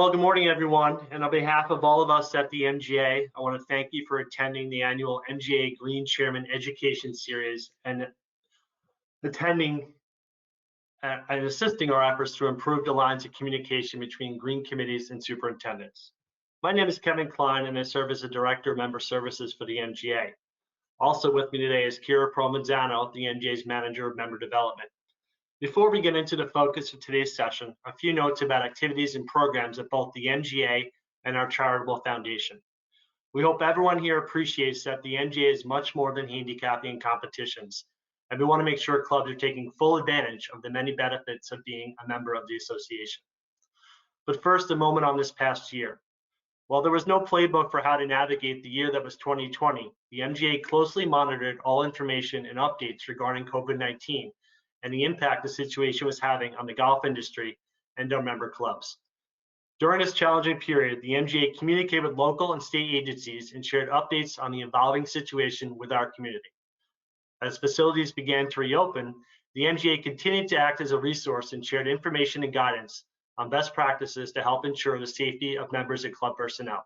Well, good morning, everyone. And on behalf of all of us at the MGA, I want to thank you for attending the annual MGA Green Chairman Education Series and attending and assisting our efforts to improve the lines of communication between green committees and superintendents. My name is Kevin Klein, and I serve as the Director of Member Services for the MGA. Also with me today is Kira Provenzano, the MGA's Manager of Member Development. Before we get into the focus of today's session, a few notes about activities and programs at both the MGA and our charitable foundation. We hope everyone here appreciates that the MGA is much more than handicapping competitions, and we want to make sure clubs are taking full advantage of the many benefits of being a member of the association. But first, a moment on this past year. While there was no playbook for how to navigate the year that was 2020, the MGA closely monitored all information and updates regarding COVID-19 and the impact the situation was having on the golf industry and our member clubs. During this challenging period, the MGA communicated with local and state agencies and shared updates on the evolving situation with our community. As facilities began to reopen, the MGA continued to act as a resource and shared information and guidance on best practices to help ensure the safety of members and club personnel.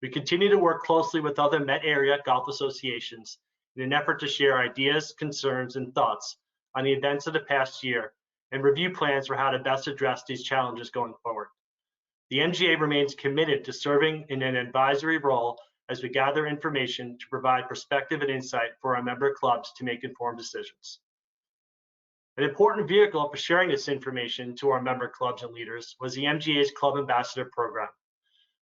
We continue to work closely with other Met area golf associations in an effort to share ideas, concerns, and thoughts on the events of the past year and review plans for how to best address these challenges going forward. The MGA remains committed to serving in an advisory role as we gather information to provide perspective and insight for our member clubs to make informed decisions. An important vehicle for sharing this information to our member clubs and leaders was the MGA's Club Ambassador Program.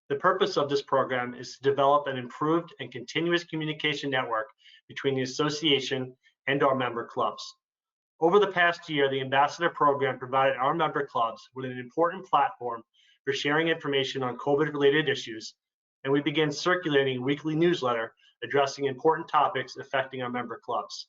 The purpose of this program is to develop an improved and continuous communication network between the association and our member clubs. Over the past year, the Ambassador Program provided our member clubs with an important platform for sharing information on COVID-related issues, and we began circulating a weekly newsletter addressing important topics affecting our member clubs.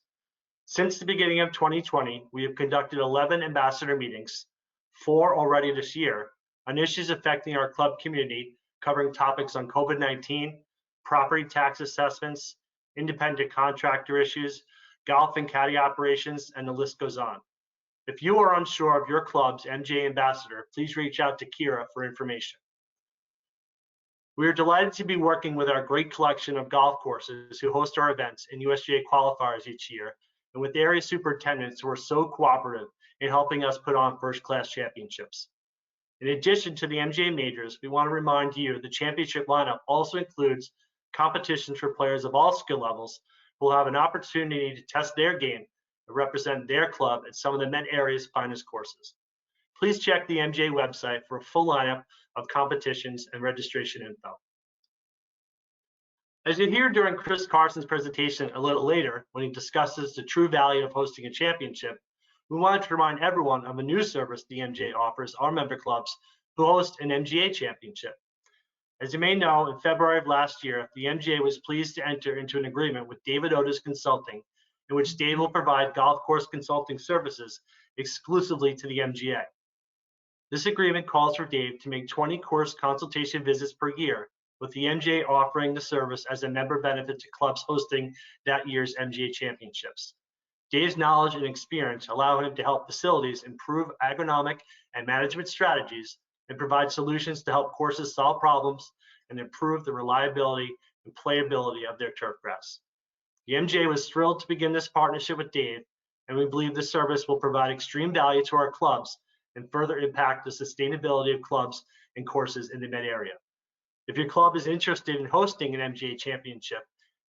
Since the beginning of 2020, we have conducted 11 ambassador meetings, 4 already this year, on issues affecting our club community, covering topics on COVID-19, property tax assessments, independent contractor issues, golf and caddy operations, and the list goes on. If you are unsure of your club's MGA ambassador, please reach out to Kira for information. We are delighted to be working with our great collection of golf courses who host our events and USGA qualifiers each year, and with area superintendents who are so cooperative in helping us put on first-class championships. In addition to the MGA majors, we want to remind you the championship lineup also includes competitions for players of all skill levels who will have an opportunity to test their game and represent their club at some of the Met area's finest courses. Please check the MGA website for a full lineup of competitions and registration info. As you hear during Chris Carson's presentation a little later, when he discusses the true value of hosting a championship, we wanted to remind everyone of a new service the MGA offers our member clubs who host an MGA championship. As you may know, in February of last year, the MGA was pleased to enter into an agreement with David Consulting, in which Dave will provide golf course consulting services exclusively to the MGA. This agreement calls for Dave to make 20 course consultation visits per year, with the MGA offering the service as a member benefit to clubs hosting that year's MGA championships. Dave's knowledge and experience allow him to help facilities improve agronomic and management strategies and provide solutions to help courses solve problems and improve the reliability and playability of their turf grass. The MGA was thrilled to begin this partnership with Dave, and we believe this service will provide extreme value to our clubs and further impact the sustainability of clubs and courses in the Met area. If your club is interested in hosting an MGA championship,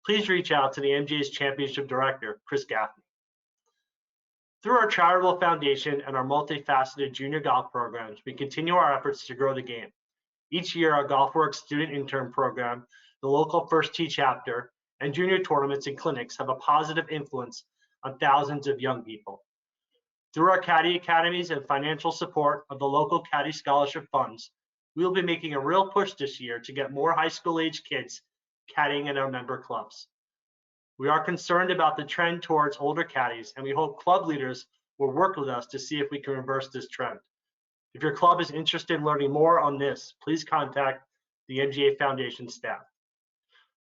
please reach out to the MGA's Championship Director, Chris Gaffney. Through our charitable foundation and our multifaceted junior golf programs, we continue our efforts to grow the game. Each year, our GolfWorks student intern program, the local First Tee chapter, and junior tournaments and clinics have a positive influence on thousands of young people. Through our caddy academies and financial support of the local caddy scholarship funds, we will be making a real push this year to get more high school age kids caddying in our member clubs. We are concerned about the trend towards older caddies, and we hope club leaders will work with us to see if we can reverse this trend. If your club is interested in learning more on this, please contact the MGA Foundation staff.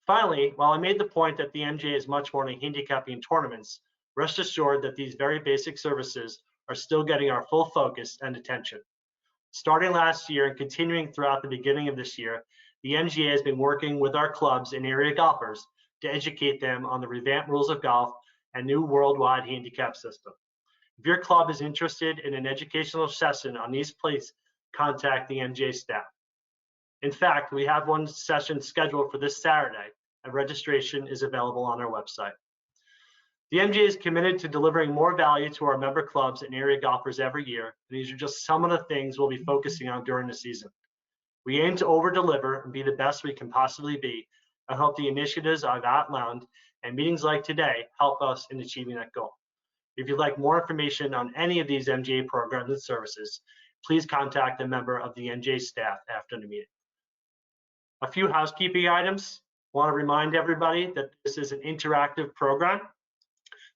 Finally, while I made the point that the MGA is much more than handicapping tournaments, rest assured that these very basic services are still getting our full focus and attention. Starting last year and continuing throughout the beginning of this year, the MGA has been working with our clubs and area golfers to educate them on the revamped rules of golf and new worldwide handicap system. If your club is interested in an educational session on these, please contact the MGA staff. In fact, we have one session scheduled for this Saturday, and registration is available on our website. The MGA is committed to delivering more value to our member clubs and area golfers every year, and these are just some of the things we'll be focusing on during the season. We aim to over-deliver and be the best we can possibly be. I hope the initiatives I've outlined and meetings like today help us in achieving that goal. If you'd like more information on any of these MGA programs and services, please contact a member of the MGA staff after the meeting. A few housekeeping items. I want to remind everybody that this is an interactive program.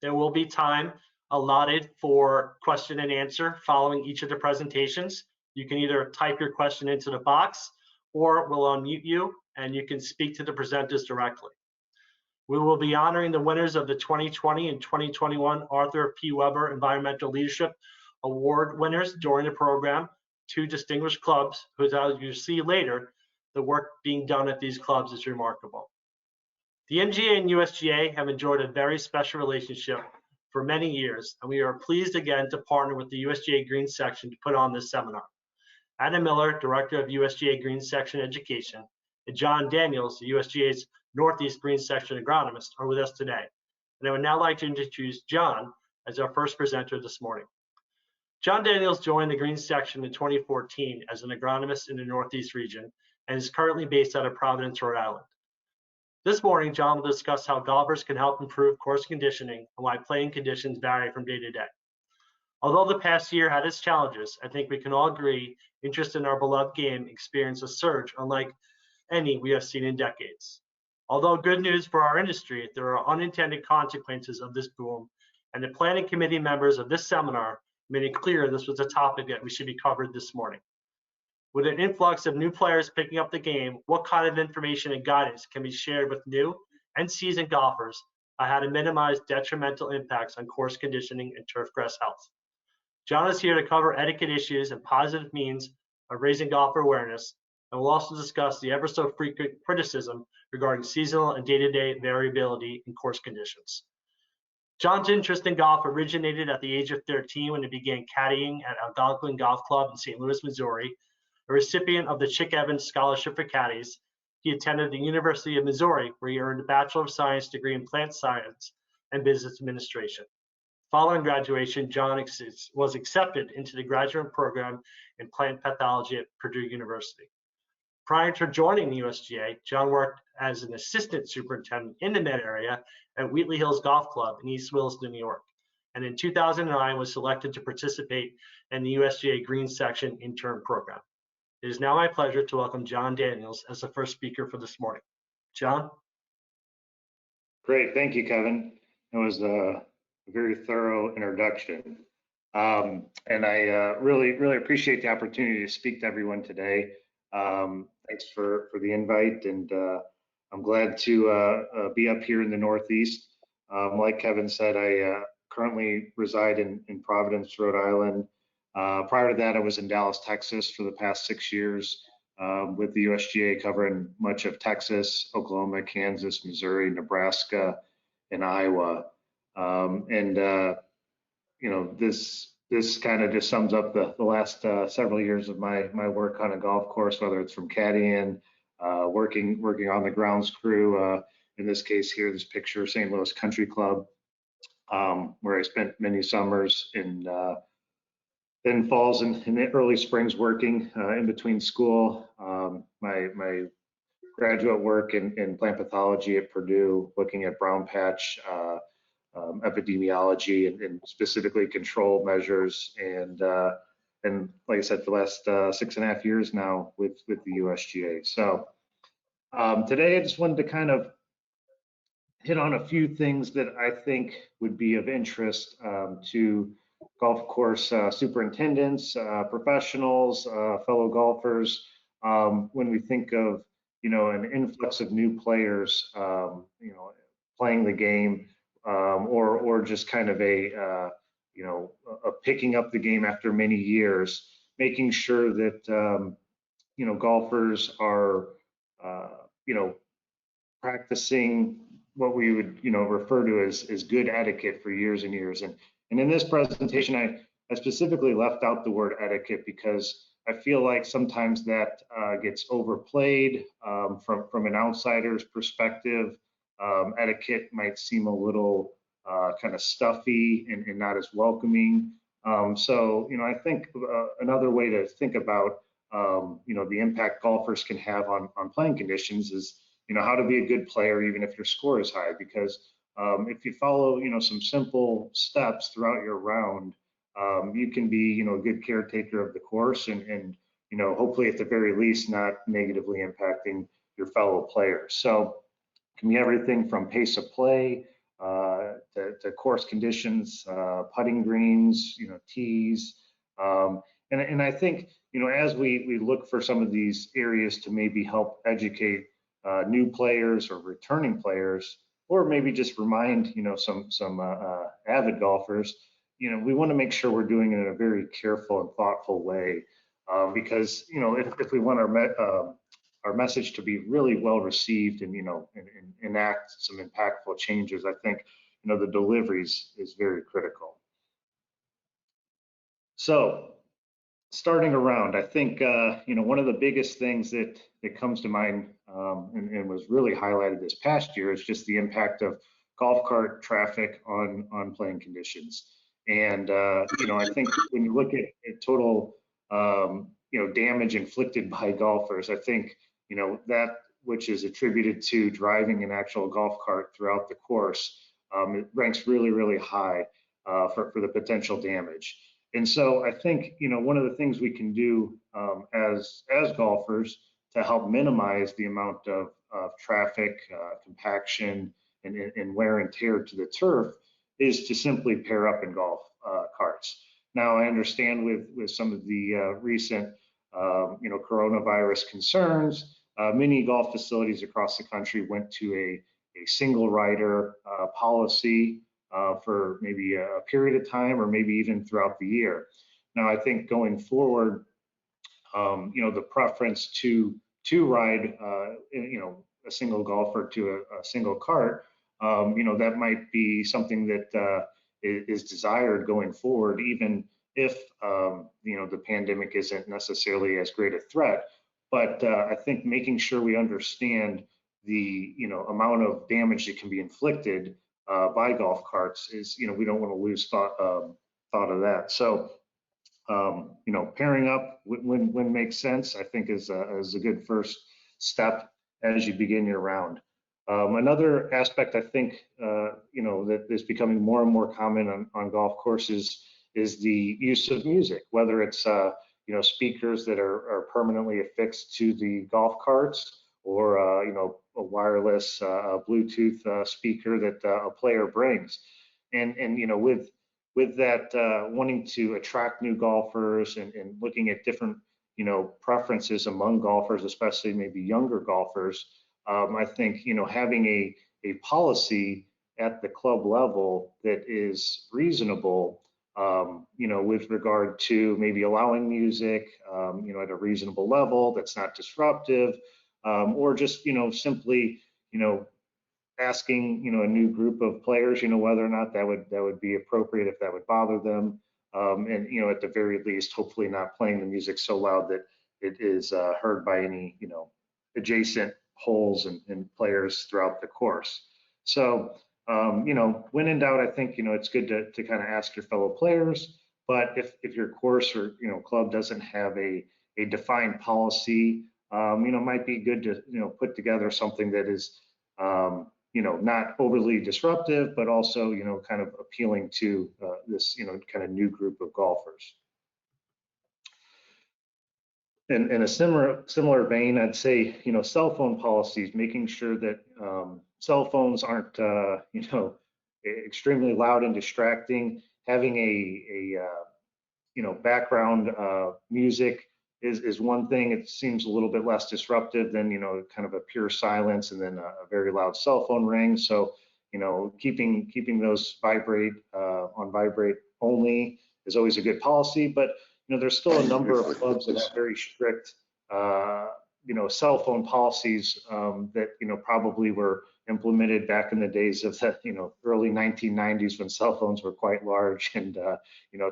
There will be time allotted for question and answer following each of the presentations. You can either type your question into the box or we'll unmute you and you can speak to the presenters directly. We will be honoring the winners of the 2020 and 2021 Arthur P. Weber Environmental Leadership Award winners during the program, 2 distinguished clubs, who, as you see later, the work being done at these clubs is remarkable. The MGA and USGA have enjoyed a very special relationship for many years, and we are pleased again to partner with the USGA Green Section to put on this seminar. Adam Miller, Director of USGA Green Section Education, and John Daniels, the USGA's Northeast Green Section agronomist, are with us today. And I would now like to introduce John as our first presenter this morning. John Daniels joined the Green Section in 2014 as an agronomist in the Northeast region and is currently based out of Providence, Rhode Island. This morning, John will discuss how golfers can help improve course conditioning and why playing conditions vary from day to day. Although the past year had its challenges, I think we can all agree interest in our beloved game experienced a surge unlike any we have seen in decades. Although good news for our industry, there are unintended consequences of this boom, and the planning committee members of this seminar made it clear this was a topic that we should be covered this morning. With an influx of new players picking up the game, what kind of information and guidance can be shared with new and seasoned golfers on how to minimize detrimental impacts on course conditioning and turf grass health? John is here to cover etiquette issues and positive means of raising golfer awareness, and we'll also discuss the ever so frequent criticism regarding seasonal and day-to-day variability in course conditions. John's interest in golf originated at the age of 13 when he began caddying at Algonquin Golf Club in St. Louis, Missouri. A recipient of the Chick Evans Scholarship for Caddies, he attended the University of Missouri, where he earned a Bachelor of Science degree in Plant Science and Business Administration. Following graduation, John was accepted into the graduate program in plant pathology at Purdue University. Prior to joining the USGA, John worked as an assistant superintendent in the Met area at Wheatley Hills Golf Club in East Williston, New York, and in 2009 was selected to participate in the USGA Green Section intern program. It is now my pleasure to welcome John Daniels as the first speaker for this morning. John? Great, thank you, Kevin. It was a very thorough introduction. And I really appreciate the opportunity to speak to everyone today. Thanks for the invite, and I'm glad to be up here in the Northeast. Like Kevin said, I currently reside in Providence, Rhode Island. Prior to that, I was in Dallas, Texas for the past 6 years with the USGA, covering much of Texas, Oklahoma, Kansas, Missouri, Nebraska, and Iowa. You know, this kind of just sums up the last several years of my work on a golf course, whether it's from caddying, working on the grounds crew. In this case here, this picture, St. Louis Country Club, where I spent many summers in then falls and the early springs working in between school. My graduate work in plant pathology at Purdue, looking at brown patch epidemiology and specifically control measures, and like I said, for the last 6.5 years now with the USGA. So today I just wanted to kind of hit on a few things that I think would be of interest to golf course superintendents, professionals, fellow golfers, when we think of, you know, an influx of new players, you know, playing the game, or just kind of a, you know, a picking up the game after many years. making sure that golfers are practicing what we would refer to as good etiquette for years and years. And in this presentation, I specifically left out the word etiquette because I feel like sometimes that gets overplayed from an outsider's perspective. Etiquette might seem a little kind of stuffy and not as welcoming. So I think another way to think about the impact golfers can have on playing conditions is how to be a good player even if your score is high, because if you follow some simple steps throughout your round, you can be a good caretaker of the course and hopefully at the very least not negatively impacting your fellow players. So it can be everything from pace of play to course conditions, putting greens, tees, and I think as we look for some of these areas to maybe help educate new players or returning players, or maybe just remind some avid golfers, we want to make sure we're doing it in a very careful and thoughtful way, because if we want our message to be really well received and and enact some impactful changes, I think the delivery is very critical. So starting around, I think one of the biggest things that comes to mind and was really highlighted this past year is just the impact of golf cart traffic on playing conditions. And I think when you look at total damage inflicted by golfers, I think that which is attributed to driving an actual golf cart throughout the course, it ranks really, really high for the potential damage. And so I think one of the things we can do as golfers to help minimize the amount of traffic, compaction, and wear and tear to the turf is to simply pair up in golf carts. Now I understand with some of the recent coronavirus concerns, many golf facilities across the country went to a single rider policy for maybe a period of time or maybe even throughout the year. Now, I think going forward, the preference to ride, a single golfer to a single cart, that might be something that is desired going forward, even if, the pandemic isn't necessarily as great a threat. But I think making sure we understand the, amount of damage that can be inflicted by golf carts is, we don't want to lose thought of that. So, pairing up when makes sense, I think is a good first step as you begin your round. Another aspect I think, that is becoming more and more common on golf courses is the use of music, whether it's, speakers that are permanently affixed to the golf carts, or a wireless Bluetooth speaker that a player brings, and with that wanting to attract new golfers and looking at different preferences among golfers, especially maybe younger golfers, I think having a policy at the club level that is reasonable, with regard to maybe allowing music, at a reasonable level that's not disruptive, or just simply asking a new group of players whether or not that would be appropriate, if that would bother them, and at the very least hopefully not playing the music so loud that it is heard by any adjacent holes and players throughout the course. So when in doubt, I think it's good to kind of ask your fellow players. But if your course or club doesn't have a defined policy, might be good to put together something that is not overly disruptive, but also kind of appealing to this kind of new group of golfers. In a similar vein, I'd say cell phone policies, making sure that cell phones aren't extremely loud and distracting. Having a background music is one thing. It seems a little bit less disruptive than kind of a pure silence and then a very loud cell phone ring. So keeping those vibrate on vibrate only is always a good policy. But there's still a number of clubs that have very strict, cell phone policies that, probably were implemented back in the days of the, early 1990s when cell phones were quite large and,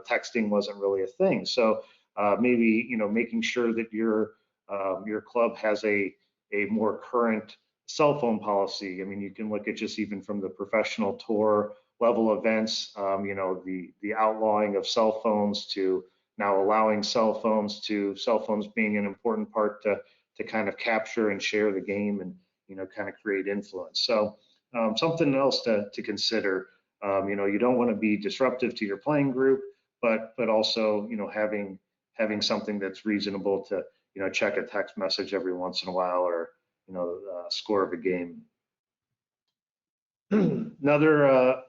texting wasn't really a thing. So maybe, making sure that your club has a more current cell phone policy. I mean, you can look at just even from the professional tour level events, the outlawing of cell phones to now allowing cell phones being an important part to kind of capture and share the game and, kind of create influence. So something else to consider. You don't want to be disruptive to your playing group, but also, having something that's reasonable to, check a text message every once in a while or, score of a game. Another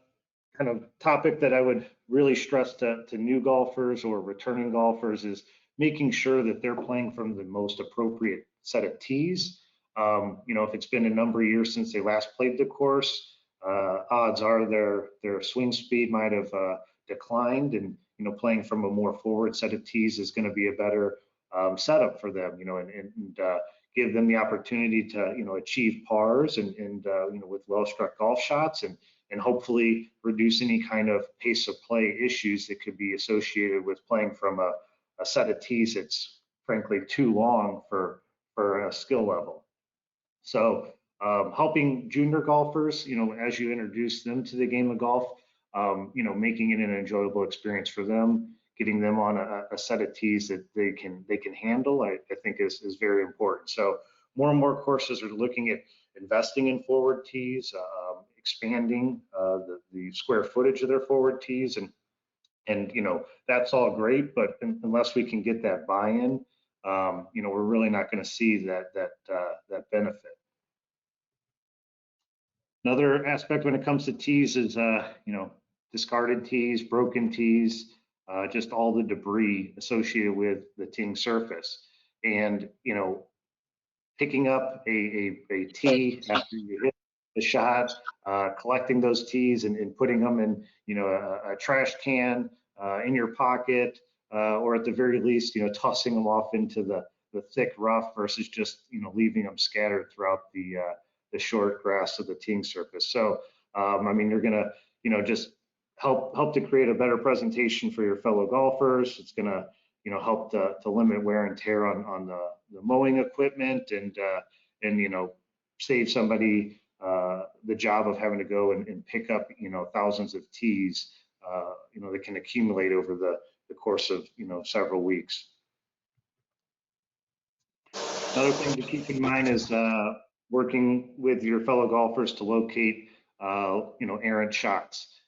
kind of topic that I would really stress to new golfers or returning golfers is making sure that they're playing from the most appropriate set of tees. If it's been a number of years since they last played the course, odds are their swing speed might have declined, and playing from a more forward set of tees is going to be a better setup for them. And give them the opportunity to achieve pars and with well-struck golf shots and hopefully reduce any kind of pace of play issues that could be associated with playing from a set of tees that's frankly too long for a skill level. So helping junior golfers, as you introduce them to the game of golf, making it an enjoyable experience for them, getting them on a set of tees that they can handle, I think is very important. So more and more courses are looking at investing in forward tees, expanding the square footage of their forward tees, and that's all great, but unless we can get that buy-in, we're really not going to see that benefit. Another aspect when it comes to tees is discarded tees, broken tees, just all the debris associated with the teeing surface. And picking up a tee after you hit the shot, collecting those tees and putting them in a trash can, in your pocket, or at the very least tossing them off into the thick rough versus just leaving them scattered throughout the short grass of the teeing surface. So I mean, you're gonna just help to create a better presentation for your fellow golfers. It's gonna help to limit wear and tear on the mowing equipment and save somebody the job of having to go and pick up thousands of tees that can accumulate over the course of several weeks. Another thing to keep in mind is working with your fellow golfers to locate errant shots.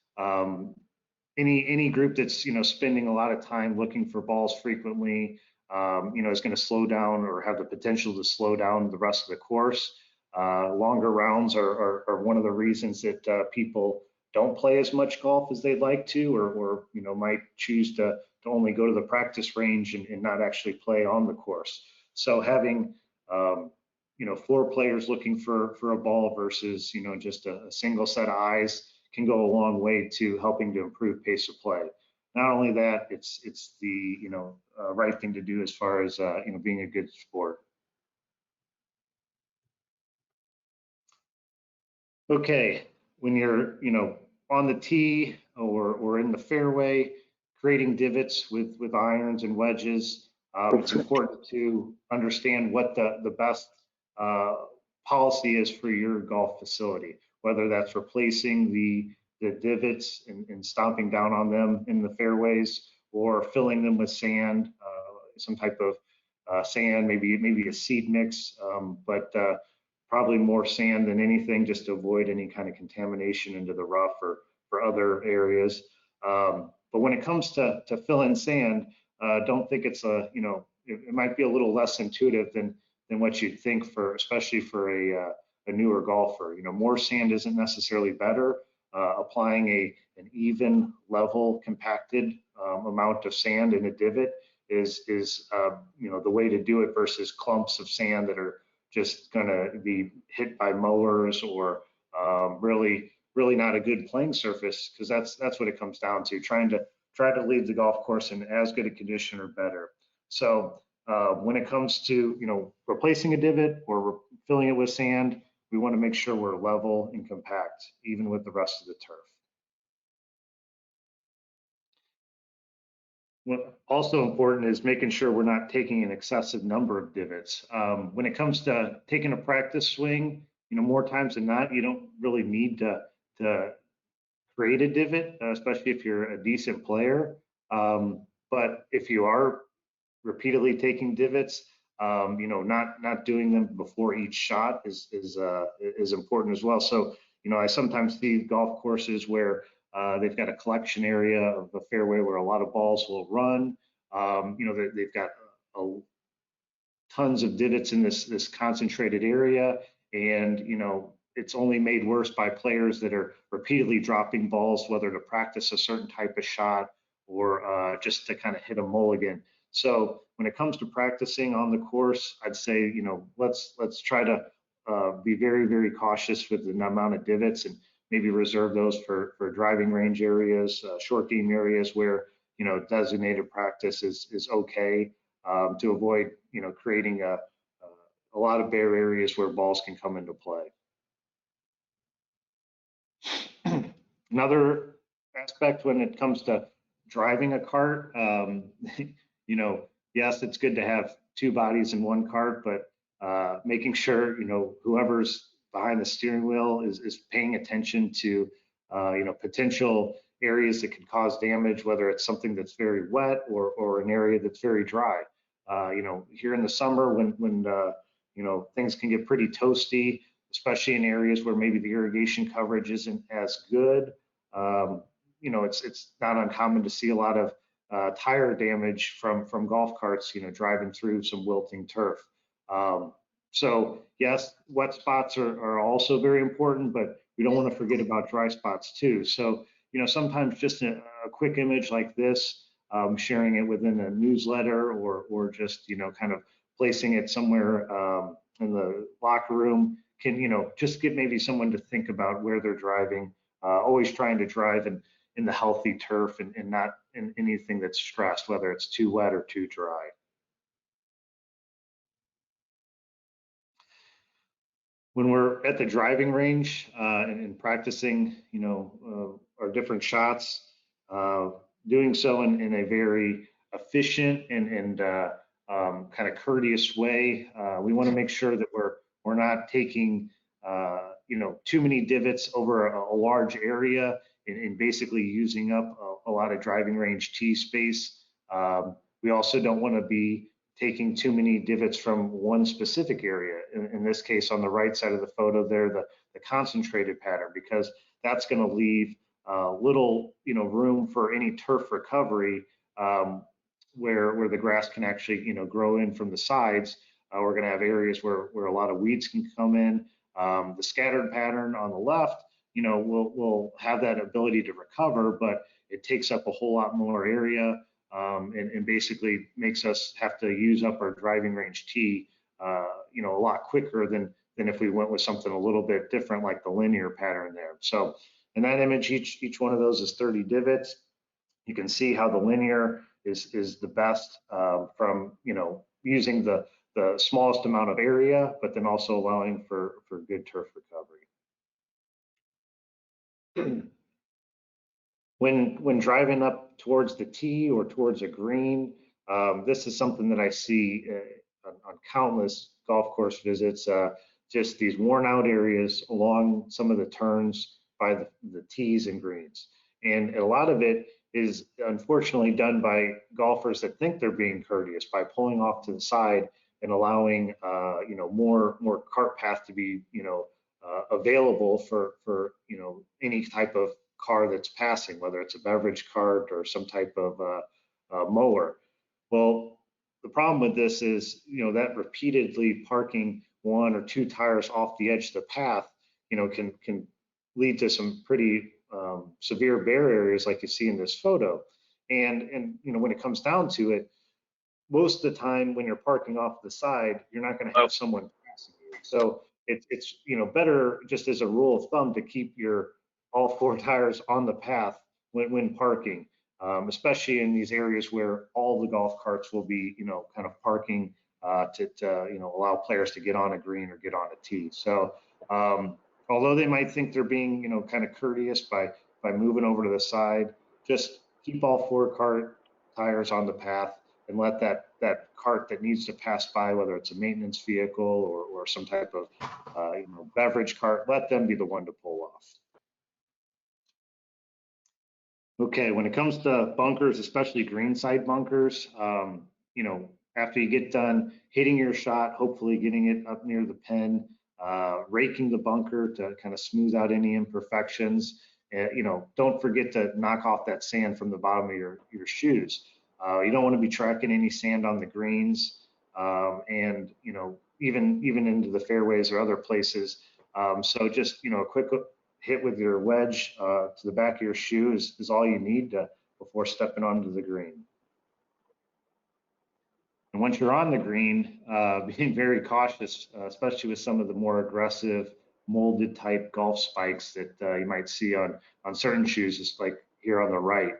Any group that's spending a lot of time looking for balls frequently is going to slow down or have the potential to slow down the rest of the course. Longer rounds are one of the reasons that people don't play as much golf as they'd like to, or might choose to only go to the practice range and not actually play on the course. So having 4 players looking for a ball versus just a single set of eyes can go a long way to helping to improve pace of play. Not only that, it's the right thing to do as far as being a good sport. Okay, when you're on the tee or in the fairway, creating divots with irons and wedges, it's important to understand what the best policy is for your golf facility, whether that's replacing the divots and stomping down on them in the fairways, or filling them with sand, some type of sand, maybe a seed mix, but probably more sand than anything, just to avoid any kind of contamination into the rough or for other areas. But when it comes to fill in sand, don't think it's it might be a little less intuitive than what you'd think, especially for a newer golfer. More sand isn't necessarily better. Applying an even, level, compacted amount of sand in a divot is the way to do it, versus clumps of sand that are just going to be hit by mowers or really not a good playing surface, because that's what it comes down to, trying try to leave the golf course in as good a condition or better. So when it comes to replacing a divot or filling it with sand, we want to make sure we're level and compact, even with the rest of the turf. What also important is making sure we're not taking an excessive number of divots. When it comes to taking a practice swing, more times than not, you don't really need to create a divot, especially if you're a decent player. But if you are repeatedly taking divots, not doing them before each shot is important as well. So, I sometimes see golf courses where they've got a collection area of the fairway where a lot of balls will run. They've got tons of divots in this concentrated area, and it's only made worse by players that are repeatedly dropping balls, whether to practice a certain type of shot or just to kind of hit a mulligan. So when it comes to practicing on the course, I'd say let's try to be very, very cautious with the amount of divots, and maybe reserve those for driving range areas, short game areas where designated practice is okay, to avoid creating a lot of bare areas where balls can come into play. Another aspect when it comes to driving a cart, yes, it's good to have two bodies in one cart, but making sure whoever's behind the steering wheel is paying attention to potential areas that could cause damage, whether it's something that's very wet or an area that's very dry. Here in the summer when things can get pretty toasty, especially in areas where maybe the irrigation coverage isn't as good. It's not uncommon to see a lot of tire damage from golf carts, driving through some wilting turf. So yes, wet spots are also very important, but we don't want to forget about dry spots too. So, sometimes just a quick image like this, sharing it within a newsletter or just, kind of placing it somewhere in the locker room can, just get maybe someone to think about where they're driving, always trying to drive in the healthy turf and not in anything that's stressed, whether it's too wet or too dry. When we're at the driving range and practicing, our different shots, doing so in a very efficient and kind of courteous way. We want to make sure that we're not taking too many divots over a large area and basically using up a lot of driving range tee space. We also don't want to be taking too many divots from one specific area. In this case, on the right side of the photo there, the concentrated pattern, because that's going to leave little room for any turf recovery, where the grass can actually grow in from the sides. We're going to have areas where a lot of weeds can come in. The scattered pattern on the left, will have that ability to recover, but it takes up a whole lot more area. And basically makes us have to use up our driving range tee, a lot quicker than if we went with something a little bit different, like the linear pattern there. So in that image, each one of those is 30 divots. You can see how the linear is the best from using the smallest amount of area, but then also allowing for good turf recovery. When driving up towards the tee or towards a green, this is something that I see on countless golf course visits, just these worn out areas along some of the turns by the tees and greens. And a lot of it is unfortunately done by golfers that think they're being courteous by pulling off to the side and allowing more cart path to be available for any type of car that's passing, whether it's a beverage cart or some type of mower. Well, the problem with this is, that repeatedly parking one or two tires off the edge of the path, can lead to some pretty severe bare areas like you see in this photo. And when it comes down to it, most of the time when you're parking off the side, you're not going to have someone passing you. So it's better, just as a rule of thumb, to keep all four tires on the path when parking. especially in these areas where all the golf carts will be, kind of parking to allow players to get on a green or get on a tee. So although they might think they're being, kind of courteous by moving over to the side, just keep all 4 cart tires on the path and let that cart that needs to pass by, whether it's a maintenance vehicle or some type of beverage cart, let them be the one to pull off. Okay, when it comes to bunkers, especially greenside bunkers, after you get done hitting your shot, hopefully getting it up near the pin, raking the bunker to kind of smooth out any imperfections. Don't forget to knock off that sand from the bottom of your shoes. You don't want to be tracking any sand on the greens, and even into the fairways or other places. So just a quick hit with your wedge to the back of your shoe is all you need before stepping onto the green. And once you're on the green, being very cautious, especially with some of the more aggressive molded type golf spikes that you might see on certain shoes, just like here on the right.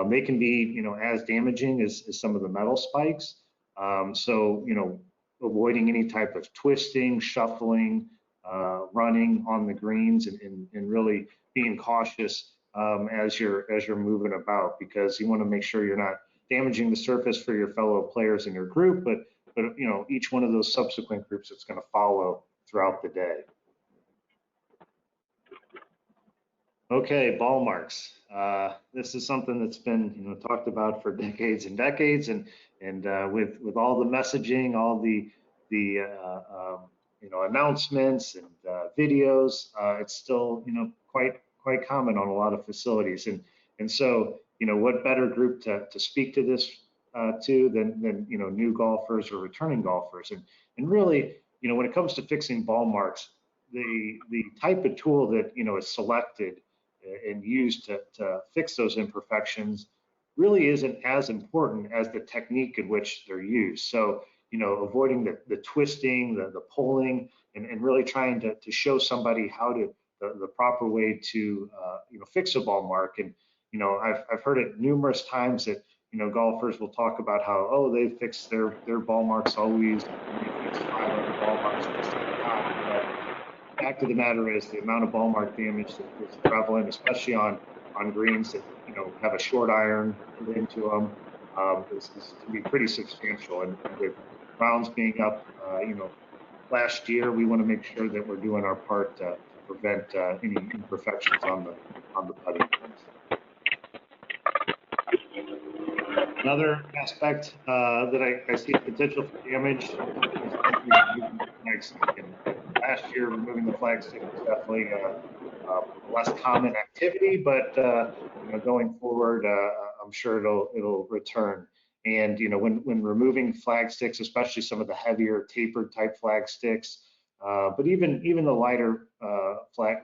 They can be, as damaging as some of the metal spikes. So, avoiding any type of twisting, shuffling, running on the greens, and really being cautious as you're moving about, because you want to make sure you're not damaging the surface for your fellow players in your group, but each one of those subsequent groups that's going to follow throughout the day. Okay, ball marks. This is something that's been talked about for decades and decades, and with all the messaging, all the announcements and videos, it's still quite common on a lot of facilities, and so what better group to speak to this to than new golfers or returning golfers, and really when it comes to fixing ball marks, the type of tool that is selected and used to fix those imperfections really isn't as important as the technique in which they're used. So, avoiding the twisting, the pulling, and really trying to show somebody how to the proper way to fix a ball mark. And I've heard it numerous times that golfers will talk about how they fix their ball marks always, and they fix 500 ball marks just like that. Fact of the matter is the amount of ball mark damage that is prevalent, especially on greens that have a short iron put into them, can be pretty substantial. And with rounds being up, last year, we want to make sure that we're doing our part to prevent any imperfections on the putting greens. Another aspect that I see potential for damage is last year, removing the flag stick was definitely a less common activity, but going forward, I'm sure it'll return. And when removing flag sticks, especially some of the heavier tapered type flag sticks, but even the lighter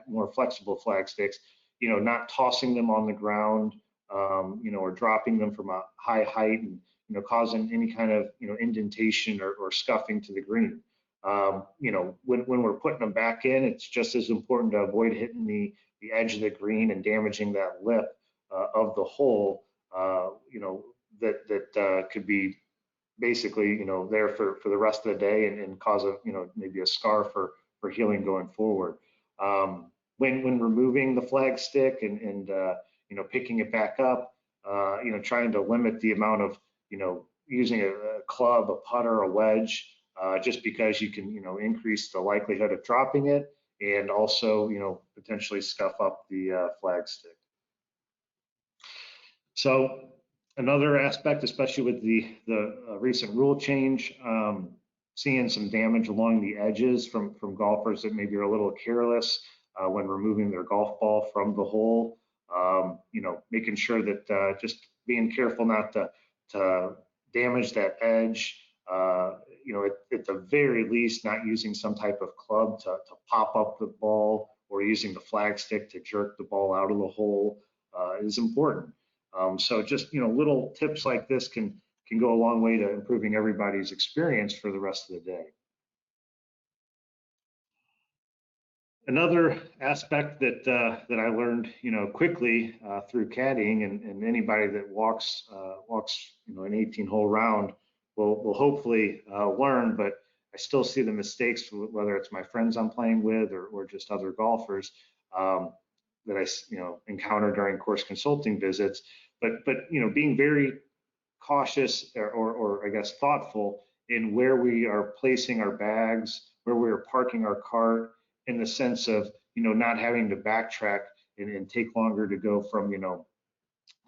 more flexible flag sticks, not tossing them on the ground, or dropping them from a high height and causing any kind of indentation or scuffing to the green. When we're putting them back in, it's just as important to avoid hitting the edge of the green and damaging that lip of the hole. That could be basically there for the rest of the day and cause maybe a scar for healing going forward. When removing the flag stick and picking it back up, trying to limit the amount of using a club, a putter, a wedge, just because you can increase the likelihood of dropping it and also potentially scuff up the flag stick. So another aspect, especially with the recent rule change, seeing some damage along the edges from golfers that maybe are a little careless when removing their golf ball from the hole. Making sure that just being careful not to damage that edge. At the very least, not using some type of club to pop up the ball or using the flag stick to jerk the ball out of the hole is important. So just little tips like this can go a long way to improving everybody's experience for the rest of the day. Another aspect that that I learned, quickly through caddying, and anybody that walks an 18-hole round will hopefully learn. But I still see the mistakes, whether it's my friends I'm playing with or just other golfers that I encounter during course consulting visits. But being very cautious or I guess thoughtful in where we are placing our bags, where we're parking our cart, in the sense of not having to backtrack and take longer to go from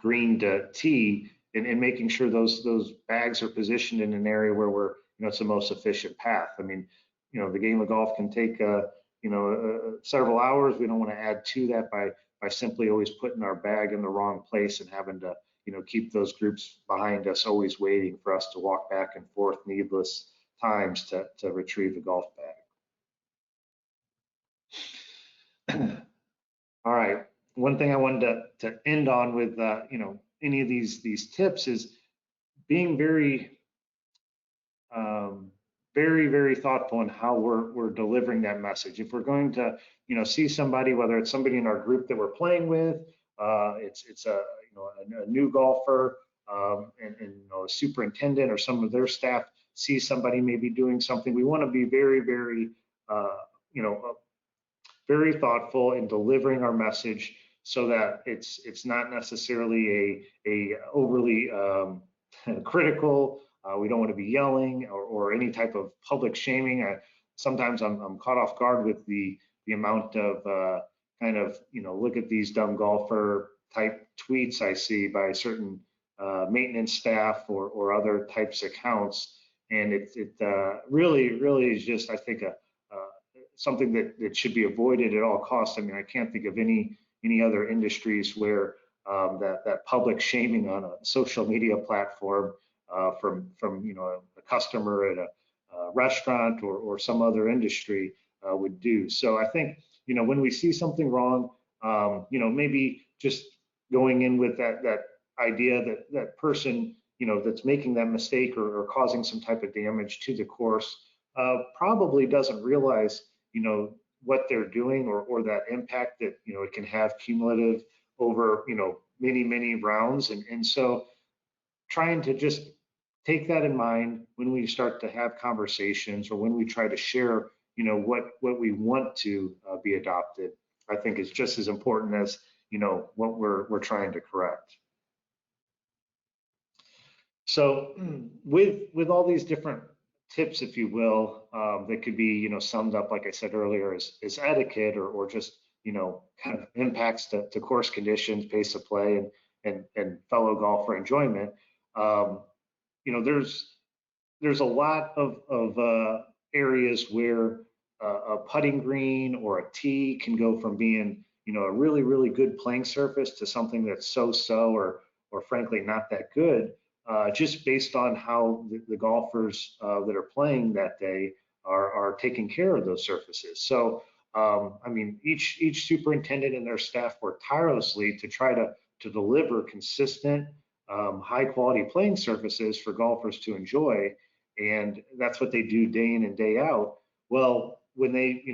green to tee, and making sure those bags are positioned in an area where we're it's the most efficient path. I mean, the game of golf can take several hours. We don't want to add to that by simply always putting our bag in the wrong place and having to keep those groups behind us always waiting for us to walk back and forth needless times to retrieve the golf bag. All right. One thing I wanted to end on with any of these tips is being very very thoughtful in how we're delivering that message. If we're going to see somebody, whether it's somebody in our group that we're playing with, it's a a new golfer, and a superintendent or some of their staff sees somebody maybe doing something, we want to be very very thoughtful in delivering our message so that it's not necessarily a overly critical. We don't want to be yelling or any type of public shaming. Sometimes I'm caught off guard with the amount of kind of look at these dumb golfer type tweets I see by certain maintenance staff or other types of accounts, and it really is just, I think, something that should be avoided at all costs. I mean, I can't think of any other industries where that public shaming on a social media platform from a customer at a restaurant or some other industry would do. So I think when we see something wrong, maybe just going in with that idea that person that's making that mistake or causing some type of damage to the course probably doesn't realize what they're doing or that impact that it can have cumulative over many rounds, and so trying to just take that in mind when we start to have conversations or when we try to share what we want to be adopted, I think is just as important as what we're trying to correct. So with all these different tips, if you will, that could be summed up, like I said earlier, as etiquette or just kind of impacts to course conditions, pace of play, and fellow golfer enjoyment. There's a lot of areas where a putting green or a tee can go from being a really good playing surface to something that's so or frankly not that good, just based on how the golfers that are playing that day are taking care of those surfaces. So I mean, each superintendent and their staff work tirelessly to try to deliver consistent, high quality playing surfaces for golfers to enjoy, and that's what they do day in and day out. Well, when they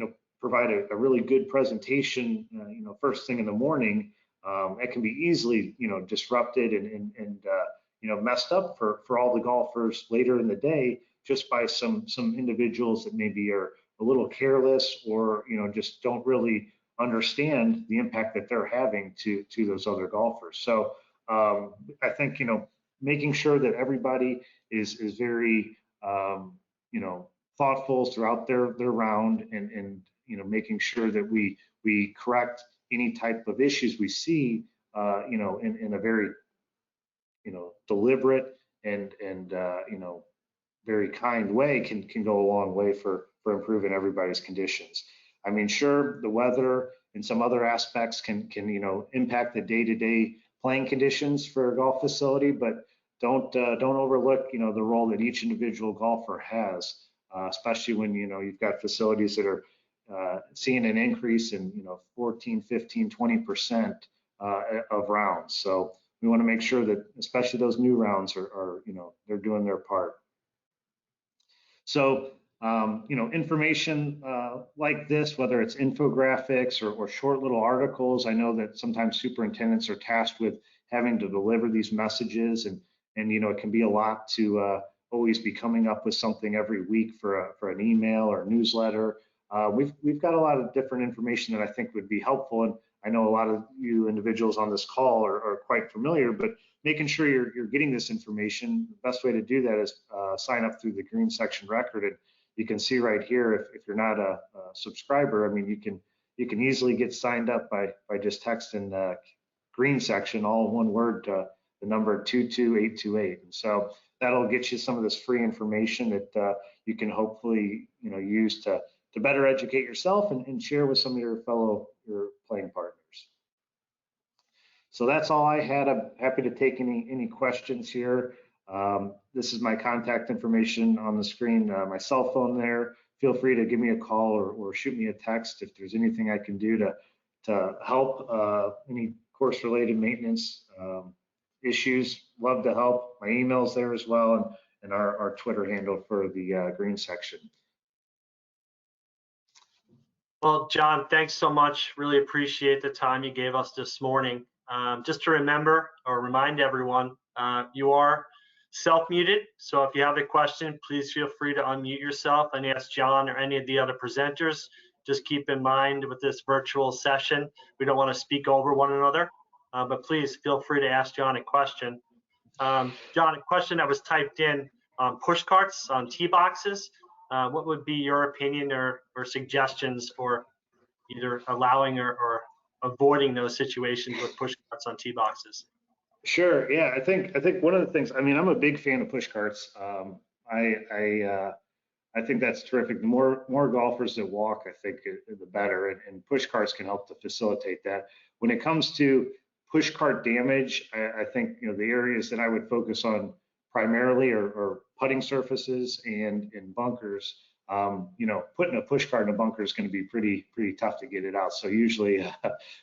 provide a really good presentation first thing in the morning, it can be easily disrupted and messed up for all the golfers later in the day just by some individuals that maybe are a little careless or just don't really understand the impact that they're having to those other golfers. So I think making sure that everybody is very thoughtful throughout their round, and making sure that we correct any type of issues we see in a very deliberate and very kind way can go a long way for improving everybody's conditions. I mean, sure, the weather and some other aspects can impact the day-to-day playing conditions for a golf facility, but don't overlook the role that each individual golfer has, especially when you've got facilities that are seeing an increase in 14, 15, 20% of rounds. So we want to make sure that especially those new rounds are they're doing their part. So information like this, whether it's infographics or short little articles. I know that sometimes superintendents are tasked with having to deliver these messages, and it can be a lot to always be coming up with something every week for an email or newsletter. We've got a lot of different information that I think would be helpful, and I know a lot of you individuals on this call are quite familiar, but making sure you're getting this information, the best way to do that is sign up through the Green Section record. And you can see right here, if you're not a subscriber, I mean, you can easily get signed up by just texting Green Section, all one word, to the number 22828. And so that'll get you some of this free information that you can hopefully use to better educate yourself and share with some of your playing partners. So that's all I had. I'm happy to take any questions here. This is my contact information on the screen, my cell phone there. Feel free to give me a call or shoot me a text if there's anything I can do to help any course-related maintenance issues. Love to help. My email's there as well, and our Twitter handle for the Green Section. Well, John, thanks so much. Really appreciate the time you gave us this morning. Just to remember or remind everyone, you are self-muted. So if you have a question, please feel free to unmute yourself and ask John or any of the other presenters. Just keep in mind with this virtual session, we don't want to speak over one another, but please feel free to ask John a question. John, a question that was typed in on push carts on tee boxes. What would be your opinion or suggestions for either allowing or avoiding those situations with push carts on tee boxes? Sure. Yeah, I think one of the things. I mean, I'm a big fan of push carts. I think that's terrific. The more golfers that walk, I think the better, and push carts can help to facilitate that. When it comes to push cart damage, I think the areas that I would focus on primarily are putting surfaces and bunkers. Putting a push cart in a bunker is going to be pretty tough to get it out. So usually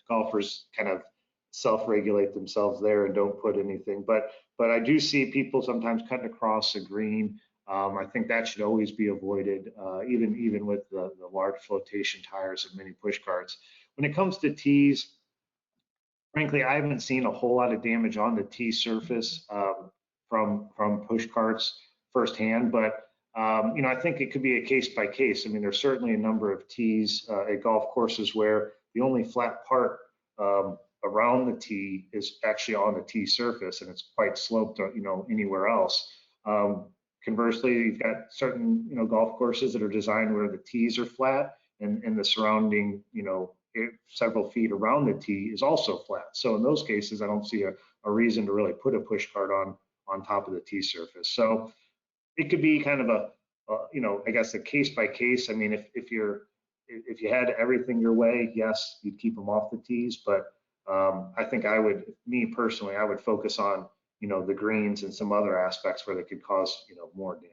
golfers kind of self-regulate themselves there and don't put anything. But I do see people sometimes cutting across a green. I think that should always be avoided, even with the large flotation tires of many push carts. When it comes to tees, frankly, I haven't seen a whole lot of damage on the tee surface from push carts firsthand, but I think it could be a case by case. I mean, there's certainly a number of tees at golf courses where the only flat part around the tee is actually on the tee surface, and it's quite sloped, anywhere else. Conversely, you've got certain, golf courses that are designed where the tees are flat, and the surrounding, several feet around the tee is also flat. So in those cases, I don't see a reason to really put a push cart on top of the tee surface. So it could be kind of I guess a case by case. I mean, if you had everything your way, yes, you'd keep them off the tees. But I think me personally, I would focus on, the greens and some other aspects where they could cause, more damage.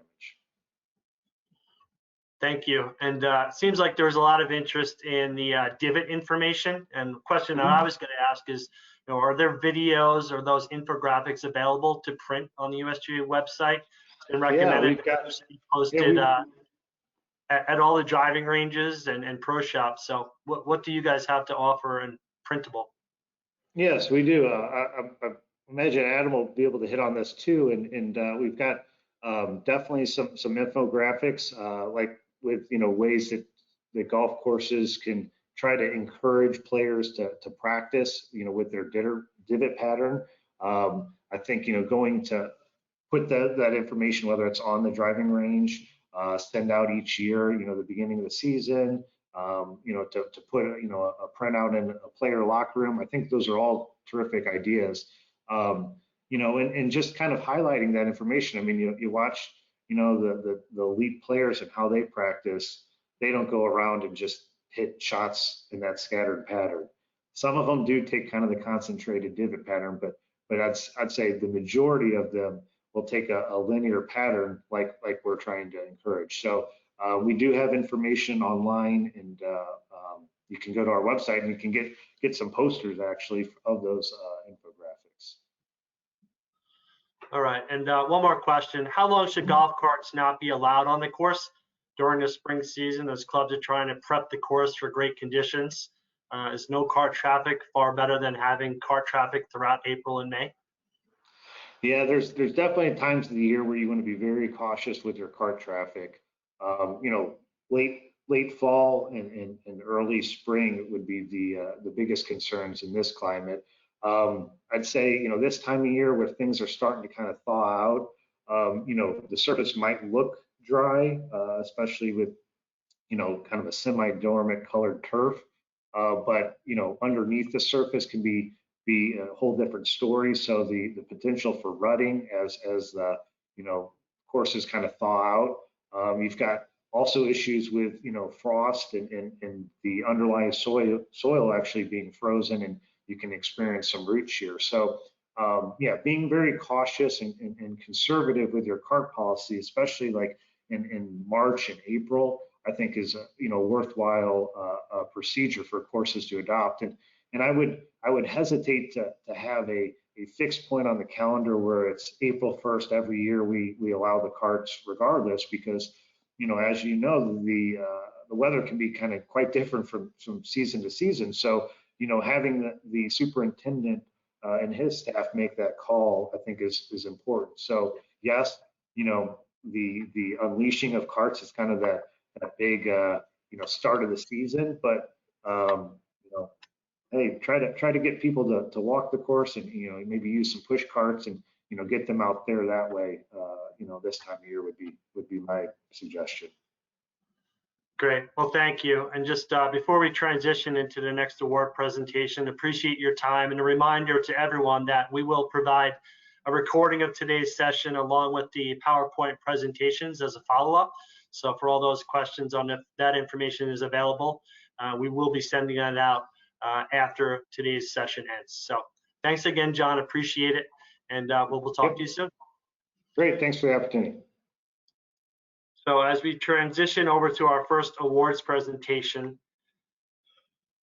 Thank you. And it seems like there's a lot of interest in the divot information. And the question that I was going to ask is, are there videos or those infographics available to print on the USGA website? It's been recommended to be posted at all the driving ranges and pro shops. So what do you guys have to offer in printable? Yes, we do. I imagine Adam will be able to hit on this too. And we've got definitely some infographics, like with ways that the golf courses can try to encourage players to practice, with their divot pattern. I think going to put that information, whether it's on the driving range, send out each year, the beginning of the season, to put a printout in a player locker room. I think those are all terrific ideas. And just kind of highlighting that information. I mean, you watch, the elite players and how they practice. They don't go around and just hit shots in that scattered pattern. Some of them do take kind of the concentrated divot pattern, but I'd say the majority of them will take a linear pattern like we're trying to encourage. So we do have information online, and you can go to our website and you can get some posters actually of those infographics. All right, and one more question. How long should golf carts not be allowed on the course? during the spring season as clubs are trying to prep the course for great conditions? Is no cart traffic far better than having cart traffic throughout April and May? Yeah, there's definitely times of the year where you want to be very cautious with your cart traffic. Late fall and early spring would be the biggest concerns in this climate. I'd say this time of year where things are starting to kind of thaw out, the surface might look dry, especially with kind of a semi-dormant colored turf. But underneath the surface can be a whole different story. So the potential for rutting as the courses kind of thaw out. You've got also issues with frost and the underlying soil actually being frozen, and you can experience some root shear. So yeah, being very cautious and conservative with your cart policy, especially like in March and April, I think is a worthwhile procedure for courses to adopt. And I would hesitate to have a fixed point on the calendar where it's April 1st every year we allow the carts regardless, because as the weather can be kind of quite different from season to season. So having the superintendent and his staff make that call, I think is important. So yes, the unleashing of carts is kind of that big start of the season, but hey, try to get people to walk the course and maybe use some push carts and get them out there that way. This time of year would be my suggestion. Great. Well, thank you. And just before we transition into the next award presentation, appreciate your time, and a reminder to everyone that we will provide a recording of today's session along with the PowerPoint presentations as a follow-up. So for all those questions on if that information is available, we will be sending that out after today's session ends. So thanks again, John. Appreciate it. And we'll talk to you soon. Great. Thanks for the opportunity. So as we transition over to our first awards presentation,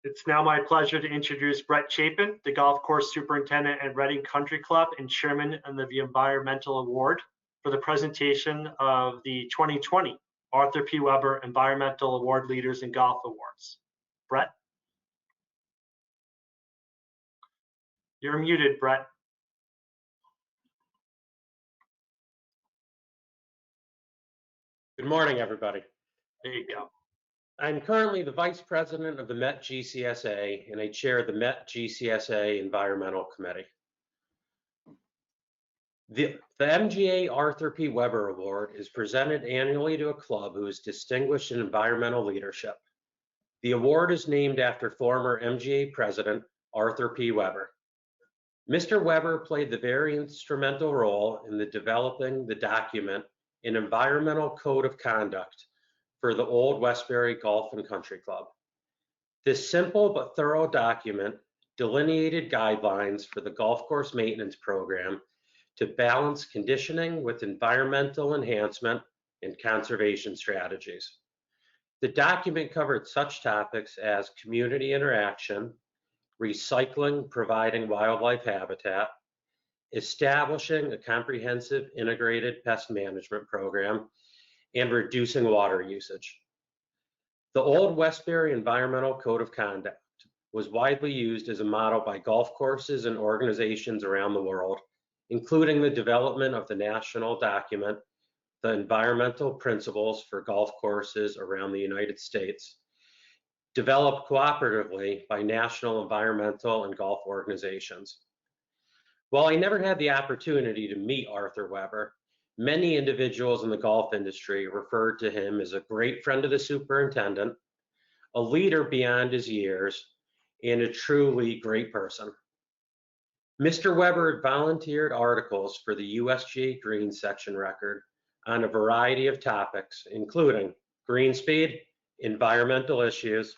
it's now my pleasure to introduce Brett Chapin, the golf course superintendent at Reading Country Club and chairman of the Environmental Award, for the presentation of the 2020 Arthur P. Weber Environmental Award Leaders in Golf Awards. Brett? You're muted, Brett. Good morning, everybody. There you go. I'm currently the Vice President of the Met GCSA, and I chair the Met GCSA Environmental Committee. The MGA Arthur P. Weber Award is presented annually to a club who is distinguished in environmental leadership. The award is named after former MGA President Arthur P. Weber. Mr. Weber played the very instrumental role in developing the document, an environmental code of conduct for the Old Westbury Golf and Country Club. This simple but thorough document delineated guidelines for the golf course maintenance program to balance conditioning with environmental enhancement and conservation strategies. The document covered such topics as community interaction, recycling, providing wildlife habitat, establishing a comprehensive integrated pest management program, and reducing water usage. The Old Westbury Environmental Code of Conduct was widely used as a model by golf courses and organizations around the world, including the development of the national document, the Environmental Principles for Golf Courses around the United States, developed cooperatively by national environmental and golf organizations. While I never had the opportunity to meet Arthur Weber, many individuals in the golf industry referred to him as a great friend of the superintendent, a leader beyond his years, and a truly great person. Mr. Weber had volunteered articles for the USGA Green section record on a variety of topics, including green speed, environmental issues,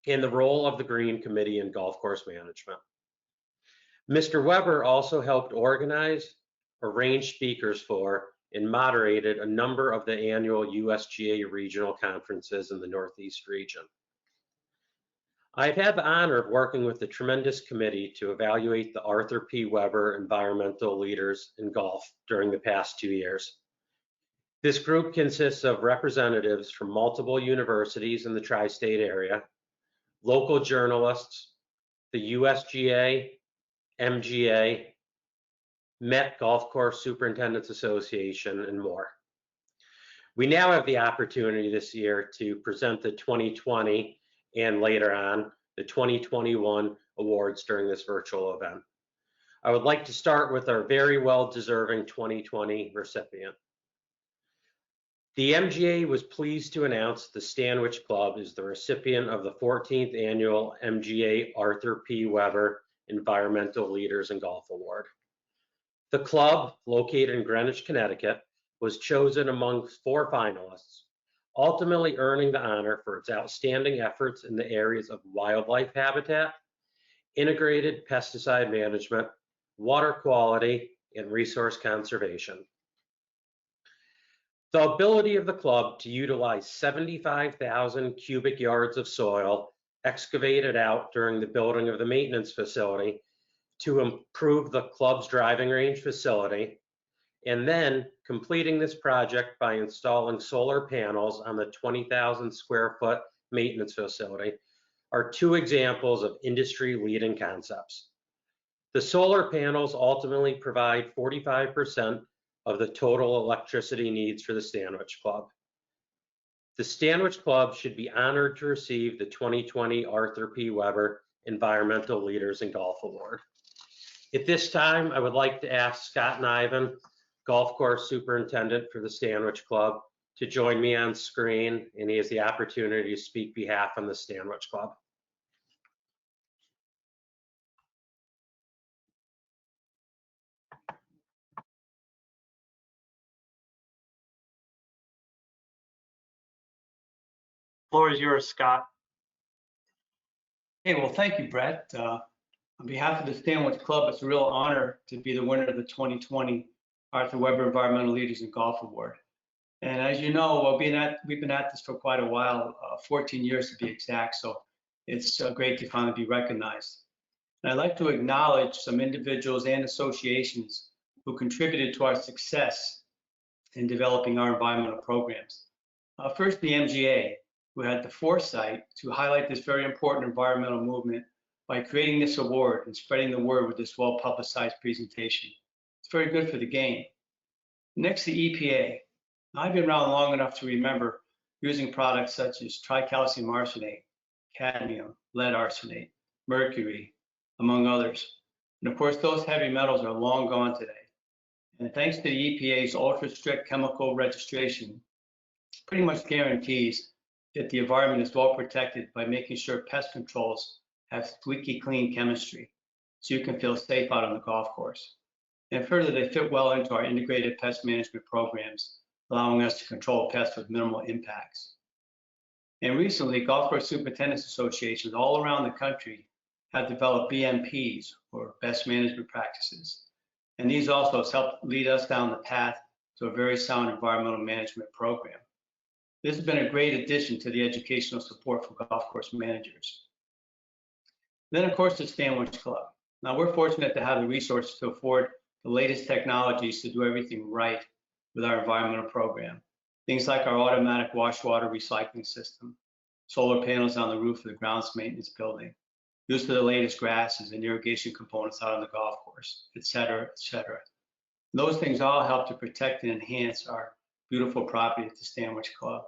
and the role of the Green Committee in golf course management. Mr. Weber also helped organize, arrange speakers for, and moderated a number of the annual USGA regional conferences in the Northeast region. I've had the honor of working with the tremendous committee to evaluate the Arthur P. Weber environmental leaders in golf during the past 2 years. This group consists of representatives from multiple universities in the tri-state area, local journalists, the USGA, MGA, Met Golf Course Superintendents Association, and more. We now have the opportunity this year to present the 2020 and later on the 2021 awards during this virtual event. I would like to start with our very well-deserving 2020 recipient. The MGA was pleased to announce the Stanwich Club is the recipient of the 14th annual MGA Arthur P. Weber Environmental Leaders in Golf Award. The club, located in Greenwich, Connecticut, was chosen among 4 finalists, ultimately earning the honor for its outstanding efforts in the areas of wildlife habitat, integrated pesticide management, water quality, and resource conservation. The ability of the club to utilize 75,000 cubic yards of soil excavated out during the building of the maintenance facility to improve the club's driving range facility, and then completing this project by installing solar panels on the 20,000 square foot maintenance facility are 2 examples of industry-leading concepts. The solar panels ultimately provide 45% of the total electricity needs for the Stanwich Club. The Stanwich Club should be honored to receive the 2020 Arthur P. Weber Environmental Leaders in Golf Award. At this time, I would like to ask Scott Niven, Golf Course Superintendent for the Stanwich Club, to join me on screen, and he has the opportunity to speak behalf of the Stanwich Club. Floor is yours, Scott. Hey, well, thank you, Brett. On behalf of the Stanwich Club, it's a real honor to be the winner of the 2020 Arthur Weber Environmental Leaders in Golf Award. And as you know, we've been at this for quite a while, 14 years to be exact, so it's great to finally be recognized. And I'd like to acknowledge some individuals and associations who contributed to our success in developing our environmental programs. First, the MGA, who had the foresight to highlight this very important environmental movement by creating this award and spreading the word with this well-publicized presentation. It's very good for the game. Next, the EPA. I've been around long enough to remember using products such as tricalcium arsenate, cadmium, lead arsenate, mercury, among others. And of course, those heavy metals are long gone today. And thanks to the EPA's ultra-strict chemical registration, pretty much guarantees that the environment is well protected by making sure pest controls have squeaky clean chemistry, so you can feel safe out on the golf course. And further, they fit well into our integrated pest management programs, allowing us to control pests with minimal impacts. And recently, Golf Course Superintendents Associations all around the country have developed BMPs, or best management practices. And these also have helped lead us down the path to a very sound environmental management program. This has been a great addition to the educational support for golf course managers. Then, of course, the Stanwich Club. Now, we're fortunate to have the resources to afford the latest technologies to do everything right with our environmental program. Things like our automatic wash water recycling system, solar panels on the roof of the grounds maintenance building, use of the latest grasses and irrigation components out on the golf course, et cetera, et cetera. Those things all help to protect and enhance our beautiful property at the Stanwich Club.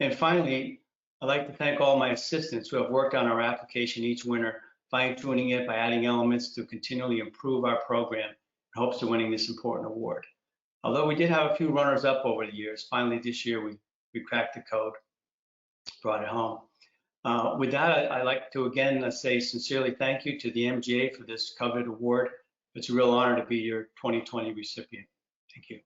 And finally, I'd like to thank all my assistants who have worked on our application each winter, fine-tuning it by adding elements to continually improve our program in hopes of winning this important award. Although we did have a few runners-up over the years, finally this year we cracked the code, brought it home. With that, I'd like to again say sincerely thank you to the MGA for this coveted award. It's a real honor to be your 2020 recipient. Thank you.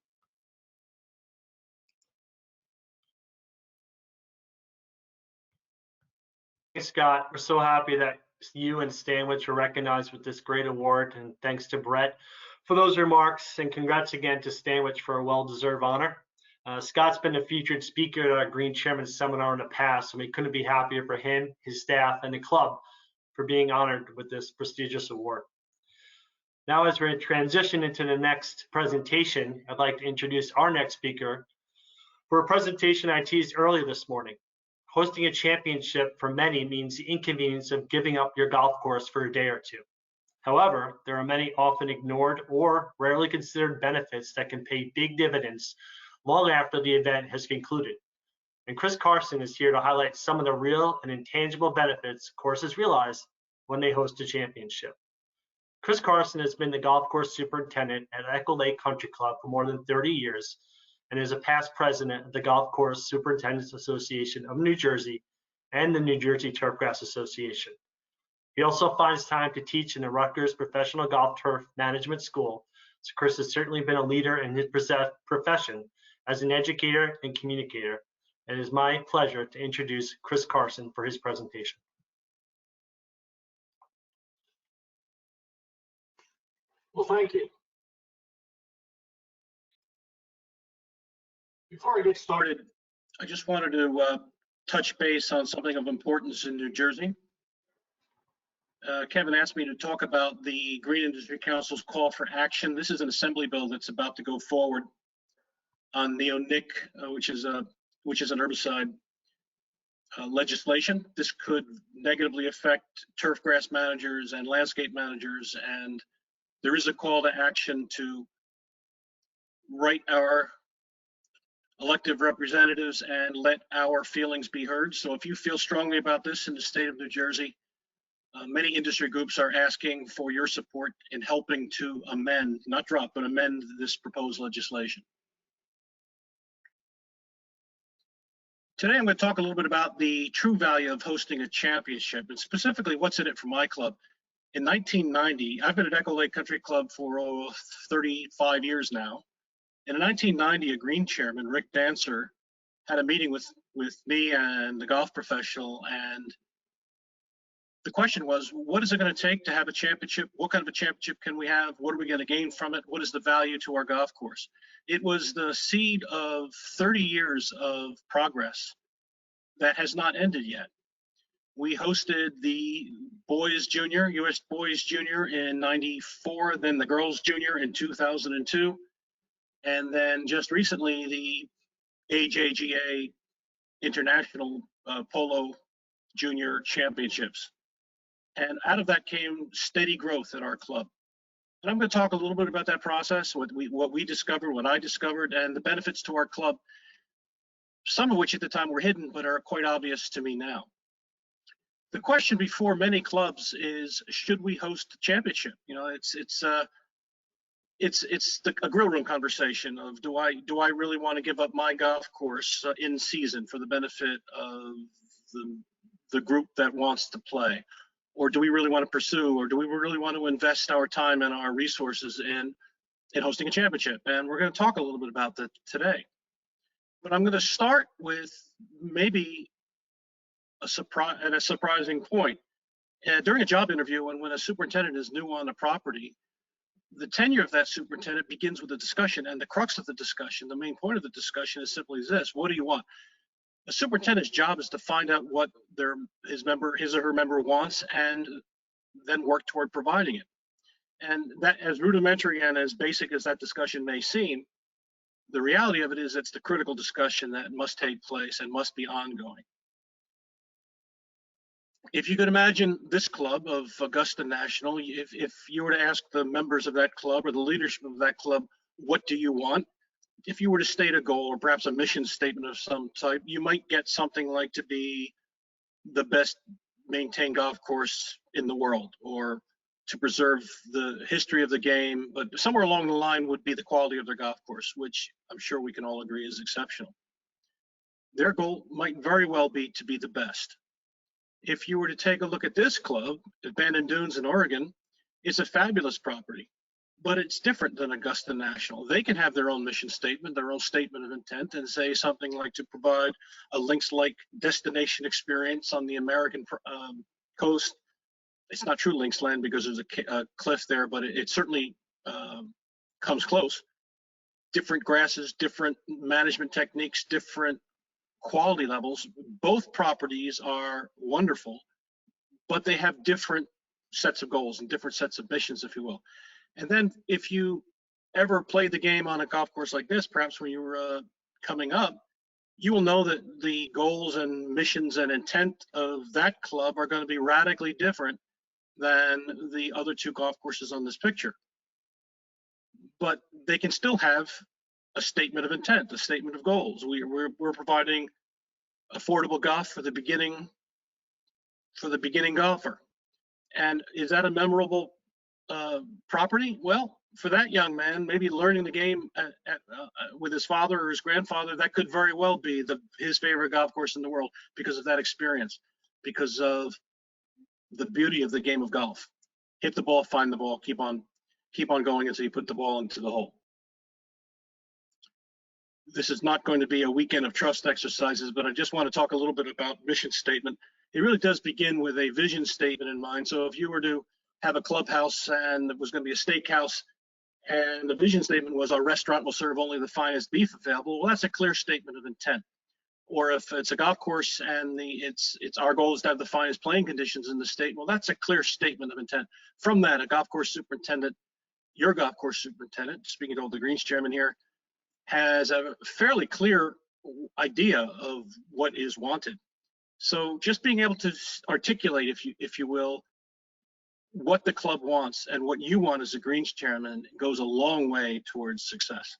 Thanks, Scott. We're so happy that you and Stanwich were recognized with this great award, and thanks to Brett for those remarks, and congrats again to Stanwich for a well-deserved honor. Scott's been a featured speaker at our Green Chairman Seminar in the past, and we couldn't be happier for him, his staff, and the club for being honored with this prestigious award. Now, as we transition into the next presentation, I'd like to introduce our next speaker, For a presentation I teased earlier this morning, hosting a championship for many means the inconvenience of giving up your golf course for a day or two. However, there are many often ignored or rarely considered benefits that can pay big dividends long after the event has concluded. And Chris Carson is here to highlight some of the real and intangible benefits courses realize when they host a championship. Chris Carson has been the golf course superintendent at Echo Lake Country Club for more than 30 years and is a past president of the Golf Course Superintendents Association of New Jersey and the New Jersey Turfgrass Association. He also finds time to teach in the Rutgers Professional Golf Turf Management School, so Chris has certainly been a leader in his profession as an educator and communicator. It is my pleasure to introduce Chris Carson for his presentation. Well, thank you. Before I get started, I just wanted to touch base on something of importance in New Jersey. Kevin asked me to talk about the Green Industry Council's call for action. This is an assembly bill that's about to go forward on neonic, which is an herbicide legislation. This could negatively affect turfgrass managers and landscape managers, and there is a call to action to write our elected representatives and let our feelings be heard. So if you feel strongly about this in the state of New Jersey, many industry groups are asking for your support in helping to amend, not drop, but amend this proposed legislation. Today, I'm going to talk a little bit about the true value of hosting a championship, and specifically what's in it for my club. In 1990, I've been at Echo Lake Country Club for 35 years now. And in 1990, a green chairman, Rick Dancer, had a meeting with me and the golf professional, and the question was, what is it going to take to have a championship? What kind of a championship can we have? What are we going to gain from it? What is the value to our golf course? It was the seed of 30 years of progress that has not ended yet. We hosted the boys junior, US boys junior in 94, then the girls junior in 2002. And then just recently, the AJGA International Polo Junior Championships. And out of that came steady growth at our club. And I'm going to talk a little bit about that process, what we discovered, what I discovered, and the benefits to our club, some of which at the time were hidden, but are quite obvious to me now. The question before many clubs is, should we host a championship? You know, it's a grill room conversation of do I really want to give up my golf course in season for the benefit of the group that wants to play, or do we really want to pursue, or do we really want to invest our time and our resources in hosting a championship? And we're going to talk a little bit about that today. But I'm going to start with maybe a surprising point. During a job interview, when a superintendent is new on a property, the tenure of that superintendent begins with a discussion, and the crux of the discussion, the main point of the discussion is simply this: what do you want? A superintendent's job is to find out what his or her member wants and then work toward providing it. And that, as rudimentary and as basic as that discussion may seem, the reality of it is it's the critical discussion that must take place and must be ongoing. If you could imagine this club of Augusta National, if you were to ask the members of that club or the leadership of that club, what do you want? If you were to state a goal or perhaps a mission statement of some type, you might get something like to be the best maintained golf course in the world, or to preserve the history of the game, but somewhere along the line would be the quality of their golf course, which I'm sure we can all agree is exceptional. Their goal might very well be to be the best. If you were to take a look at this club at Bandon Dunes in Oregon, it's a fabulous property, but it's different than Augusta National. They can have their own mission statement, their own statement of intent, and say something like to provide a links-like destination experience on the American coast. It's not true links land because there's a cliff there, but it certainly comes close. Different grasses, different management techniques, different quality levels. Both properties are wonderful, but they have different sets of goals and different sets of missions, if you will. And then if you ever played the game on a golf course like this, perhaps when you were coming up, you will know that the goals and missions and intent of that club are going to be radically different than the other two golf courses on this picture. But they can still have a statement of intent, a statement of goals. We're providing affordable golf for the beginning golfer. And is that a memorable property? Well, for that young man, maybe learning the game with his father or his grandfather, that could very well be his favorite golf course in the world because of that experience, because of the beauty of the game of golf. Hit the ball, find the ball, keep on going until you put the ball into the hole. This is not going to be a weekend of trust exercises, but I just want to talk a little bit about mission statement. It really does begin with a vision statement in mind. So if you were to have a clubhouse and it was going to be a steakhouse, and the vision statement was our restaurant will serve only the finest beef available, well, that's a clear statement of intent. Or if it's a golf course and it's our goal is to have the finest playing conditions in the state, well, that's a clear statement of intent. From that, a golf course superintendent, your golf course superintendent, speaking to the Greens chairman here, has a fairly clear idea of what is wanted. So just being able to articulate, if you will, what the club wants and what you want as a Greens chairman goes a long way towards success.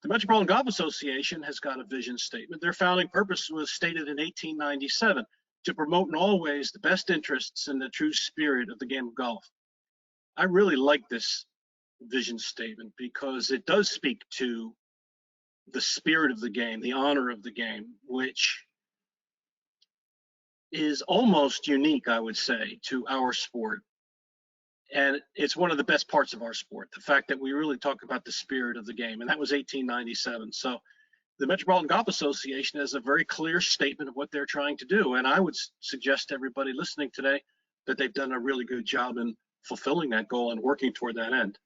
The Metropolitan Golf Association has got a vision statement. Their founding purpose was stated in 1897, to promote in all ways the best interests and the true spirit of the game of golf. I really like this vision statement because it does speak to the spirit of the game, the honor of the game, which is almost unique, I would say, to our sport. And it's one of the best parts of our sport, the fact that we really talk about the spirit of the game. And that was 1897. So the Metropolitan Golf Association has a very clear statement of what they're trying to do. And I would suggest to everybody listening today that they've done a really good job in fulfilling that goal and working toward that end.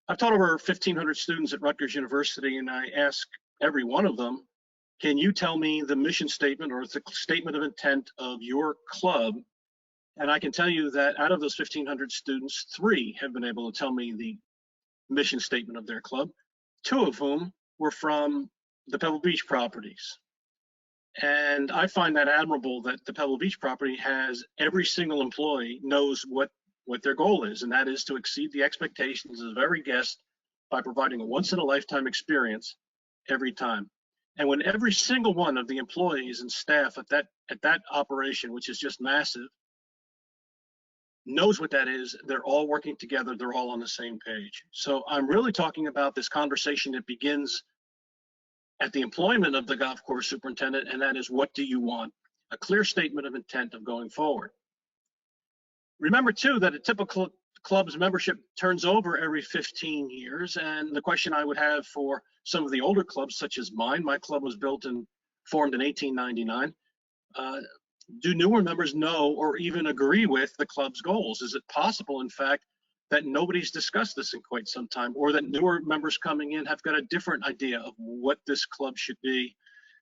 I've taught over 1,500 students at Rutgers University, and I ask every one of them, can you tell me the mission statement or the statement of intent of your club? And I can tell you that out of those 1,500 students, 3 have been able to tell me the mission statement of their club, 2 of whom were from the Pebble Beach properties. And I find that admirable that the Pebble Beach property has every single employee knows what their goal is, and that is to exceed the expectations of every guest by providing a once-in-a-lifetime experience every time. And when every single one of the employees and staff at that operation, which is just massive, knows what that is, they're all working together, they're all on the same page. So I'm really talking about this conversation that begins at the employment of the golf course superintendent, and that is, what do you want? A clear statement of intent of going forward. Remember too that a typical club's membership turns over every 15 years, and the question I would have for some of the older clubs such as mine, my club was built and formed in 1899, do newer members know or even agree with the club's goals? Is it possible, in fact, that nobody's discussed this in quite some time, or that newer members coming in have got a different idea of what this club should be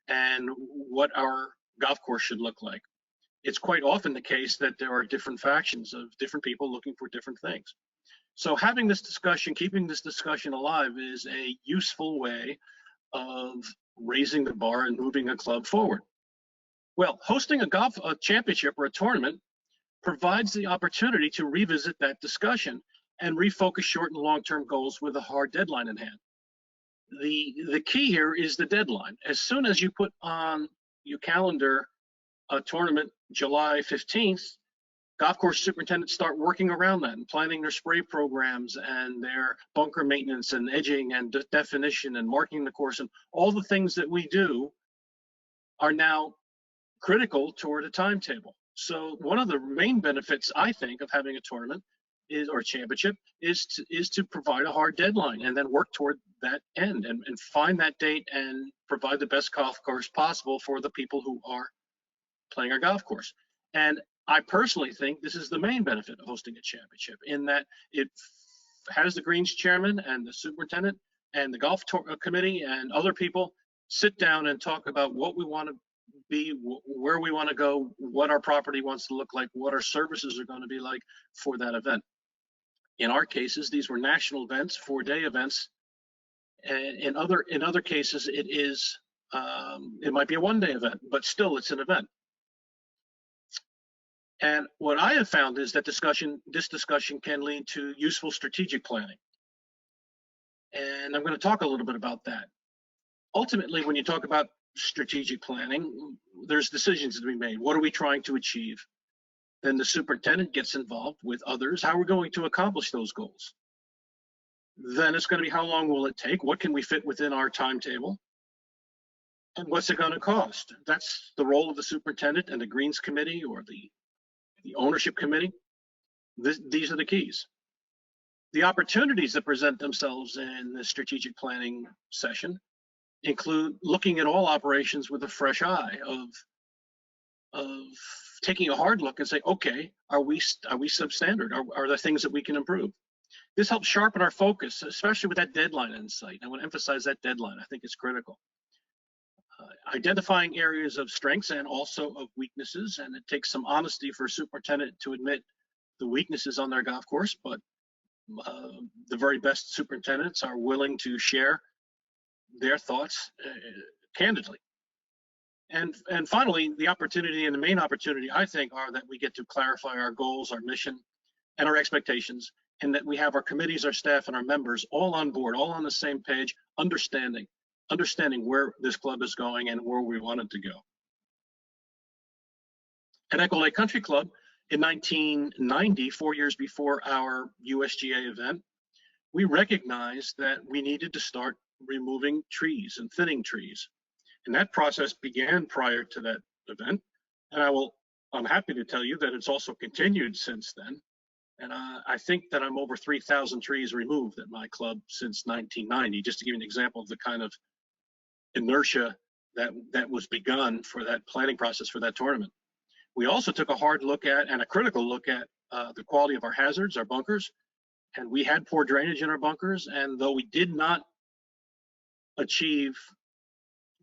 and what our golf course should look like? It's quite often the case that there are different factions of different people looking for different things. So having this discussion, keeping this discussion alive, is a useful way of raising the bar and moving a club forward. Well, hosting a championship or a tournament provides the opportunity to revisit that discussion and refocus short and long-term goals with a hard deadline in hand. The key here is the deadline. As soon as you put on your calendar a tournament July 15th, golf course superintendents start working around that and planning their spray programs and their bunker maintenance and edging and definition and marking the course, and all the things that we do are now critical toward a timetable. So one of the main benefits, I think, of having a tournament or a championship is to provide a hard deadline and then work toward that end and find that date and provide the best golf course possible for the people who are playing our golf course. And I personally think this is the main benefit of hosting a championship, in that it has the Greens chairman and the superintendent and the golf committee and other people sit down and talk about what we want to be, where we want to go, what our property wants to look like, what our services are going to be like for that event. In our cases, these were national events, 4-day events, And in other cases, it is it might be a one-day event, but still it's an event. And what I have found is that this discussion can lead to useful strategic planning. And I'm going to talk a little bit about that. Ultimately, when you talk about strategic planning, there's decisions to be made. What are we trying to achieve? Then the superintendent gets involved with others. How are we going to accomplish those goals? Then it's going to be how long will it take? What can we fit within our timetable? And what's it going to cost? That's the role of the superintendent and the Greens Committee or the ownership committee. These are the keys. The opportunities that present themselves in the strategic planning session include looking at all operations with a fresh eye of taking a hard look and say, okay, are we substandard? Are there things that we can improve? This helps sharpen our focus, especially with that deadline in sight. I want to emphasize that deadline. I think it's critical. Identifying areas of strengths and also of weaknesses, and it takes some honesty for a superintendent to admit the weaknesses on their golf course, but the very best superintendents are willing to share their thoughts candidly. And finally, the opportunity and the main opportunity, I think, are that we get to clarify our goals, our mission, and our expectations, and that we have our committees, our staff, and our members all on board, all on the same page, understanding where this club is going and where we want it to go. At Echo Lake Country Club in 1990, 4 years before our USGA event, we recognized that we needed to start removing trees and thinning trees. And that process began prior to that event. And I'm happy to tell you that it's also continued since then. And I think that I'm over 3,000 trees removed at my club since 1990, just to give you an example of the kind of inertia that was begun for that planning process for that tournament. We also took a hard look at and a critical look at the quality of our hazards, our bunkers, and we had poor drainage in our bunkers. And though we did not achieve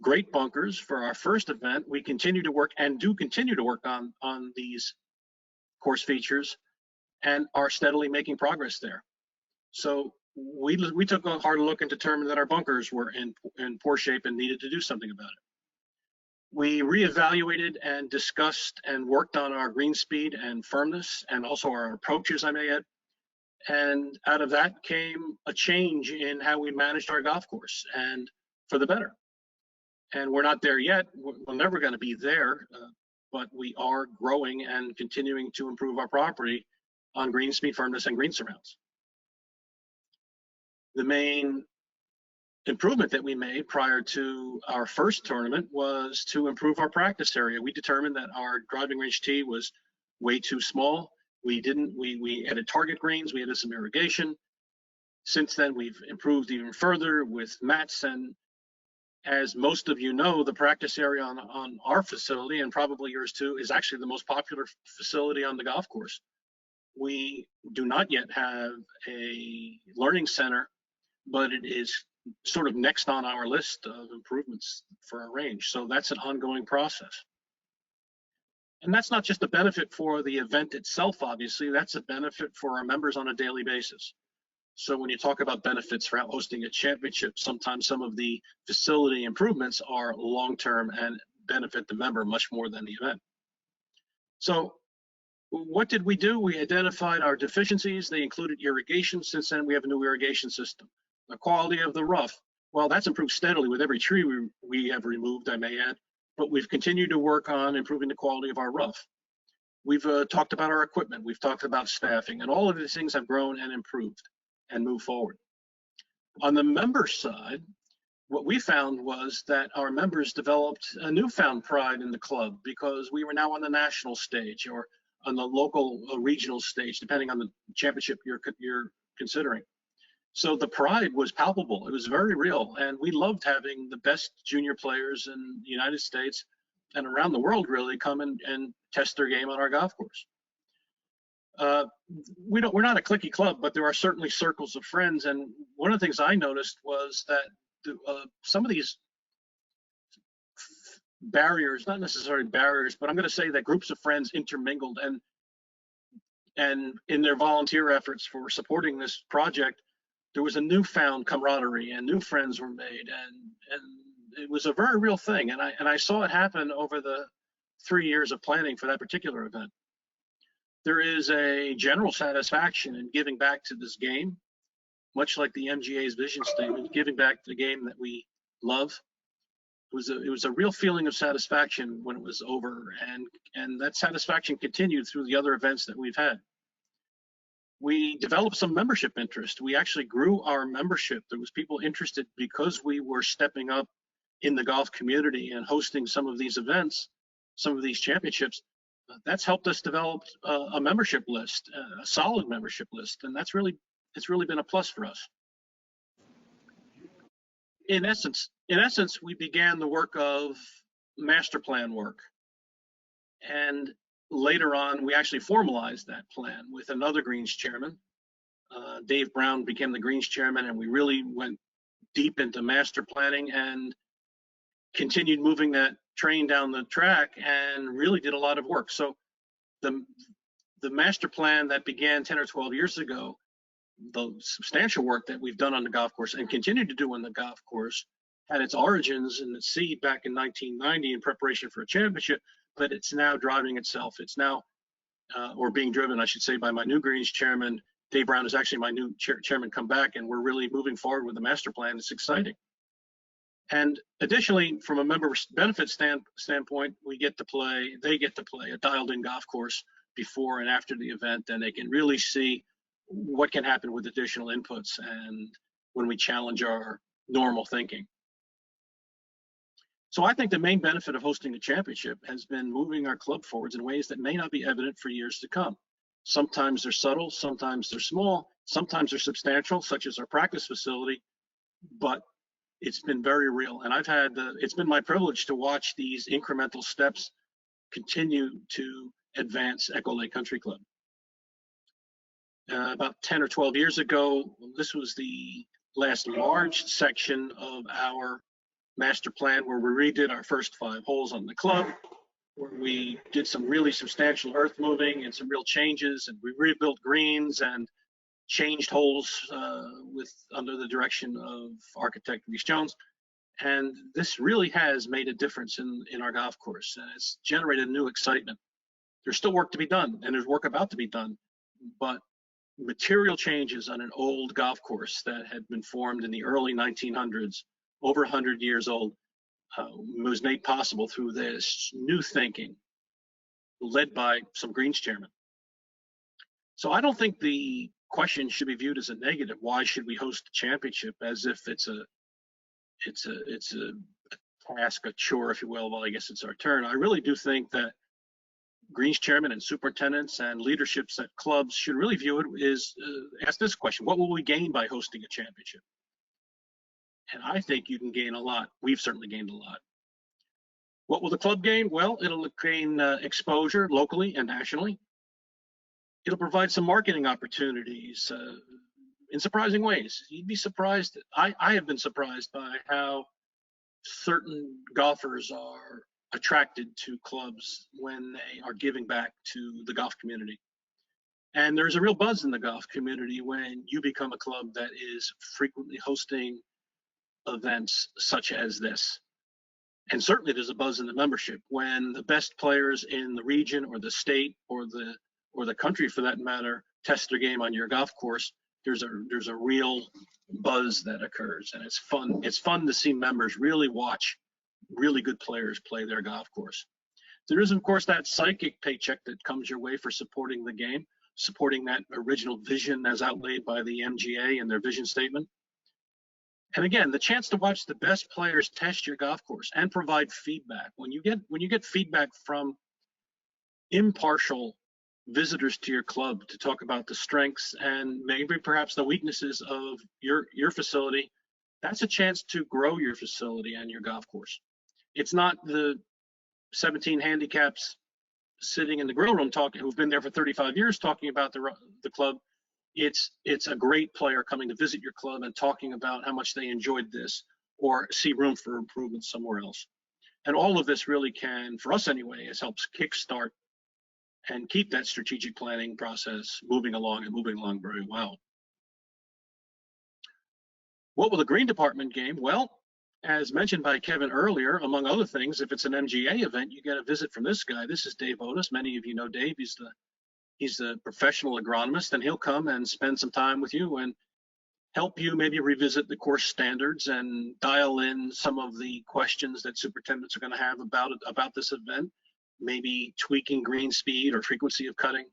great bunkers for our first event, we continue to work and do continue to work on these course features and are steadily making progress there. So we took a hard look and determined that our bunkers were in poor shape and needed to do something about it. We reevaluated and discussed and worked on our green speed and firmness and also our approaches, I may add. And out of that came a change in how we managed our golf course, and for the better. And we're not there yet. We're never going to be there, but we are growing and continuing to improve our property on green speed, firmness, and green surrounds. The main improvement that we made prior to our first tournament was to improve our practice area. We determined that our driving range tee was way too small. We added target greens, we added some irrigation. Since then, we've improved even further with mats, and as most of you know, the practice area on our facility, and probably yours too, is actually the most popular facility on the golf course. We do not yet have a learning center, but it is sort of next on our list of improvements for our range. So that's an ongoing process. And that's not just a benefit for the event itself, obviously, that's a benefit for our members on a daily basis. So when you talk about benefits for hosting a championship, sometimes some of the facility improvements are long-term and benefit the member much more than the event. So what did we do? We identified our deficiencies. They included irrigation. Since then, we have a new irrigation system. The quality of the rough, well, that's improved steadily with every tree we have removed, I may add, but we've continued to work on improving the quality of our rough. We've talked about our equipment. We've talked about staffing, and all of these things have grown and improved and moved forward. On the member side, what we found was that our members developed a newfound pride in the club because we were now on the national stage or on the local regional stage, depending on the championship you're considering. So the pride was palpable. It was very real. And we loved having the best junior players in the United States and around the world really come and test their game on our golf course. We're not a cliquey club, but there are certainly circles of friends. And one of the things I noticed was that some of these barriers, not necessarily barriers, but I'm going to say that groups of friends intermingled, and in their volunteer efforts for supporting this project, there was a newfound camaraderie and new friends were made, and it was a very real thing. And I saw it happen over the 3 years of planning for that particular event. There is a general satisfaction in giving back to this game, much like the MGA's vision statement, giving back to the game that we love. It was a real feeling of satisfaction when it was over, and that satisfaction continued through the other events that we've had. We developed some membership interest. We actually grew our membership. There was people interested because we were stepping up in the golf community and hosting some of these events, some of these championships. That's helped us develop a membership list, a solid membership list, and it's really been a plus for us. In essence, we began the work of master plan work, and later on, we actually formalized that plan with another Greens chairman. Dave Brown became the Greens chairman, and we really went deep into master planning and continued moving that train down the track and really did a lot of work. So the master plan that began 10 or 12 years ago, the substantial work that we've done on the golf course and continue to do on the golf course had its origins in the seed back in 1990 in preparation for a championship, but it's now driving itself. It's now, or being driven, I should say, by my new Greens chairman. Dave Brown is actually my new chairman come back, and we're really moving forward with the master plan. It's exciting. And additionally, from a member benefit standpoint, they get to play a dialed in golf course before and after the event, and they can really see what can happen with additional inputs and when we challenge our normal thinking. So I think the main benefit of hosting a championship has been moving our club forwards in ways that may not be evident for years to come. Sometimes they're subtle, sometimes they're small, sometimes they're substantial, such as our practice facility, but it's been very real. And it's been my privilege to watch these incremental steps continue to advance Echo Lake Country Club. About 10 or 12 years ago, this was the last large section of our master plan where we redid our first 5 holes on the club, where we did some really substantial earth moving and some real changes, and we rebuilt greens and changed holes under the direction of architect Reese Jones. And this really has made a difference in our golf course, and it's generated new excitement. There's still work to be done, and there's work about to be done, but material changes on an old golf course that had been formed in the early 1900s, over 100 years old, was made possible through this new thinking led by some Greens chairman. So I don't think the question should be viewed as a negative. Why should we host a championship, as if it's a task, a chore, if you will? Well, I guess it's our turn. I really do think that Greens chairman and superintendents and leaderships at clubs should really view it is ask this question: what will we gain by hosting a championship? And I think you can gain a lot. We've certainly gained a lot. What will the club gain? Well, it'll gain exposure locally and nationally. It'll provide some marketing opportunities in surprising ways. You'd be surprised. I have been surprised by how certain golfers are attracted to clubs when they are giving back to the golf community. And there's a real buzz in the golf community when you become a club that is frequently hosting events such as this. And certainly there's a buzz in the membership when the best players in the region or the state or the country, for that matter, test their game on your golf course. There's a real buzz that occurs, and it's fun. It's fun to see members really watch really good players play their golf course. There is, of course, that psychic paycheck that comes your way for supporting the game, supporting that original vision as outlaid by the MGA in their vision statement. And again, the chance to watch the best players test your golf course and provide feedback. When you get feedback from impartial visitors to your club to talk about the strengths and maybe perhaps the weaknesses of your facility, that's a chance to grow your facility and your golf course. It's not the 17 handicaps sitting in the grill room talking, who've been there for 35 years, talking about the club. It's a great player coming to visit your club and talking about how much they enjoyed this or see room for improvement somewhere else. And all of this really can, for us anyway, helps kickstart and keep that strategic planning process moving along very well. What will the green department gain? Well, as mentioned by Kevin earlier, among other things, if it's an MGA event, you get a visit from this guy. This is Dave Otis. Many of you know Dave. He's the professional agronomist, and he'll come and spend some time with you and help you maybe revisit the course standards and dial in some of the questions that superintendents are going to have about this event, maybe tweaking green speed or frequency of cutting,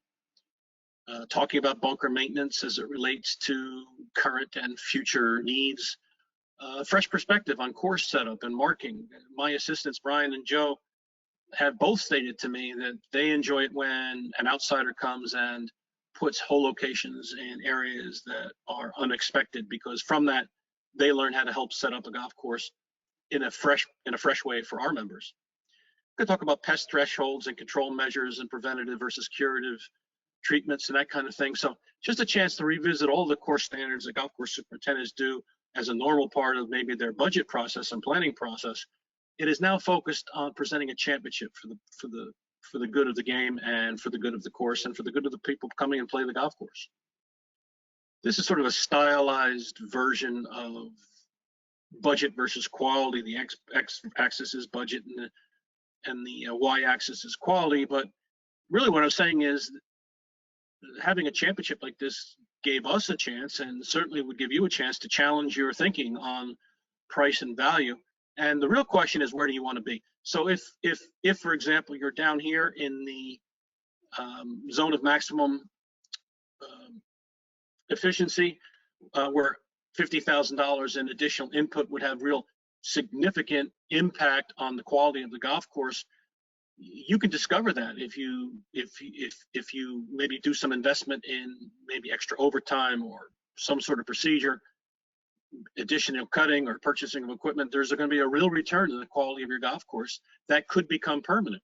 talking about bunker maintenance as it relates to current and future needs, fresh perspective on course setup and marking. My assistants, Brian and Joe, have both stated to me that they enjoy it when an outsider comes and puts whole locations in areas that are unexpected, because from that they learn how to help set up a golf course in a fresh way for our members. We could talk about pest thresholds and control measures and preventative versus curative treatments and that kind of thing. So just a chance to revisit all the course standards that golf course superintendents do as a normal part of maybe their budget process and planning process. It is now focused on presenting a championship for the good of the game and for the good of the course and for the good of the people coming and play the golf course. This is sort of a stylized version of budget versus quality. The x-axis is budget and the y-axis is quality. But really what I'm saying is having a championship like this gave us a chance, and certainly would give you a chance to challenge your thinking on price and value. And the real question is, where do you want to be? So if for example, you're down here in the zone of maximum efficiency, where $50,000 in additional input would have real significant impact on the quality of the golf course, you can discover that if you maybe do some investment in maybe extra overtime or some sort of procedure, additional cutting or purchasing of equipment. There's going to be a real return to the quality of your golf course that could become permanent.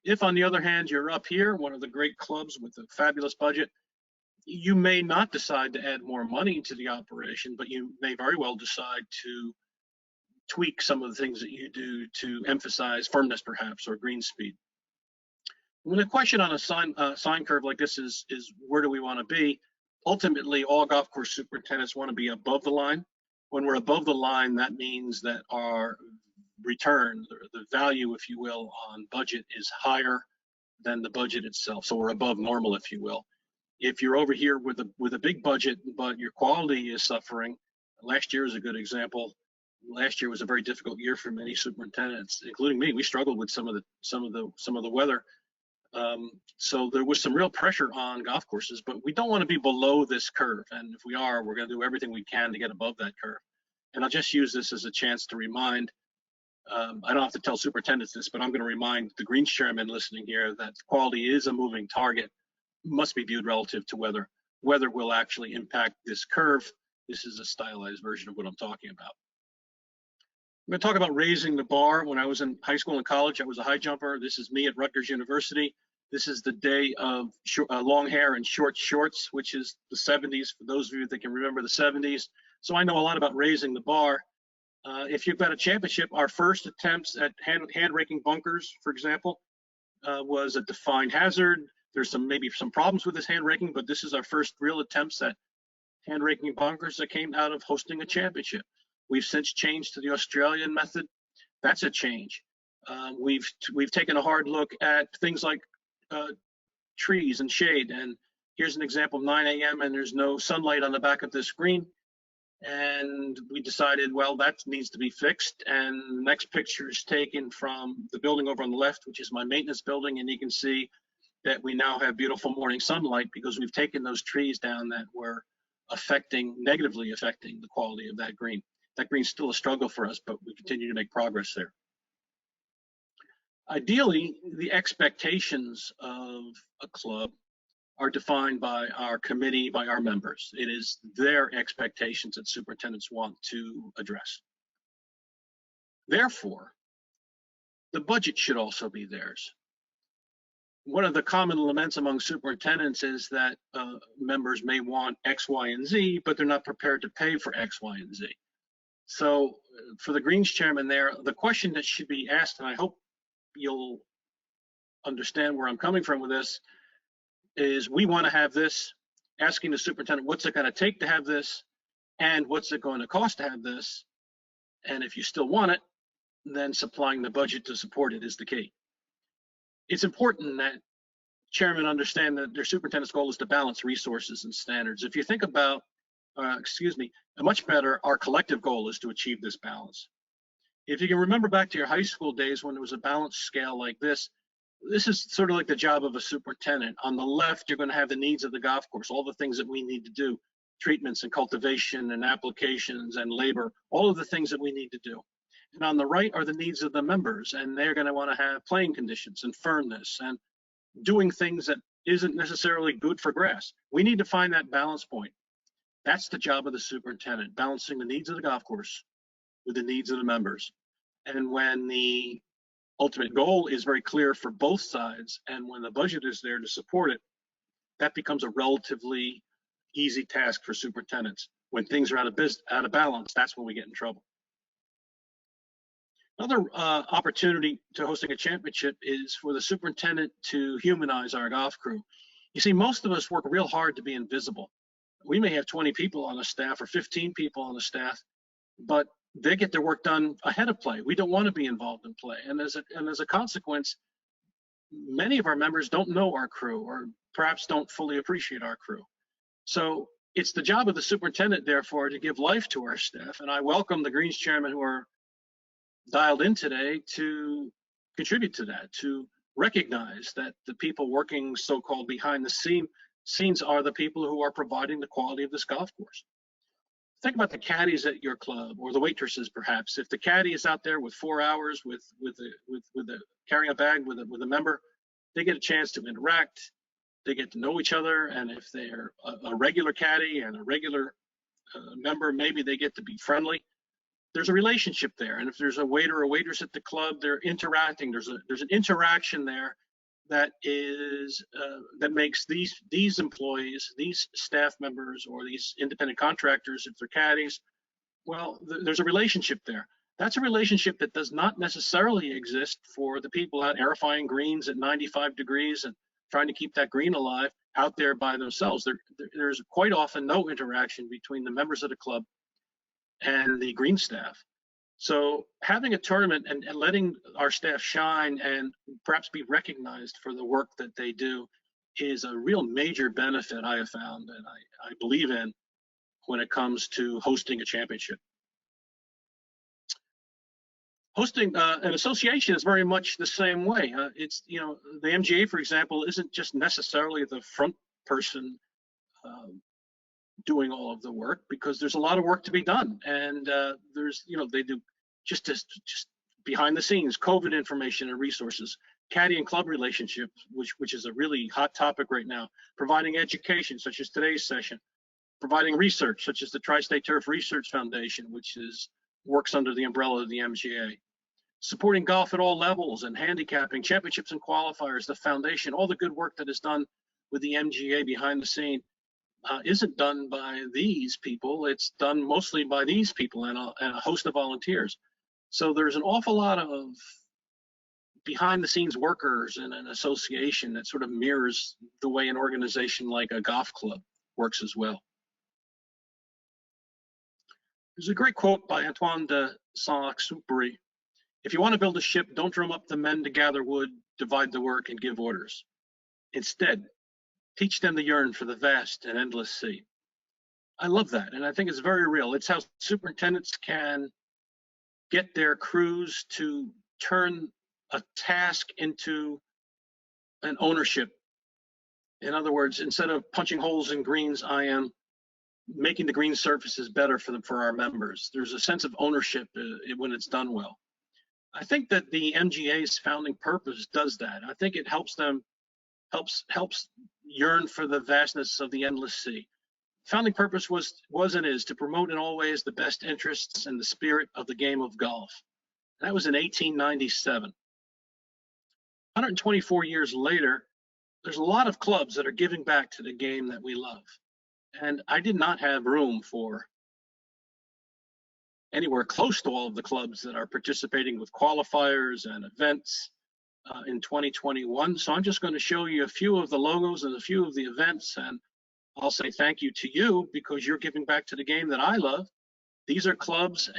If, on the other hand, you're up here, one of the great clubs with a fabulous budget, you may not decide to add more money to the operation, but you may very well decide to tweak some of the things that you do to emphasize firmness, perhaps, or green speed. When the question on a sine curve like this is where do we want to be? Ultimately, all golf course superintendents want to be above the line. When we're above the line, that means that our return, the value, if you will, on budget is higher than the budget itself. So we're above normal, if you will. If you're over here with a big budget, but your quality is suffering, last year is a good example. Last year was a very difficult year for many superintendents, including me. We struggled with some of the weather. So there was some real pressure on golf courses, but we don't want to be below this curve. And if we are, we're going to do everything we can to get above that curve. And I'll just use this as a chance to remind, I don't have to tell superintendents this, but I'm going to remind the Greens chairman listening here that quality is a moving target, must be viewed relative to whether will actually impact this curve. This is a stylized version of what I'm talking about. I'm going to talk about raising the bar. When I was in high school and college, I was a high jumper. This is me at Rutgers University. This is the day of long hair and short shorts, which is the 70s, for those of you that can remember the 70s. So I know a lot about raising the bar. If you've got a championship, our first attempts at hand raking bunkers, for example, was a defined hazard. There's maybe some problems with this hand raking, but this is our first real attempts at hand raking bunkers that came out of hosting a championship. We've since changed to the Australian method. That's a change. We've taken a hard look at things like trees and shade. And here's an example of 9 a.m. and there's no sunlight on the back of this green. And we decided, well, that needs to be fixed. And the next picture is taken from the building over on the left, which is my maintenance building. And you can see that we now have beautiful morning sunlight because we've taken those trees down that were negatively affecting the quality of that green. That green's still a struggle for us, but we continue to make progress there. Ideally, the expectations of a club are defined by our committee, by our members. It is their expectations that superintendents want to address. Therefore, the budget should also be theirs. One of the common laments among superintendents is that members may want X, Y, and Z, but they're not prepared to pay for X, Y, and Z. So for the Greens chairman there, the question that should be asked, and I hope you'll understand where I'm coming from with this, is we want to have this, asking the superintendent, what's it going to take to have this? and what's it going to cost to have this? And if you still want it, then supplying the budget to support it is the key. It's important that chairmen understand that their superintendent's goal is to balance resources and standards. If you think about, much better, our collective goal is to achieve this balance. If you can remember back to your high school days when there was a balance scale like this is sort of like the job of a superintendent. On the left, you're going to have the needs of the golf course, all the things that we need to do, treatments and cultivation and applications and labor, all of the things that we need to do. And on the right are the needs of the members, and they're going to want to have playing conditions and firmness and doing things that isn't necessarily good for grass. We need to find that balance point. That's the job of the superintendent, balancing the needs of the golf course with the needs of the members. And when the ultimate goal is very clear for both sides, and when the budget is there to support it, that becomes a relatively easy task for superintendents. When things are out of balance, that's when we get in trouble. Another opportunity to hosting a championship is for the superintendent to humanize our golf crew. You see, most of us work real hard to be invisible. We may have 20 people on a staff or 15 people on the staff, but they get their work done ahead of play. We don't want to be involved in play. And as a consequence, many of our members don't know our crew or perhaps don't fully appreciate our crew. So it's the job of the superintendent, therefore, to give life to our staff. And I welcome the Greens chairmen who are dialed in today to contribute to that, to recognize that the people working so-called behind the scenes are the people who are providing the quality of this golf course. Think about the caddies at your club, or the waitresses, perhaps. If the caddy is out there with 4 hours with carrying a bag with a member, they get a chance to interact. They get to know each other, and if they're a regular caddy and a regular member, maybe they get to be friendly. There's a relationship there, and if there's a waiter or waitress at the club, they're interacting. There's an interaction there that is that makes these employees, these staff members, or these independent contractors, if they're caddies, well, there's a relationship there. That's a relationship that does not necessarily exist for the people out aerifying greens at 95 degrees and trying to keep that green alive out there by themselves. There's quite often no interaction between the members of the club and the green staff. So having a tournament and letting our staff shine and perhaps be recognized for the work that they do is a real major benefit I have found, and I believe in when it comes to hosting a championship. Hosting an association is very much the same way. It's, the MGA, for example, isn't just necessarily the front person doing all of the work, because there's a lot of work to be done, and they do just behind the scenes COVID information and resources, caddy and club relationships, which is a really hot topic right now, providing education such as today's session, providing research such as the Tri-State Turf Research Foundation, which works under the umbrella of the MGA, supporting golf at all levels and handicapping, championships and qualifiers, the foundation, all the good work that is done with the MGA behind the scene. Isn't done by these people. It's done mostly by these people and a host of volunteers. So there's an awful lot of behind the scenes workers in an association that sort of mirrors the way an organization like a golf club works as well. There's a great quote by Antoine de Saint-Exupéry. If you want to build a ship, don't drum up the men to gather wood, divide the work, and give orders. Instead, teach them to yearn for the vast and endless sea. I love that, and I think it's very real. It's how superintendents can get their crews to turn a task into an ownership. In other words, instead of punching holes in greens, I am making the green surfaces better for our members. There's a sense of ownership when it's done well. I think that the MGA's founding purpose does that. I think it helps them helps yearn for the vastness of the endless sea. Founding purpose was and is to promote in all ways the best interests and the spirit of the game of golf. That was in 1897. 124 years later, there's a lot of clubs that are giving back to the game that we love. And I did not have room for anywhere close to all of the clubs that are participating with qualifiers and events in 2021. So I'm just going to show you a few of the logos and a few of the events, and I'll say thank you to you because you're giving back to the game that I love. These are clubs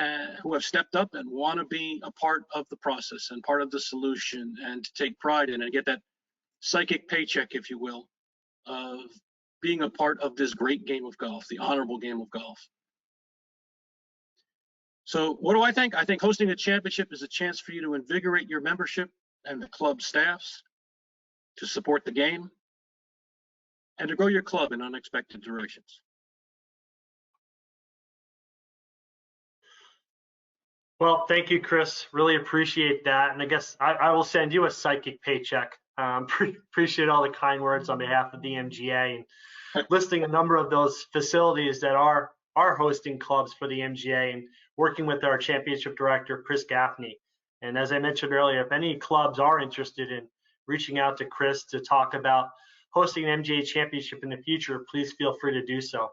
who have stepped up and want to be a part of the process and part of the solution and to take pride in it and get that psychic paycheck, if you will, of being a part of this great game of golf, the honorable game of golf. So what do I think? I think hosting a championship is a chance for you to invigorate your membership and the club staffs, to support the game, and to grow your club in unexpected directions. Well, thank you, Chris. Really appreciate that. And I guess I will send you a psychic paycheck. Appreciate all the kind words on behalf of the MGA and listing a number of those facilities that are hosting clubs for the MGA and working with our championship director, Chris Gaffney. And as I mentioned earlier, if any clubs are interested in reaching out to Chris to talk about hosting an MGA championship in the future, please feel free to do so.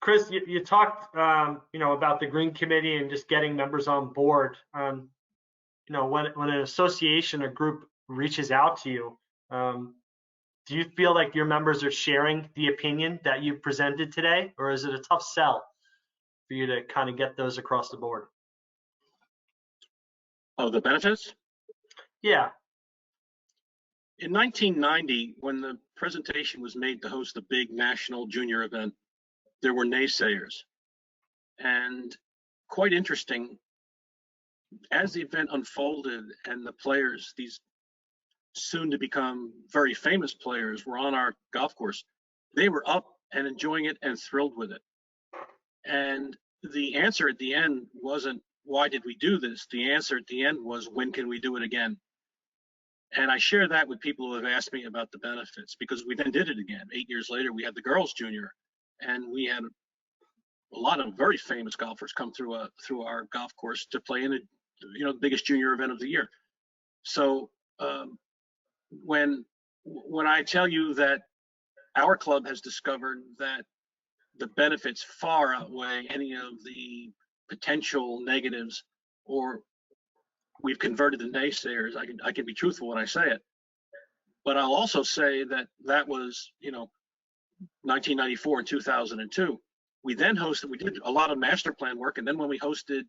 Chris, you talked, about the Green Committee and just getting members on board. When an association or group reaches out to you, do you feel like your members are sharing the opinion that you presented today, or is it a tough sell for you to kind of get those across the board? Oh, the benefits? Yeah. In 1990, when the presentation was made to host the big national junior event, there were naysayers. And quite interesting, as the event unfolded and the players, these soon to become very famous players, were on our golf course, they were up and enjoying it and thrilled with it. And the answer at the end wasn't, why did we do this? The answer at the end was, when can we do it again? And I share that with people who have asked me about the benefits, because we then did it again. 8 years later, we had the girls junior, and we had a lot of very famous golfers come through our golf course to play in the biggest junior event of the year. So when I tell you that our club has discovered that the benefits far outweigh any of the potential negatives, or we've converted the naysayers, I can be truthful when I say it. But I'll also say that was 1994 and 2002. We then we did a lot of master plan work, and then when we hosted,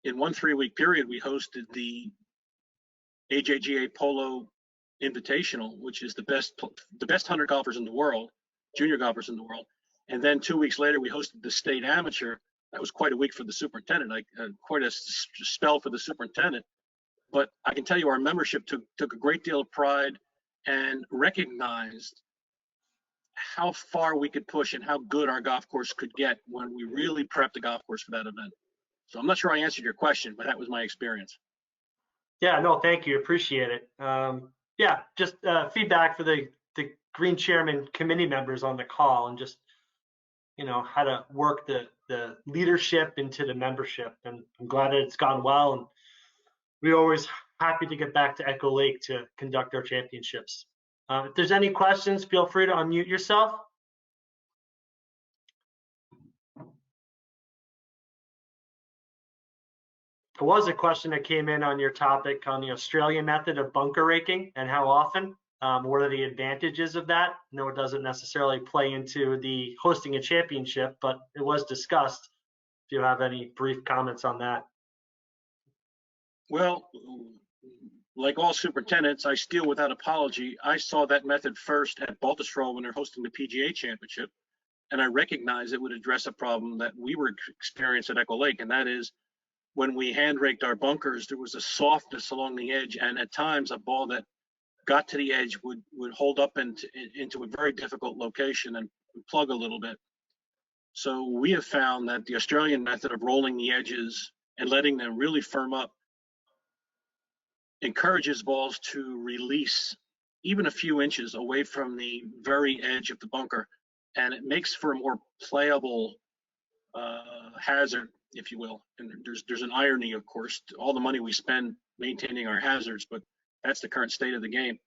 in 1 3-week period, we hosted the AJGA Polo Invitational, which is the best 100 golfers in the world, junior golfers in the world. And then 2 weeks later, we hosted the state amateur. That was quite a week for the superintendent, quite a spell for the superintendent. But I can tell you, our membership took a great deal of pride and recognized how far we could push and how good our golf course could get when we really prepped the golf course for that event. So I'm not sure I answered your question, but that was my experience. Yeah, no, thank you. Appreciate it. Just feedback for the Green Chairman committee members on the call, and just, how to work the leadership into the membership. And I'm glad that it's gone well. And we're always happy to get back to Echo Lake to conduct our championships. If there's any questions, feel free to unmute yourself. There was a question that came in on your topic on the Australian method of bunker raking and how often. What are the advantages of that? No, it doesn't necessarily play into the hosting a championship, but it was discussed. If you have any brief comments on that. Well, like all superintendents, I steal without apology. I saw that method first at Baltusrol when they're hosting the PGA Championship, and I recognized it would address a problem that we were experiencing at Echo Lake, and that is when we hand raked our bunkers, there was a softness along the edge, and at times a ball that got to the edge would hold up into a very difficult location and plug a little bit. So we have found that the Australian method of rolling the edges and letting them really firm up encourages balls to release even a few inches away from the very edge of the bunker, and it makes for a more playable hazard, if you will. And there's an irony, of course, to all the money we spend maintaining our hazards, but that's the current state of the game.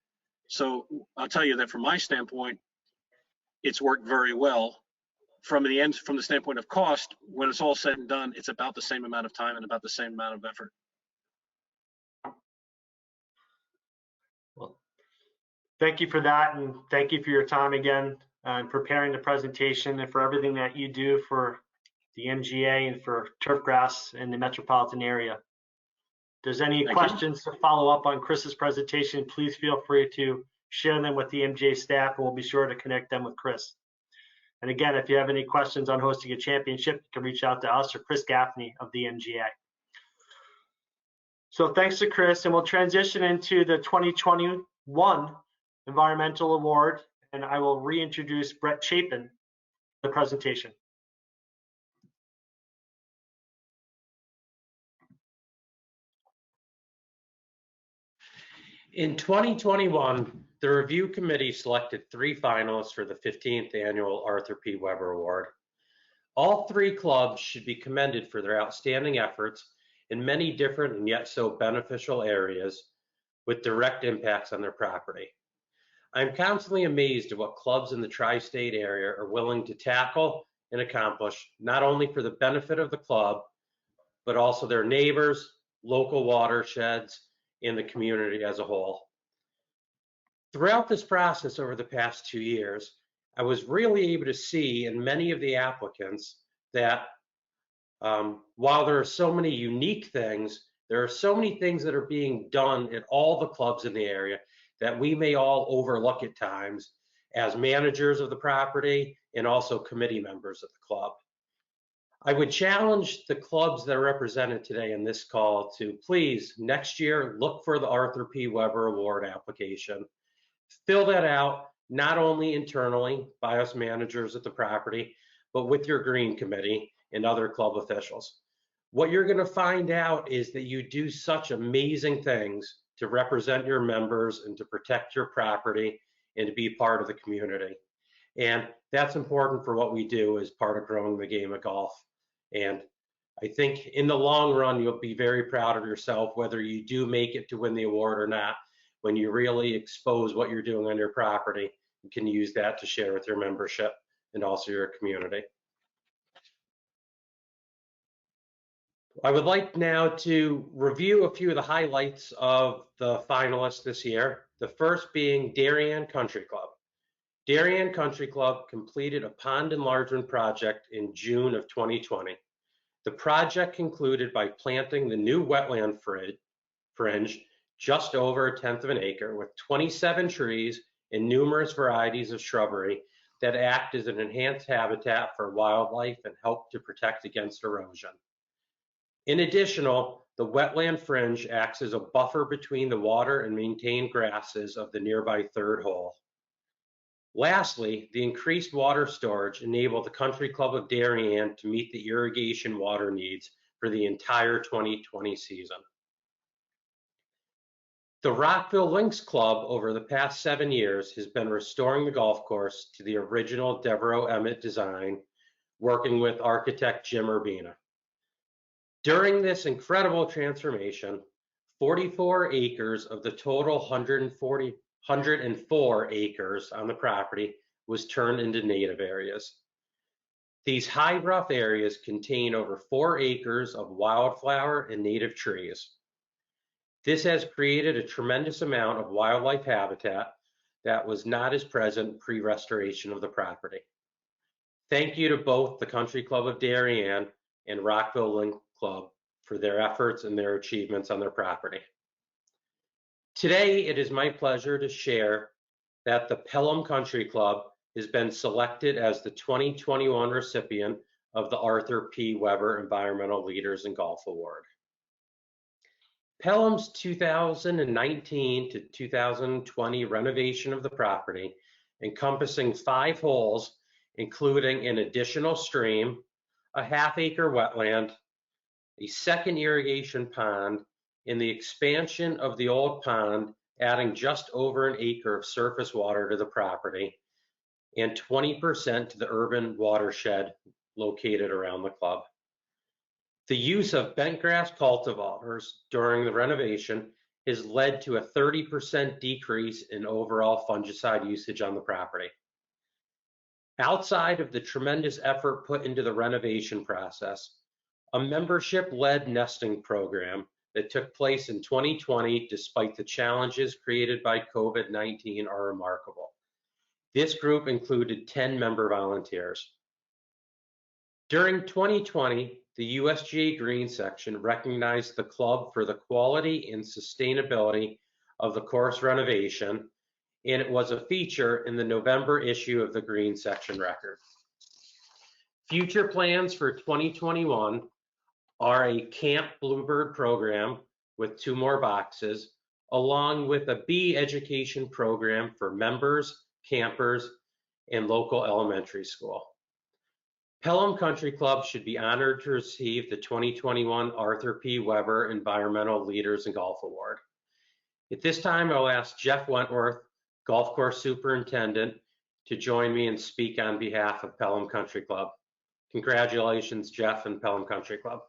So I'll tell you that from my standpoint, it's worked very well. From the standpoint of cost, when it's all said and done, it's about the same amount of time and about the same amount of effort. Well, Thank you for that, and thank you for your time again in preparing the presentation and for everything that you do for the MGA and for turfgrass in the metropolitan area. If there's any questions to follow up on Chris's presentation, please feel free to share them with the MGA staff, and we'll be sure to connect them with Chris. And again, if you have any questions on hosting a championship, you can reach out to us or Chris Gaffney of the MGA. So thanks to Chris, and we'll transition into the 2021 Environmental Award, and I will reintroduce Brett Chapin to the presentation. In 2021, the review committee selected 3 finalists for the 15th annual Arthur P. Weber Award. All 3 clubs should be commended for their outstanding efforts in many different and yet so beneficial areas with direct impacts on their property. I'm constantly amazed at what clubs in the tri-state area are willing to tackle and accomplish, not only for the benefit of the club, but also their neighbors, local watersheds, and the community as a whole. Throughout this process over the past 2 years, I was really able to see in many of the applicants that while there are so many unique things, there are so many things that are being done at all the clubs in the area that we may all overlook at times as managers of the property and also committee members of the club. I would challenge the clubs that are represented today in this call to please next year look for the Arthur P. Weber Award application. Fill that out not only internally by us managers at the property, but with your green committee and other club officials. What you're going to find out is that you do such amazing things to represent your members and to protect your property and to be part of the community. And that's important for what we do as part of growing the game of golf. And I think in the long run, you'll be very proud of yourself, whether you do make it to win the award or not. When you really expose what you're doing on your property, you can use that to share with your membership and also your community. I would like now to review a few of the highlights of the finalists this year. The first being Darien Country Club. Darien Country Club completed a pond enlargement project in June of 2020. The project concluded by planting the new wetland fringe just over 1/10 of an acre with 27 trees and numerous varieties of shrubbery that act as an enhanced habitat for wildlife and help to protect against erosion. In addition, the wetland fringe acts as a buffer between the water and maintained grasses of the nearby third hole. Lastly, the increased water storage enabled the Country Club of Darien to meet the irrigation water needs for the entire 2020 season. The Rockville Links Club over the past 7 years has been restoring the golf course to the original Devereaux Emmett design, working with architect Jim Urbina. During this incredible transformation, 44 acres of the total 104 acres on the property was turned into native areas. These high rough areas contain over 4 acres of wildflower and native trees. This has created a tremendous amount of wildlife habitat that was not as present pre-restoration of the property. Thank you to both the Country Club of Darien and Rockville Link Club for their efforts and their achievements on their property. Today, it is my pleasure to share that the Pelham Country Club has been selected as the 2021 recipient of the Arthur P. Weber Environmental Leaders in Golf Award. Pelham's 2019 to 2020 renovation of the property, encompassing 5 holes, including an additional stream, a half-acre wetland, a second irrigation pond, and the expansion of the old pond, adding just over an acre of surface water to the property, and 20% to the urban watershed located around the club. The use of bentgrass cultivars during the renovation has led to a 30% decrease in overall fungicide usage on the property. Outside of the tremendous effort put into the renovation process, a membership-led nesting program that took place in 2020 despite the challenges created by COVID-19 are remarkable. This group included 10 member volunteers. During 2020, the USGA Green section recognized the club for the quality and sustainability of the course renovation, and it was a feature in the November issue of the Green section record. Future plans for 2021 are a Camp Bluebird program with 2 more boxes, along with a bee education program for members, campers, and local elementary school. Pelham Country Club should be honored to receive the 2021 Arthur P. Weber Environmental Leaders in Golf Award. At this time, I'll ask Jeff Wentworth, Golf Course Superintendent, to join me and speak on behalf of Pelham Country Club. Congratulations, Jeff and Pelham Country Club.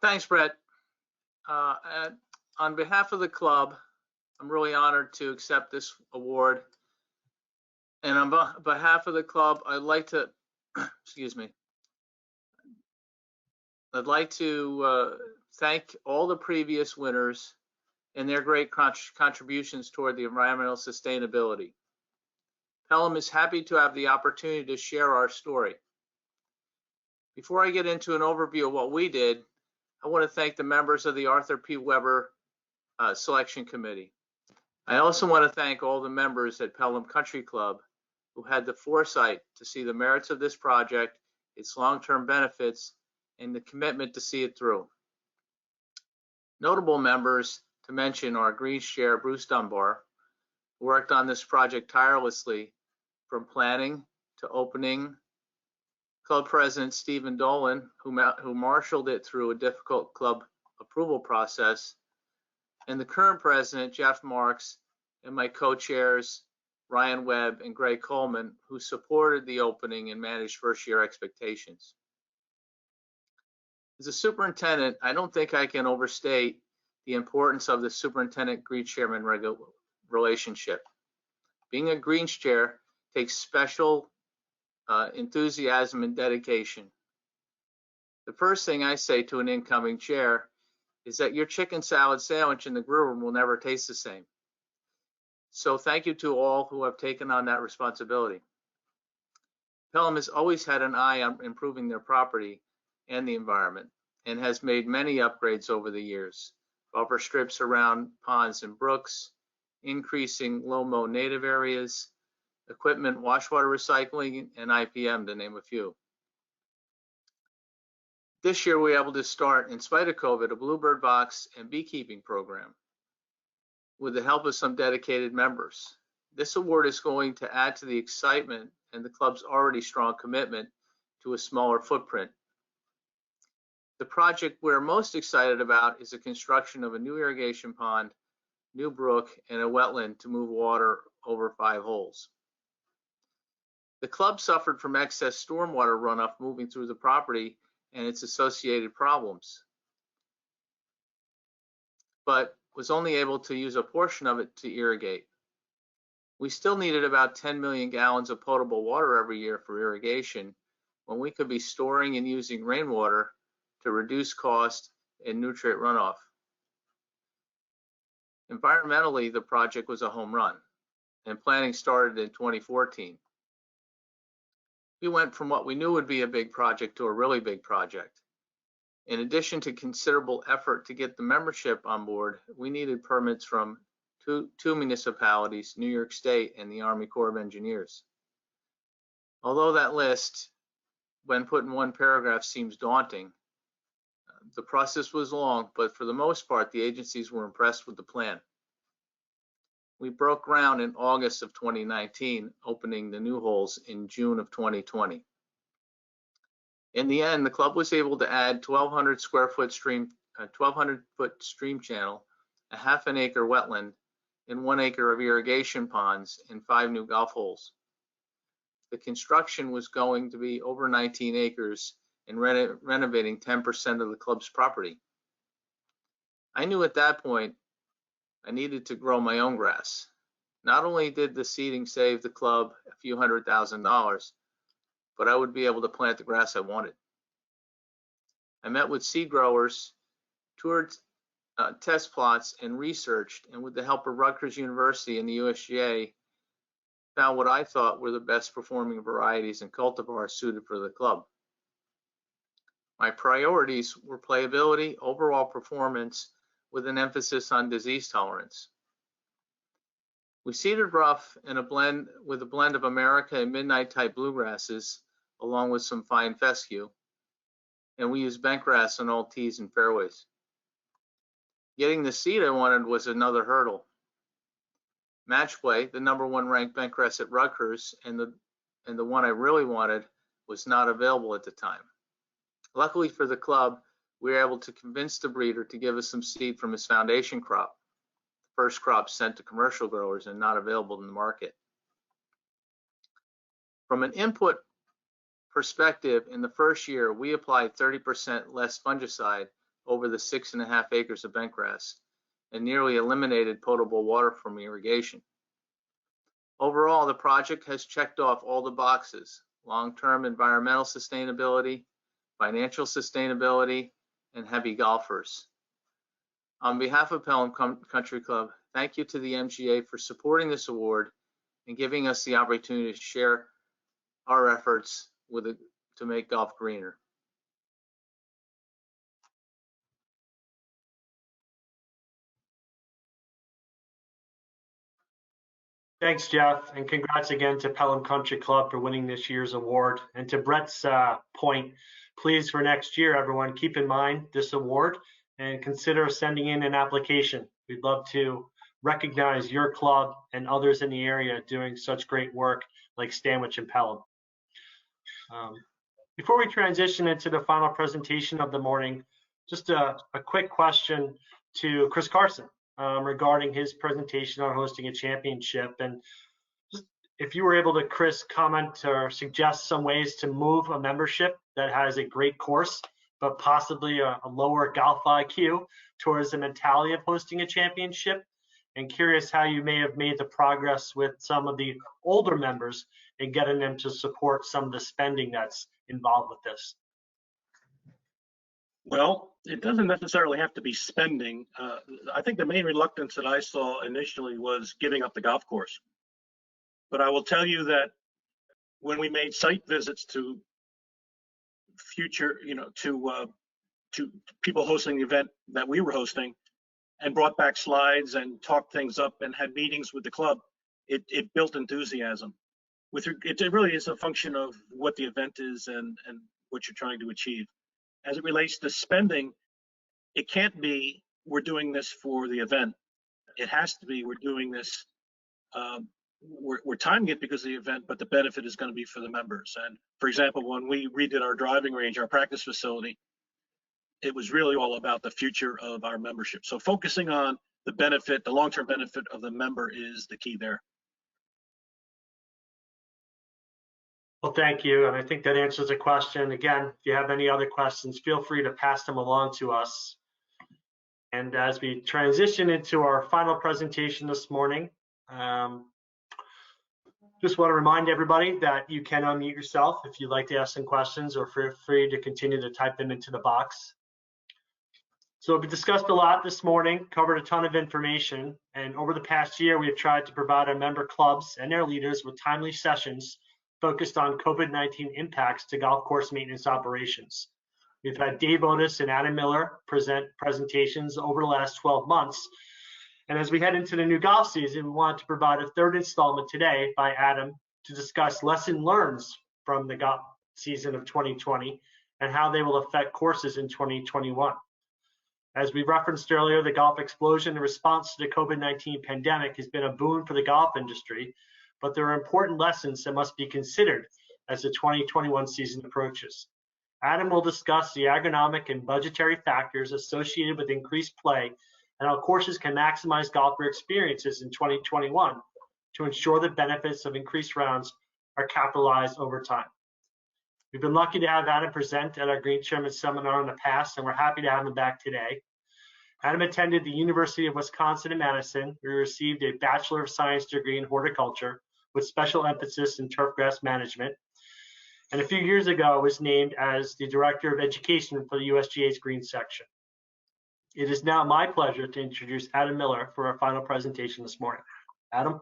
Thanks, Brett. On behalf of the club, I'm really honored to accept this award. And on behalf of the club, I'd like to, excuse me, I'd like to thank all the previous winners and their great contributions toward the environmental sustainability. Pelham is happy to have the opportunity to share our story. Before I get into an overview of what we did, I want to thank the members of the Arthur P. Weber Selection Committee. I also want to thank all the members at Pelham Country Club who had the foresight to see the merits of this project, its long-term benefits, and the commitment to see it through. Notable members to mention are Greens Chair Bruce Dunbar, who worked on this project tirelessly from planning to opening, Club President Stephen Dolan, who marshaled it through a difficult club approval process, and the current president, Jeff Marks, and my co-chairs, Ryan Webb and Greg Coleman, who supported the opening and managed first-year expectations. As a superintendent, I don't think I can overstate the importance of the superintendent-Greens chairman relationship. Being a Greens chair takes special enthusiasm and dedication. The first thing I say to an incoming chair is that your chicken salad sandwich in the grill room will never taste the same. So thank you to all who have taken on that responsibility. Pelham has always had an eye on improving their property and the environment and has made many upgrades over the years. Buffer strips around ponds and brooks, increasing low-mow native areas, equipment, wash water recycling, and IPM, to name a few. This year, we were able to start, in spite of COVID, a bluebird box and beekeeping program with the help of some dedicated members. This award is going to add to the excitement and the club's already strong commitment to a smaller footprint. The project we're most excited about is the construction of a new irrigation pond, new brook, and a wetland to move water over 5 holes. The club suffered from excess stormwater runoff moving through the property and its associated problems, but was only able to use a portion of it to irrigate. We still needed about 10 million gallons of potable water every year for irrigation, when we could be storing and using rainwater to reduce cost and nutrient runoff. Environmentally, the project was a home run, and planning started in 2014. We went from what we knew would be a big project to a really big project. In addition to considerable effort to get the membership on board, we needed permits from two municipalities, New York State and the Army Corps of Engineers. Although that list, when put in one paragraph, seems daunting, the process was long, but for the most part, the agencies were impressed with the plan. We broke ground in August of 2019, opening the new holes in June of 2020. In the end, the club was able to add 1,200 foot stream channel, a ½ an acre wetland, and 1 acre of irrigation ponds, and 5 new golf holes. The construction was going to be over 19 acres and renovating 10% of the club's property. I knew at that point I needed to grow my own grass. Not only did the seeding save the club a few $100,000, but I would be able to plant the grass I wanted. I met with seed growers, toured test plots, and researched, and with the help of Rutgers University and the USGA, found what I thought were the best performing varieties and cultivars suited for the club. My priorities were playability, overall performance, with an emphasis on disease tolerance. We seeded rough in a blend of America and midnight type bluegrasses, along with some fine fescue, and we used bentgrass on all tees and fairways. Getting the seed I wanted was another hurdle. Matchplay, the #1 ranked bentgrass at Rutgers, and the one I really wanted, was not available at the time. Luckily for the club, we were able to convince the breeder to give us some seed from his foundation crop, the first crop sent to commercial growers and not available in the market. From an input perspective, in the first year, we applied 30% less fungicide over the 6.5 acres of bentgrass and nearly eliminated potable water from irrigation. Overall, the project has checked off all the boxes: long-term environmental sustainability, financial sustainability, and heavy golfers. On behalf of Pelham Country Club, thank you to the MGA for supporting this award and giving us the opportunity to share our efforts to make golf greener. Thanks, Jeff, and congrats again to Pelham Country Club for winning this year's award. And to Brett's point, please, for next year, everyone, keep in mind this award and consider sending in an application. We'd love to recognize your club and others in the area doing such great work like Stanwich and Pelham. Before we transition into the final presentation of the morning, just a quick question to Chris Carson regarding his presentation on hosting a championship. And just if you were able to, Chris, comment or suggest some ways to move a membership that has a great course, but possibly a lower golf IQ towards the mentality of hosting a championship. And curious how you may have made the progress with some of the older members and getting them to support some of the spending that's involved with this. Well, it doesn't necessarily have to be spending. I think the main reluctance that I saw initially was giving up the golf course. But I will tell you that when we made site visits to future, to people hosting the event that we were hosting, and brought back slides and talked things up and had meetings with the club, it built enthusiasm. It really is a function of what the event is and what you're trying to achieve. As it relates to spending, it can't be we're doing this for the event. It has to be we're doing this, we're timing it because of the event, but the benefit is going to be for the members. And for example, when we redid our driving range, our practice facility, it was really all about the future of our membership. So focusing on the benefit, the long-term benefit of the member is the key there. Well, thank you. And I think that answers the question. Again, if you have any other questions, feel free to pass them along to us. And as we transition into our final presentation this morning, just want to remind everybody that you can unmute yourself if you'd like to ask some questions, or feel free to continue to type them into the box. So we discussed a lot this morning, covered a ton of information, and over the past year, we have tried to provide our member clubs and their leaders with timely sessions focused on COVID-19 impacts to golf course maintenance operations. We've had Dave Otis and Adam Miller present presentations over the last 12 months. And as we head into the new golf season, we want to provide a third installment today by Adam to discuss lessons learned from the golf season of 2020 and how they will affect courses in 2021. As we referenced earlier, the golf explosion in response to the COVID-19 pandemic has been a boon for the golf industry, but there are important lessons that must be considered as the 2021 season approaches. Adam will discuss the agronomic and budgetary factors associated with increased play and how courses can maximize golfer experiences in 2021 to ensure the benefits of increased rounds are capitalized over time. We've been lucky to have Adam present at our Green Chairman Seminar in the past, and we're happy to have him back today. Adam attended the University of Wisconsin in Madison, where he received a Bachelor of Science degree in horticulture with special emphasis in turfgrass management. And a few years ago was named as the Director of Education for the USGA's Green Section. It is now my pleasure to introduce Adam Miller for our final presentation this morning. Adam?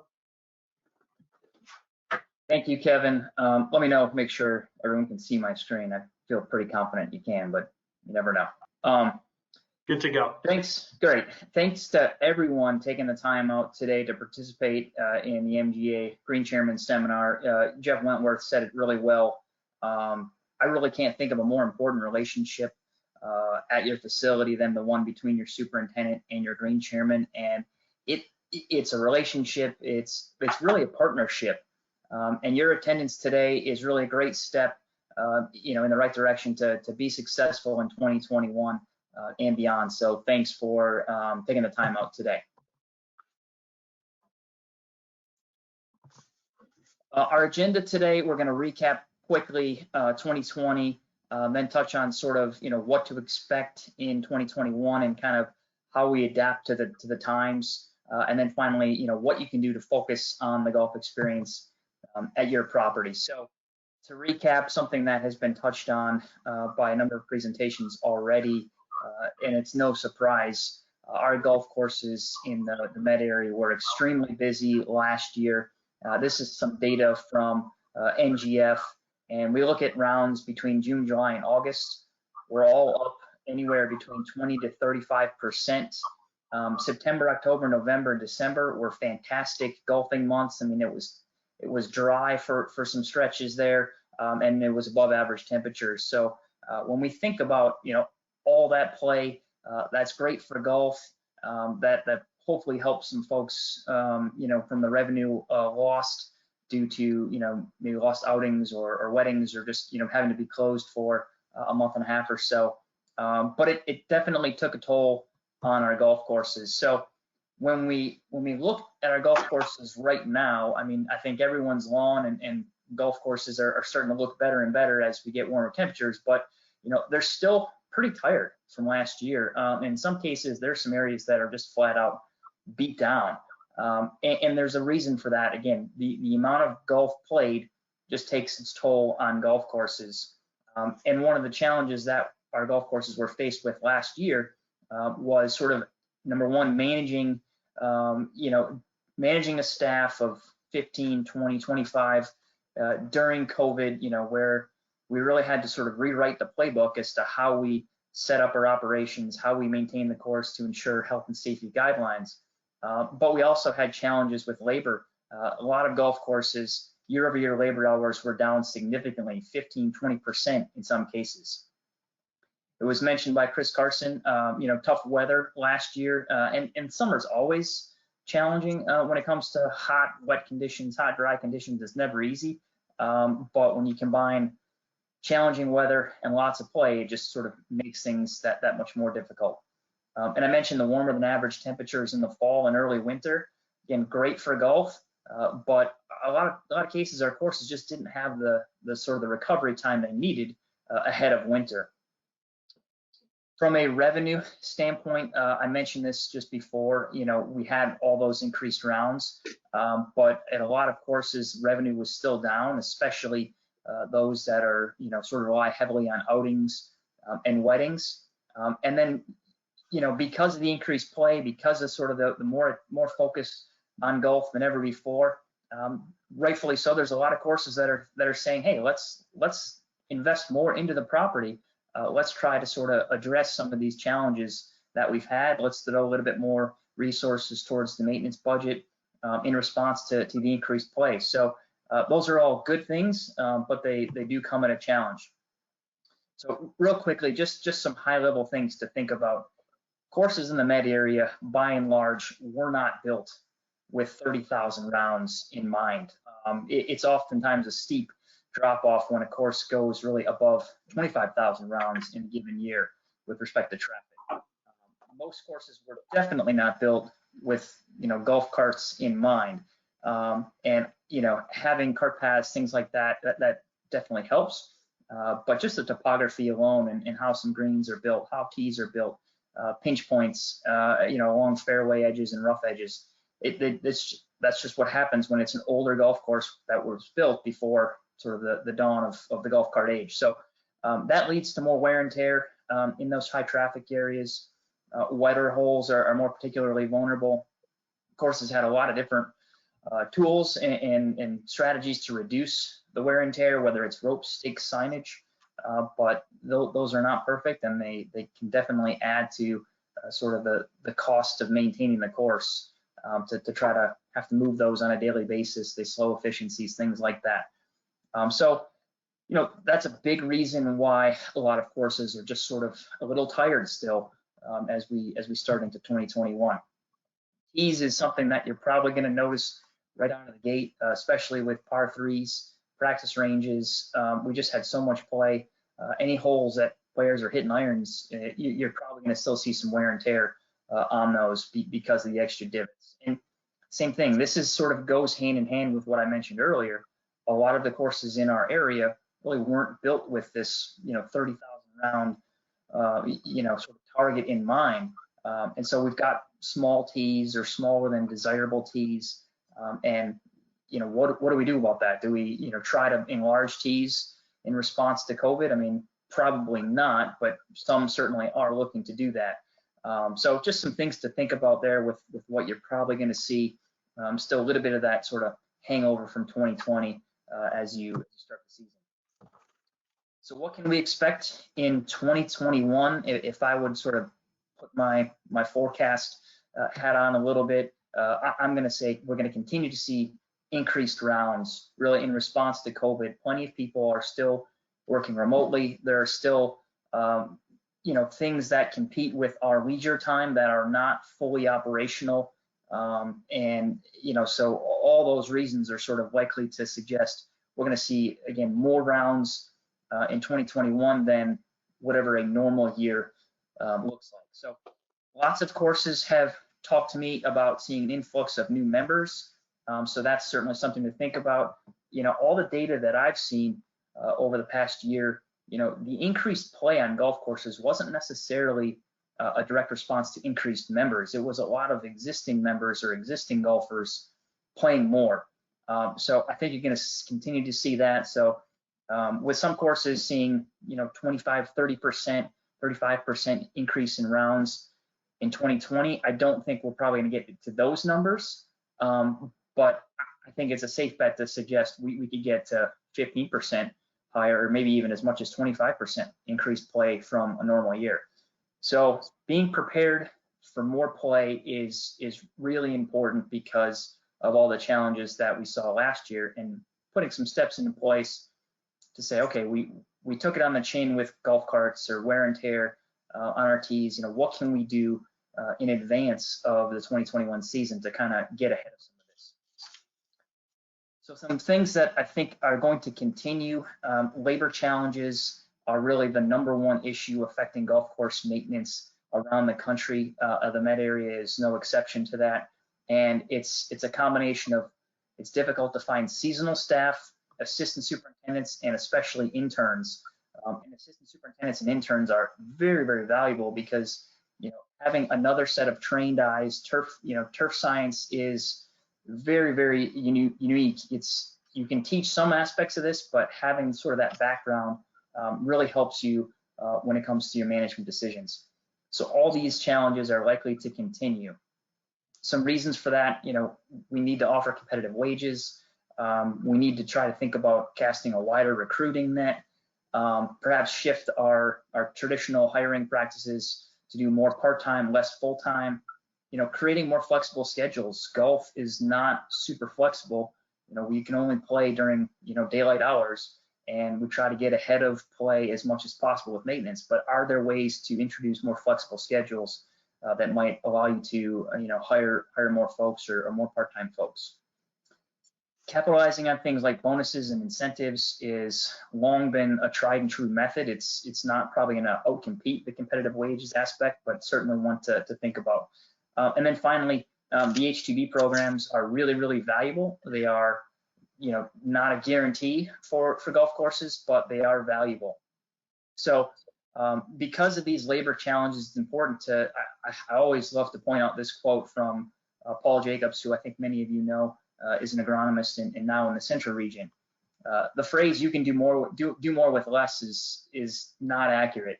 Thank you, Kevin. Let me know, make sure everyone can see my screen. I feel pretty confident you can, but you never know. Good to go. Thanks, great. Thanks to everyone taking the time out today to participate in the MGA Green Chairman Seminar. Jeff Wentworth said it really well. I really can't think of a more important relationship at your facility than the one between your superintendent and your green chairman. And it's a relationship, it's really a partnership. And your attendance today is really a great step, in the right direction to be successful in 2021 and beyond. So thanks for taking the time out today. Our agenda today, we're going to recap quickly 2020, then touch on sort of what to expect in 2021 and kind of how we adapt to the times, and then finally what you can do to focus on the golf experience at your property. So to recap, something that has been touched on by a number of presentations already, and it's no surprise, our golf courses in the Med area were extremely busy last year. This is some data from NGF, and we look at rounds between June, July, and August. We're all up anywhere between 20 to 35%. September, October, November, and December were fantastic golfing months. I mean, it was dry for some stretches there, and it was above average temperatures. So when we think about all that play, that's great for golf. That hopefully helps some folks from the revenue lost due to maybe lost outings or weddings or just having to be closed for a month and a half or so. But it definitely took a toll on our golf courses. So when we look at our golf courses right now, I mean, I think everyone's lawn and golf courses are starting to look better and better as we get warmer temperatures, but they're still pretty tired from last year. In some cases, there's some areas that are just flat out beat down. And there's a reason for that. Again, the amount of golf played just takes its toll on golf courses. And one of the challenges that our golf courses were faced with last year was sort of, number one, managing a staff of 15, 20, 25 during COVID, where we really had to sort of rewrite the playbook as to how we set up our operations, how we maintain the course to ensure health and safety guidelines. But we also had challenges with labor. A lot of golf courses, year-over-year labor hours were down significantly, 15, 20% in some cases. It was mentioned by Chris Carson, tough weather last year, and summer's always challenging when it comes to hot, wet conditions, hot, dry conditions. It's never easy, but when you combine challenging weather and lots of play, it just sort of makes things that much more difficult. And I mentioned the warmer than average temperatures in the fall and early winter. Again, great for golf, but a lot of cases our courses just didn't have the sort of the recovery time they needed ahead of winter. From a revenue standpoint, I mentioned this just before, we had all those increased rounds, but at a lot of courses, revenue was still down, especially those that are, sort of rely heavily on outings and weddings. And then, because of the increased play, because of sort of the more focus on golf than ever before, rightfully so, there's a lot of courses that are saying, hey, let's invest more into the property. Let's try to sort of address some of these challenges that we've had. Let's throw a little bit more resources towards the maintenance budget in response to the increased play. So those are all good things, but they do come at a challenge. So real quickly, just some high level things to think about. Courses in the Med area, by and large, were not built with 30,000 rounds in mind. It's oftentimes a steep drop off when a course goes really above 25,000 rounds in a given year with respect to traffic. Most courses were definitely not built with golf carts in mind, and having cart paths, things like that definitely helps. But just the topography alone and how some greens are built, how tees are built, pinch points, along fairway edges and rough edges. That's just what happens when it's an older golf course that was built before sort of the dawn of the golf cart age. So that leads to more wear and tear in those high traffic areas. Wetter holes are more particularly vulnerable. Courses had a lot of different tools and strategies to reduce the wear and tear, whether it's rope, stakes, signage, but those are not perfect, and they can definitely add to sort of the cost of maintaining the course, to try to have to move those on a daily basis. They slow efficiencies, things like that. So that's a big reason why a lot of courses are just sort of a little tired still as we start into 2021. Tees is something that you're probably going to notice right out of the gate, especially with par threes, practice ranges. We just had so much play. Any holes that players are hitting irons, you're probably going to still see some wear and tear on those because of the extra divots. And same thing, this is sort of goes hand in hand with what I mentioned earlier. A lot of the courses in our area really weren't built with this, 30,000 round, sort of target in mind. And so we've got small tees or smaller than desirable tees. And what do we do about that? Do we, try to enlarge tees in response to COVID? I mean, probably not, but some certainly are looking to do that. So just some things to think about there with what you're probably going to see. Still a little bit of that sort of hangover from 2020 as you start the season. So what can we expect in 2021? If I would sort of put my forecast hat on a little bit, I'm going to say we're going to continue to see increased rounds, really in response to COVID. Plenty of people are still working remotely. There are still, things that compete with our leisure time that are not fully operational. So all those reasons are sort of likely to suggest we're going to see, again, more rounds in 2021 than whatever a normal year looks like. So lots of courses have talked to me about seeing an influx of new members. So that's certainly something to think about. All the data that I've seen over the past year, the increased play on golf courses wasn't necessarily a direct response to increased members. It was a lot of existing members or existing golfers playing more. So I think you're going to continue to see that. So with some courses seeing, 25, 30%, 35% increase in rounds in 2020, I don't think we're probably going to get to those numbers. But I think it's a safe bet to suggest we could get to 15% higher, or maybe even as much as 25% increased play from a normal year. So being prepared for more play is really important because of all the challenges that we saw last year, and putting some steps into place to say, okay, we took it on the chin with golf carts or wear and tear on our tees. What can we do in advance of the 2021 season to kind of get ahead of some of this? So some things that I think are going to continue. Labor challenges are really the #1 issue affecting golf course maintenance around the country. The Met area is no exception to that. And it's a combination of, it's difficult to find seasonal staff, assistant superintendents, and especially interns. And assistant superintendents and interns are very, very valuable because, having another set of trained eyes. Turf science is very, very unique. You can teach some aspects of this, but having sort of that background really helps you when it comes to your management decisions. So all these challenges are likely to continue. Some reasons for that, we need to offer competitive wages. We need to try to think about casting a wider recruiting net, perhaps shift our traditional hiring practices to do more part-time, less full-time, creating more flexible schedules. Golf is not super flexible. We can only play during, daylight hours, and we try to get ahead of play as much as possible with maintenance. But are there ways to introduce more flexible schedules that might allow you to, hire more folks or more part-time folks? Capitalizing on things like bonuses and incentives is long been a tried and true method. It's not probably going to outcompete the competitive wages aspect, but certainly one to think about. And then finally, the H-2B programs are really, really valuable. They are, not a guarantee for golf courses, but they are valuable. So Because of these labor challenges, it's important to, I always love to point out this quote from Paul Jacobs, who I think many of you know is an agronomist and now in the central region. The phrase "you can do more with less" is not accurate.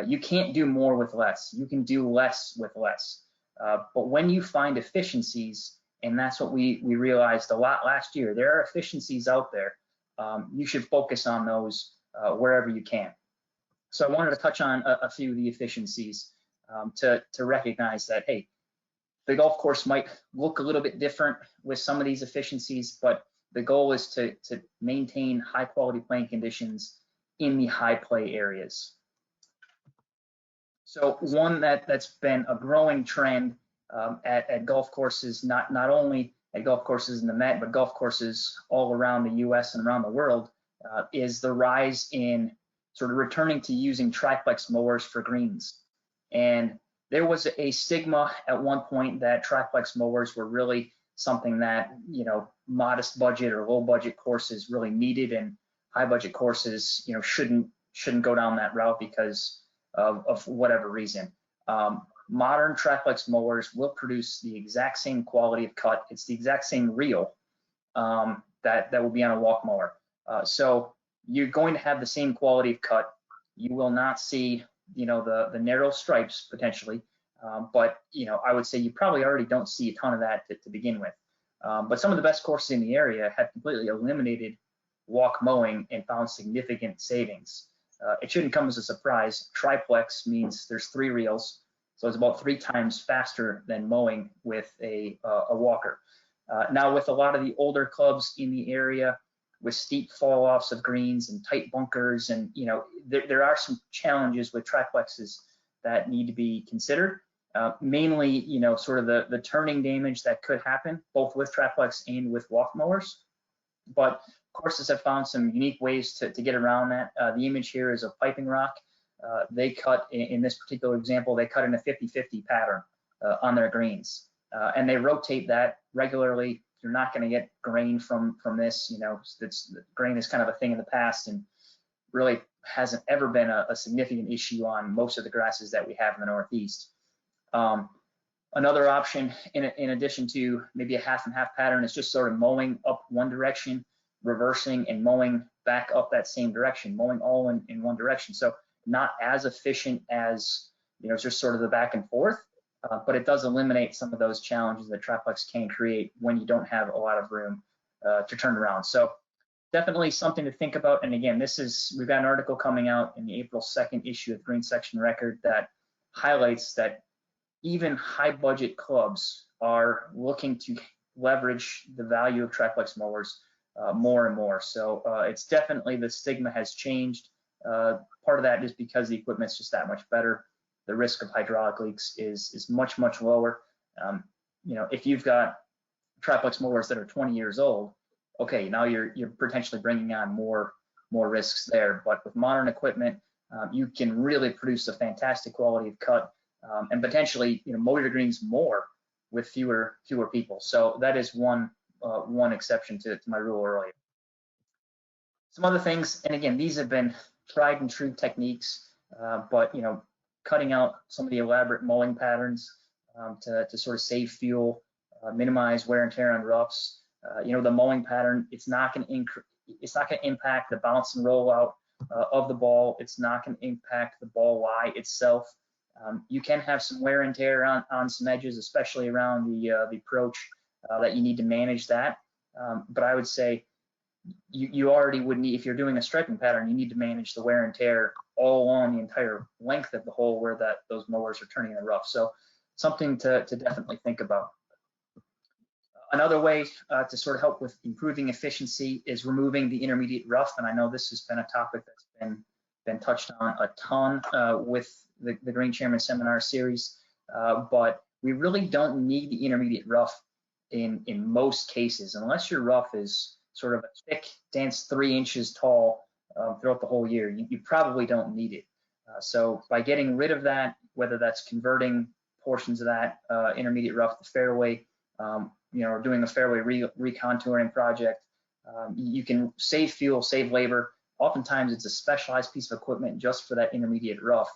You can't do more with less. You can do less with less. But when you find efficiencies, and that's what we realized a lot last year, there are efficiencies out there. You should focus on those wherever you can. So I wanted to touch on a few of the efficiencies to recognize that, hey, the golf course might look a little bit different with some of these efficiencies, but the goal is to maintain high quality playing conditions in the high play areas. So one that's been a growing trend at golf courses, not only at golf courses in the Met, but golf courses all around the US and around the world, is the rise in sort of returning to using triplex mowers for greens. And there was a stigma at one point that triplex mowers were really something that, you know, modest budget or low budget courses really needed, and high budget courses, you know, shouldn't go down that route because of whatever reason. Modern triplex mowers will produce the exact same quality of cut. It's the exact same reel that will be on a walk mower. So you're going to have the same quality of cut. You will not see, you know, the narrow stripes potentially, but, you know, I would say you probably already don't see a ton of that to begin with. But some of the best courses in the area have completely eliminated walk mowing and found significant savings. It shouldn't come as a surprise. Triplex means there's 3 reels, so it's about 3 times faster than mowing with a walker. Now, with a lot of the older clubs in the area, with steep fall offs of greens and tight bunkers, and, you know, there are some challenges with triplexes that need to be considered. Mainly, you know, sort of the turning damage that could happen both with triplex and with walk mowers. But courses have found some unique ways to get around that. The image here is a piping rock. They cut, in this particular example, they cut in a 50-50 pattern on their greens, and they rotate that regularly. You're not going to get grain from this. You know, grain is kind of a thing in the past and really hasn't ever been a significant issue on most of the grasses that we have in the Northeast. Another option, in addition to maybe a half and half pattern, is just sort of mowing up one direction, reversing and mowing back up that same direction, mowing all in one direction. So not as efficient as, you know, just sort of the back and forth, but it does eliminate some of those challenges that triplex can create when you don't have a lot of room to turn around. So definitely something to think about. And again, we've got an article coming out in the April 2nd issue of Green Section Record that highlights that even high budget clubs are looking to leverage the value of triplex mowers more and more. So it's definitely, the stigma has changed. Part of that is because the equipment's just that much better. The risk of hydraulic leaks is much, much lower. You know, if you've got triplex mowers that are 20 years old, okay, now you're potentially bringing on more risks there. But with modern equipment, you can really produce a fantastic quality of cut and potentially, you know, mow your greens more with fewer people. So that is one exception to my rule earlier. Some other things, and again, these have been tried and true techniques, but, you know, cutting out some of the elaborate mowing patterns to sort of save fuel, minimize wear and tear on roughs. You know, the mowing pattern, it's not going to impact the bounce and roll out of the ball. It's not going to impact the ball lie itself. You can have some wear and tear on some edges, especially around the approach, that you need to manage that. But I would say you already would need, if you're doing a striping pattern, you need to manage the wear and tear all along the entire length of the hole where those mowers are turning in the rough. So something to definitely think about. Another way to sort of help with improving efficiency is removing the intermediate rough. And I know this has been a topic that's been touched on a ton with the Green Chairman Seminar series, but we really don't need the intermediate rough in most cases, unless your rough is sort of a thick, dense 3 inches tall throughout the whole year. You probably don't need it. So by getting rid of that, whether that's converting portions of that intermediate rough to fairway, you know, or doing a fairway recontouring project, you can save fuel, save labor, oftentimes it's a specialized piece of equipment just for that intermediate rough.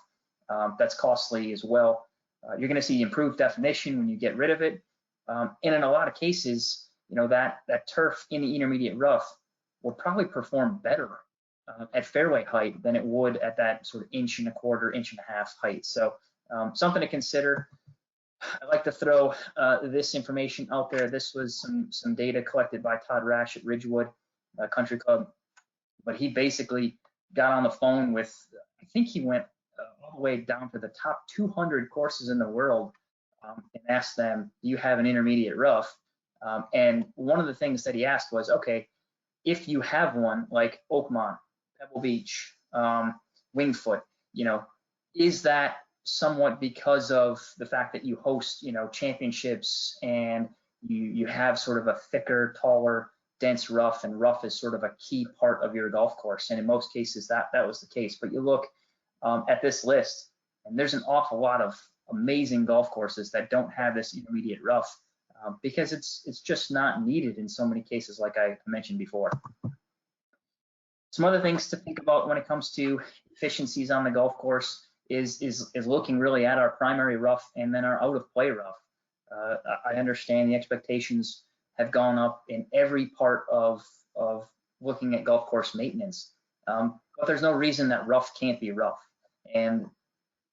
That's costly as well. You're going to see improved definition when you get rid of it. And in a lot of cases, that turf in the intermediate rough will probably perform better at fairway height than it would at that sort of 1.25 inch, 1.5 inch height. So something to consider. I like to throw this information out there. This was some data collected by Todd Rash at Ridgewood Country Club, but he basically got on the phone with, I think he went all the way down to the top 200 courses in the world and asked them, do you have an intermediate rough? And one of the things that he asked was, okay, if you have one like Oakmont, Pebble Beach, Wingfoot, is that somewhat because of the fact that you host, championships and you have sort of a thicker, taller, dense rough, and rough is sort of a key part of your golf course. And in most cases, that was the case. But you look at this list, and there's an awful lot of amazing golf courses that don't have this intermediate rough because it's just not needed in so many cases, like I mentioned before. Some other things to think about when it comes to efficiencies on the golf course is looking really at our primary rough and then our out of play rough. I understand the expectations have gone up in every part of looking at golf course maintenance, but there's no reason that rough can't be rough. And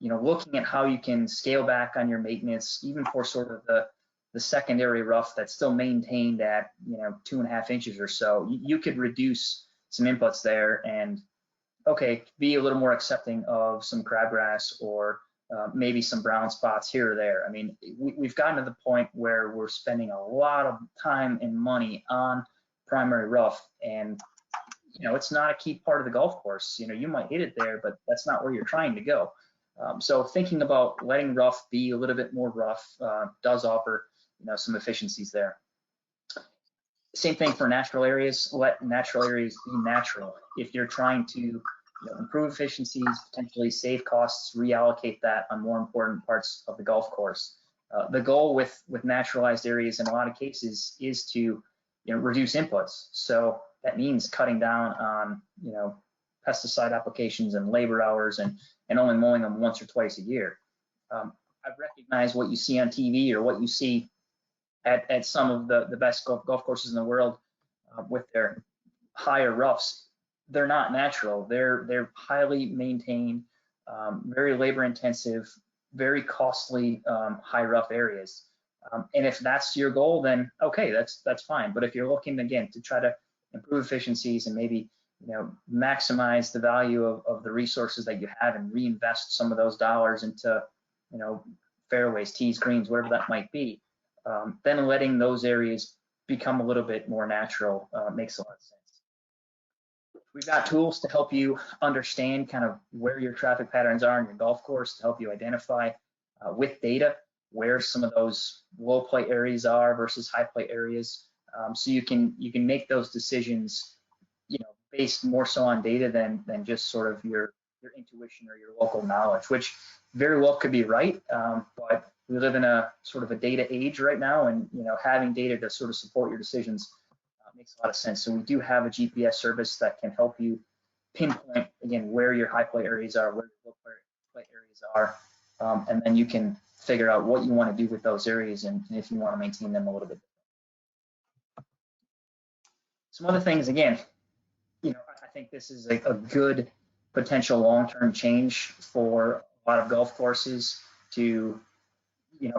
looking at how you can scale back on your maintenance, even for sort of the secondary rough that's still maintained at 2.5 inches or so, you could reduce some inputs there and be a little more accepting of some crabgrass or maybe some brown spots here or there. I mean, we've gotten to the point where we're spending a lot of time and money on primary rough, and it's not a key part of the golf course. You might hit it there, but that's not where you're trying to go. So thinking about letting rough be a little bit more rough does offer some efficiencies there. Same thing for natural areas. Let natural areas be natural. If you're trying to improve efficiencies, potentially save costs, reallocate that on more important parts of the golf course. The goal with naturalized areas in a lot of cases is to reduce inputs. So that means cutting down on pesticide applications and labor hours and only mowing them once or twice a year. I recognize what you see on TV or what you see at some of the best golf courses in the world with their higher roughs. They're not natural. They're highly maintained, very labor intensive, very costly high rough areas. And if that's your goal, then okay, that's fine. But if you're looking again to try to improve efficiencies and maybe maximize the value of the resources that you have and reinvest some of those dollars into fairways, tees, greens, whatever that might be, then letting those areas become a little bit more natural makes a lot of sense. We've got tools to help you understand kind of where your traffic patterns are in your golf course, to help you identify with data where some of those low play areas are versus high play areas, so you can make those decisions based more so on data than just sort of your intuition or your local knowledge, which very well could be right, but we live in a sort of a data age right now, and having data to sort of support your decisions makes a lot of sense. So we do have a GPS service that can help you pinpoint again where your high play areas are, where your low play areas are, and then you can figure out what you want to do with those areas and if you want to maintain them a little bit. Some other things, again, I think this is a good potential long-term change for a lot of golf courses to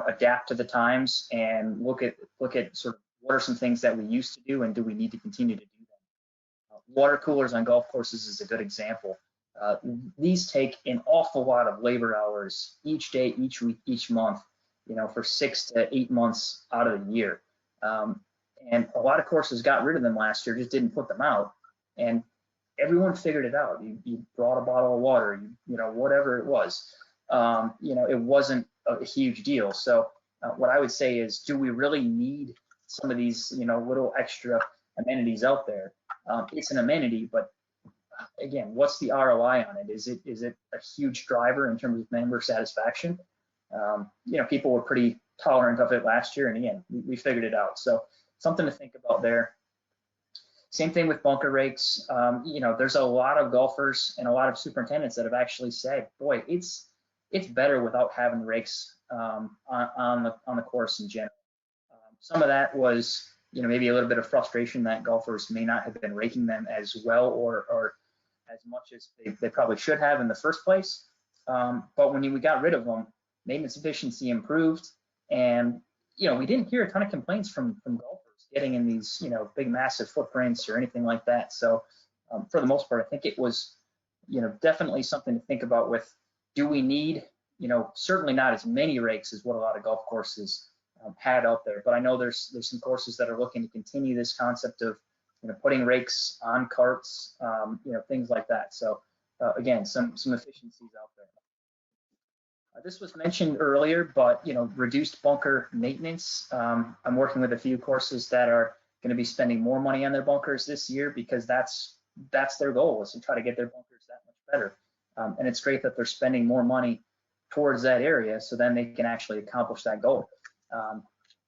adapt to the times and look at sort of what are some things that we used to do and do we need to continue to do them. Water coolers on golf courses is a good example. These take an awful lot of labor hours each day, each week, each month, for 6 to 8 months out of the year. And a lot of courses got rid of them last year, just didn't put them out. And everyone figured it out. You brought a bottle of water, whatever it was. It wasn't a huge deal. So what I would say is, do we really need some of these, little extra amenities out there? It's an amenity, but again, what's the ROI on it? Is it a huge driver in terms of member satisfaction? People were pretty tolerant of it last year, and again, we figured it out. So something to think about there. Same thing with bunker rakes. You know, there's a lot of golfers and a lot of superintendents that have actually said, boy, it's better without having rakes on the course in general. Some of that was, you know, maybe a little bit of frustration that golfers may not have been raking them as well or as much as they probably should have in the first place. But when we got rid of them, maintenance efficiency improved, and you know, we didn't hear a ton of complaints from golfers getting in these, you know, big massive footprints or anything like that. So for the most part, I think it was, you know, definitely something to think about with, do we need, you know, certainly not as many rakes as what a lot of golf courses had out there, but I know there's some courses that are looking to continue this concept of, you know, putting rakes on carts, you know, things like that. So again, some efficiencies out there. This was mentioned earlier, but you know, reduced bunker maintenance. I'm working with a few courses that are going to be spending more money on their bunkers this year because that's their goal, is to try to get their bunkers that much better. And it's great that they're spending more money towards that area, so then they can actually accomplish that goal.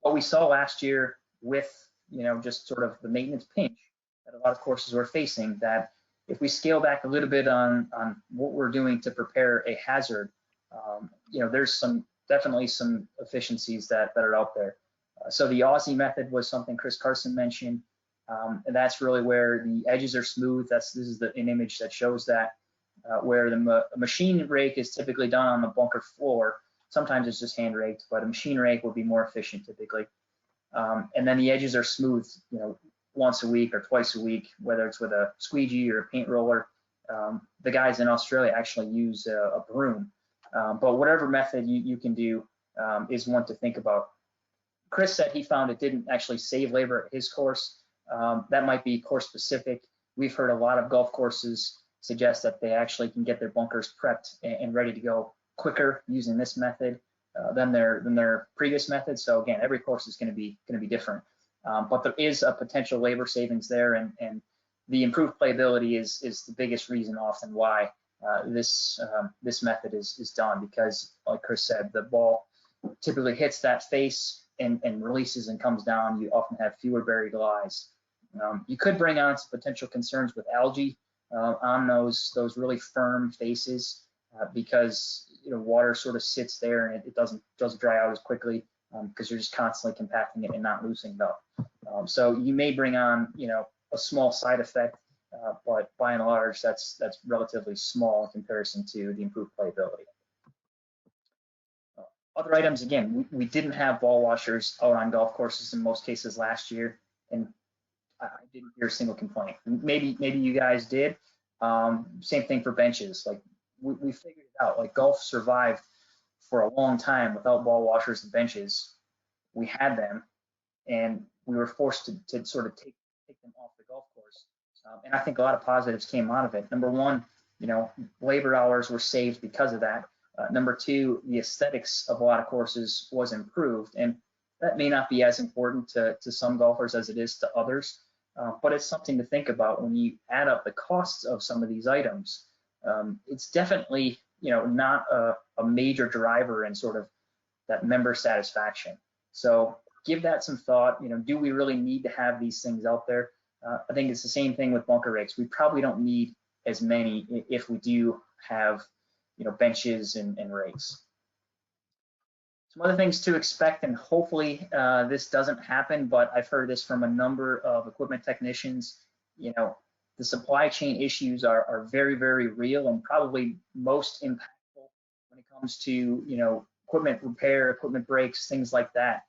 What we saw last year with, you know, just sort of the maintenance pinch that a lot of courses were facing, that if we scale back a little bit on what we're doing to prepare a hazard, you know, there's definitely some efficiencies that are out there. So the Aussie method was something Chris Carson mentioned, and that's really where the edges are smooth. This is an image that shows that, where the machine rake is typically done on the bunker floor. Sometimes it's just hand raked, but a machine rake would be more efficient typically. And then the edges are smooth, you know, once a week or twice a week, whether it's with a squeegee or a paint roller. The guys in Australia actually use a broom. But whatever method you can do is one to think about. Chris said he found it didn't actually save labor at his course. That might be course specific. We've heard a lot of golf courses suggest that they actually can get their bunkers prepped and ready to go quicker using this method than their previous method. So again, every course is going to be different. But there is a potential labor savings there, and the improved playability is the biggest reason often why this method is done, because like Chris said, the ball typically hits that face and releases and comes down. You often have fewer buried lies. You could bring on some potential concerns with algae on those really firm faces because, you know, water sort of sits there and it doesn't dry out as quickly because you're just constantly compacting it and not loosening it up. So you may bring on, you know, a small side effect, but by and large, that's relatively small in comparison to the improved playability. Other items, again, we didn't have ball washers out on golf courses in most cases last year, and I didn't hear a single complaint. Maybe you guys did. Same thing for benches. Like we figured it out. Like golf survived for a long time without ball washers and benches. We had them, and we were forced to sort of take them off the golf course. And I think a lot of positives came out of it. Number one, you know, labor hours were saved because of that. Number two, the aesthetics of a lot of courses was improved, and that may not be as important to some golfers as it is to others, but it's something to think about when you add up the costs of some of these items. It's definitely, you know, not a major driver in sort of that member satisfaction. So give that some thought. You know, do we really need to have these things out there? I think it's the same thing with bunker rakes. We probably don't need as many if we do have, you know, benches and rakes. Some other things to expect, and hopefully this doesn't happen, but I've heard this from a number of equipment technicians. You know, the supply chain issues are very, very real and probably most impactful when it comes to, you know, equipment repair, equipment breaks, things like that.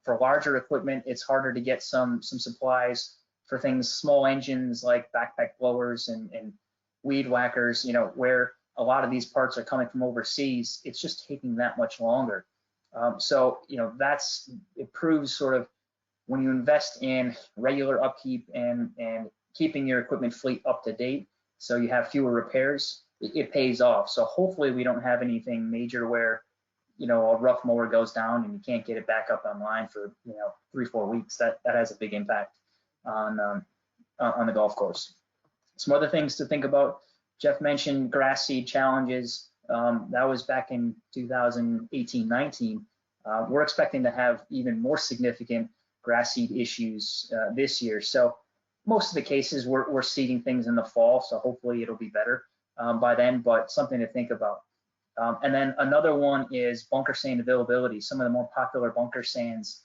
For larger equipment, it's harder to get some supplies. For things, small engines like backpack blowers and weed whackers, you know, where a lot of these parts are coming from overseas, it's just taking that much longer. So, you know, it proves sort of when you invest in regular upkeep and keeping your equipment fleet up to date, so you have fewer repairs, it pays off. So hopefully we don't have anything major where, you know, a rough mower goes down and you can't get it back up online for, you know, 3-4 weeks. That has a big impact on the golf course. Some other things to think about. Jeff mentioned grass seed challenges. That was back in 2018-19. We're expecting to have even more significant grass seed issues this year. So most of the cases we're seeding things in the fall, so hopefully it'll be better by then, but something to think about. And then another one is bunker sand availability. Some of the more popular bunker sands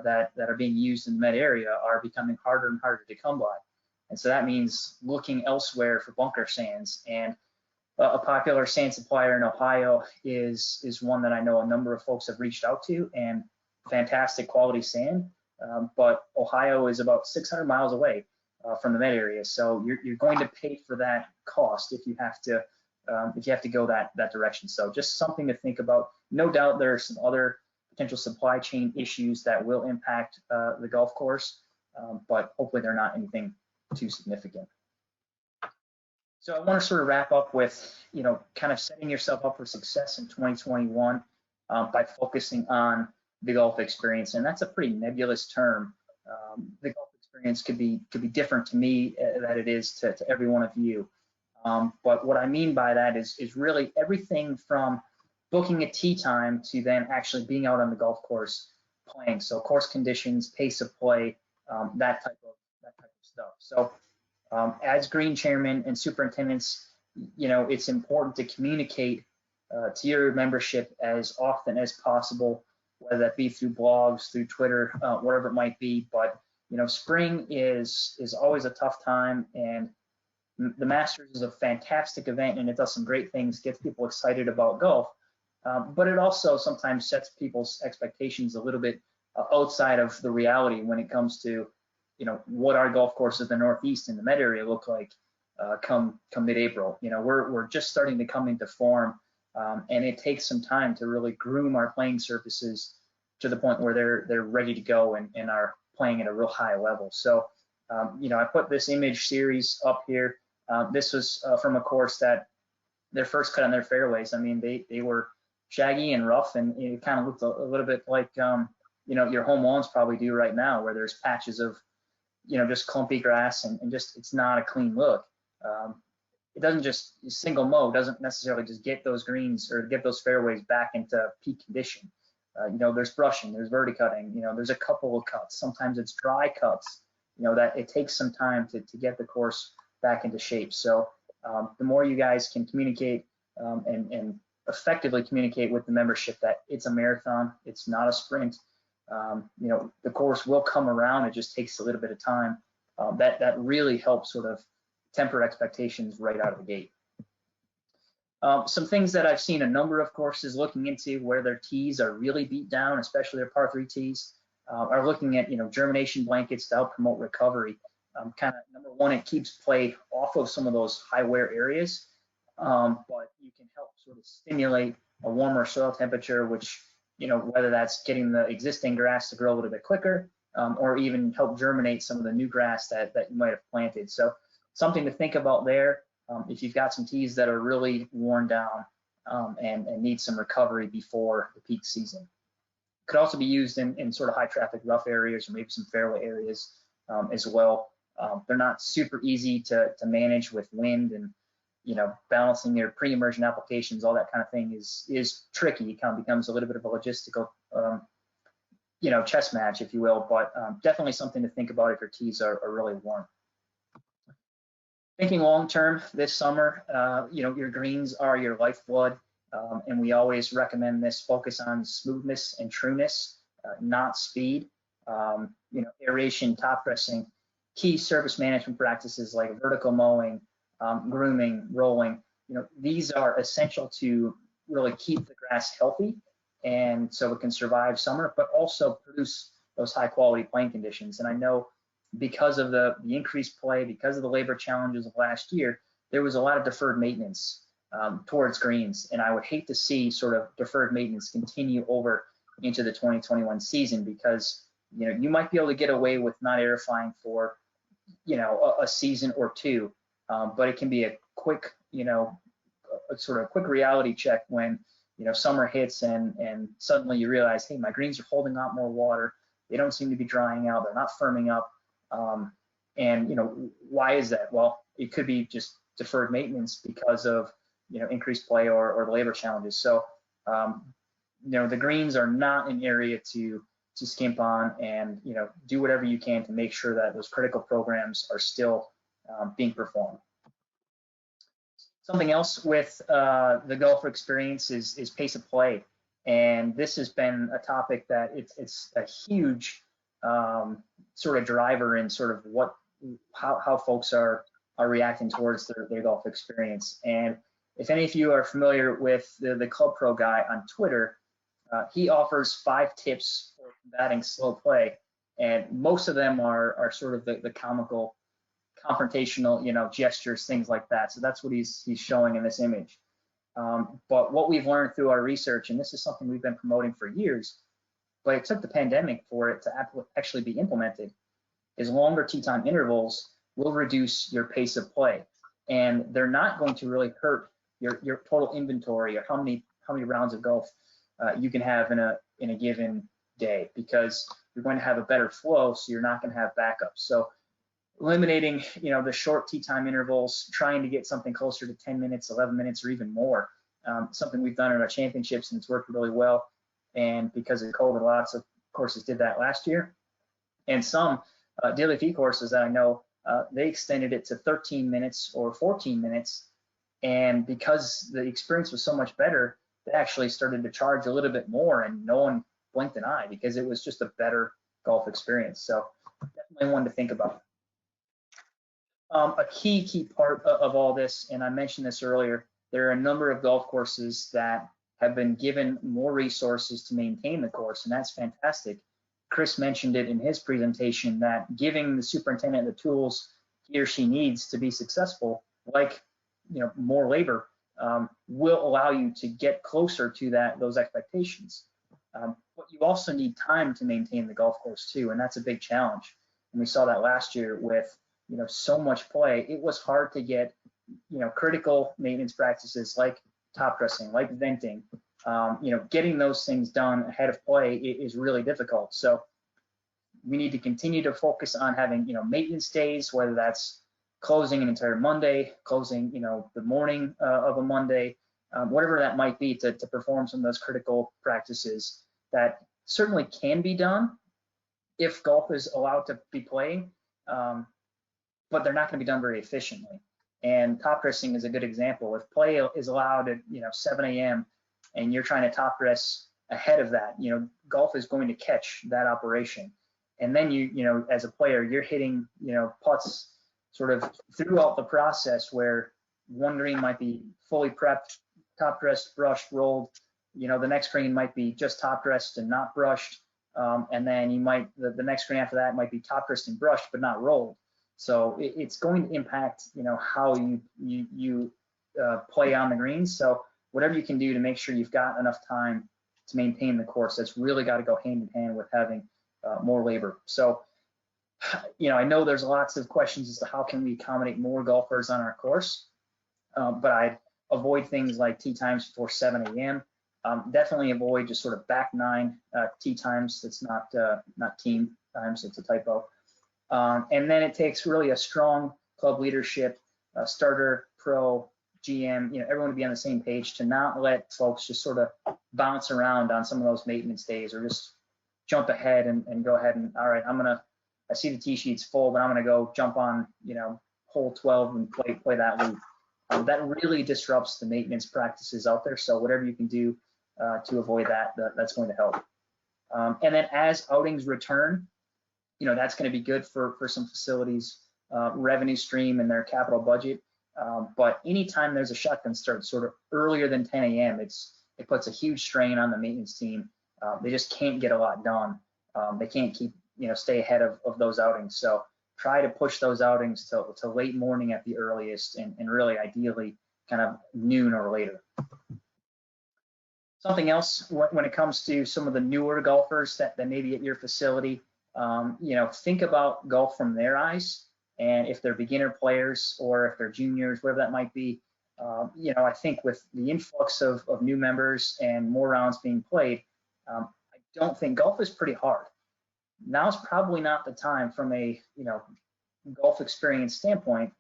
that are being used in the Met area are becoming harder and harder to come by. And so that means looking elsewhere for bunker sands. And a popular sand supplier in Ohio is one that I know a number of folks have reached out to, and fantastic quality sand. But Ohio is about 600 miles away from the Met area, so you're going to pay for that cost if you have to go that direction. So just something to think about. No doubt there are some other potential supply chain issues that will impact the golf course, but hopefully they're not anything too significant. So I want to sort of wrap up with, kind of setting yourself up for success in 2021 by focusing on the golf experience, and that's a pretty nebulous term. The golf experience could be different to me than it is to every one of you. But what I mean by that is really everything from booking a tee time to then actually being out on the golf course playing. So course conditions, pace of play, that type of stuff. So as green chairman and superintendents, it's important to communicate to your membership as often as possible, whether that be through blogs, through Twitter, whatever it might be. But spring is always a tough time, and the Masters is a fantastic event, and it does some great things, gets people excited about golf. But it also sometimes sets people's expectations a little bit outside of the reality when it comes to what our golf courses in the Northeast and the Met area look like come mid-April. We're just starting to come into form, and it takes some time to really groom our playing surfaces to the point where they're ready to go and are playing at a real high level. So I put this image series up here. This was from a course that their first cut on their fairways, I mean, they were shaggy and rough, and it kind of looked a little bit like your home lawns probably do right now, where there's patches of just clumpy grass and just it's not a clean look. It doesn't just single mow doesn't necessarily just get those greens or get those fairways back into peak condition. There's brushing, there's verticutting, there's a couple of cuts. Sometimes it's dry cuts, that it takes some time to get the course back into shape. So the more you guys can communicate and effectively communicate with the membership that it's a marathon, it's not a sprint. The course will come around. It just takes a little bit of time. That really helps sort of temper expectations right out of the gate. Some things that I've seen a number of courses looking into where their tees are really beat down, especially their par 3 tees, are looking at germination blankets to help promote recovery. Kind of number one, it keeps play off of some of those high wear areas, but you can help sort of stimulate a warmer soil temperature, which whether that's getting the existing grass to grow a little bit quicker, or even help germinate some of the new grass that you might have planted. So something to think about there. If you've got some tees that are really worn down and need some recovery before the peak season. Could also be used in sort of high traffic rough areas or maybe some fairway areas as well. They're not super easy to manage with wind and balancing your pre-immersion applications, all that kind of thing is tricky. It kind of becomes a little bit of a logistical chess match, if you will, but definitely something to think about if your tees are really worn. Thinking long-term this summer, your greens are your lifeblood, and we always recommend this focus on smoothness and trueness, not speed. Aeration, top dressing, key surface management practices like vertical mowing, grooming, rolling, these are essential to really keep the grass healthy, and so it can survive summer, but also produce those high quality playing conditions. And I know because of the increased play, because of the labor challenges of last year, there was a lot of deferred maintenance towards greens, and I would hate to see sort of deferred maintenance continue over into the 2021 season, because you might be able to get away with not aerifying for a season or two, but it can be a quick a sort of quick reality check when summer hits and suddenly you realize, hey, my greens are holding out more water, they don't seem to be drying out, they're not firming up. And why is that? Well, it could be just deferred maintenance because of increased play or labor challenges. So the greens are not an area to to skimp on, and do whatever you can to make sure that those critical programs are still being performed. Something else with the golfer experience is pace of play, and this has been a topic that it's a huge sort of driver in sort of how folks are reacting towards their golf experience. And if any of you are familiar with the Club Pro guy on Twitter, he offers 5 tips for combating slow play, and most of them are sort of the comical, confrontational, gestures, things like that. So that's what he's showing in this image. But what we've learned through our research, and this is something we've been promoting for years, but it took the pandemic for it to actually be implemented, is longer tee time intervals will reduce your pace of play, and they're not going to really hurt your total inventory or how many rounds of golf you can have in a given day, because you're going to have a better flow, so you're not going to have backups. So eliminating the short tee time intervals, trying to get something closer to 10 minutes, 11 minutes, or even more, something we've done in our championships, and it's worked really well. And because of COVID, lots of courses did that last year, and some daily fee courses that I know, they extended it to 13 minutes or 14 minutes. And because the experience was so much better, they actually started to charge a little bit more, and no one blinked an eye, because it was just a better golf experience. So definitely one to think about. A key part of all this, and I mentioned this earlier, there are a number of golf courses that have been given more resources to maintain the course, and that's fantastic. Chris mentioned it in his presentation, that giving the superintendent the tools he or she needs to be successful, like more labor, will allow you to get closer to those expectations. But you also need time to maintain the golf course too, and that's a big challenge. And we saw that last year with so much play. It was hard to get critical maintenance practices like top dressing, like venting. Getting those things done ahead of play is really difficult. So we need to continue to focus on having maintenance days, whether that's closing an entire Monday, closing the morning of a Monday, whatever that might be, to perform some of those critical practices that certainly can be done if golf is allowed to be playing, but they're not going to be done very efficiently. And top dressing is a good example. If play is allowed at 7 a.m. and you're trying to top dress ahead of that, golf is going to catch that operation. And then you as a player, you're hitting putts sort of throughout the process, where one green might be fully prepped, top dressed, brushed, rolled. The next green might be just top dressed and not brushed, and then you might the next green after that might be top dressed and brushed but not rolled. So it's going to impact how you play on the greens. So whatever you can do to make sure you've got enough time to maintain the course, that's really got to go hand in hand with having more labor. So I know there's lots of questions as to how can we accommodate more golfers on our course, but I'd avoid things like tee times before 7 a.m. Definitely avoid just sort of back 9 tee times. It's not team times, it's a typo. And then it takes really a strong club leadership, starter, pro, GM, everyone to be on the same page, to not let folks just sort of bounce around on some of those maintenance days, or just jump ahead and go ahead and, all right, I see the tee sheet's full, but I'm gonna go jump on, hole 12 and play that loop. That really disrupts the maintenance practices out there. So whatever you can do to avoid that's going to help. And then as outings return, that's going to be good for some facilities' revenue stream and their capital budget. But anytime there's a shotgun start sort of earlier than 10 a.m., it puts a huge strain on the maintenance team. They just can't get a lot done. They can't stay ahead of those outings. So try to push those outings to late morning at the earliest, and really ideally kind of noon or later. Something else when it comes to some of the newer golfers that may be at your facility, think about golf from their eyes. And if they're beginner players or if they're juniors, whatever that might be, I think with the influx of new members and more rounds being played, I don't think golf is pretty hard. Now's probably not the time from a golf experience standpoint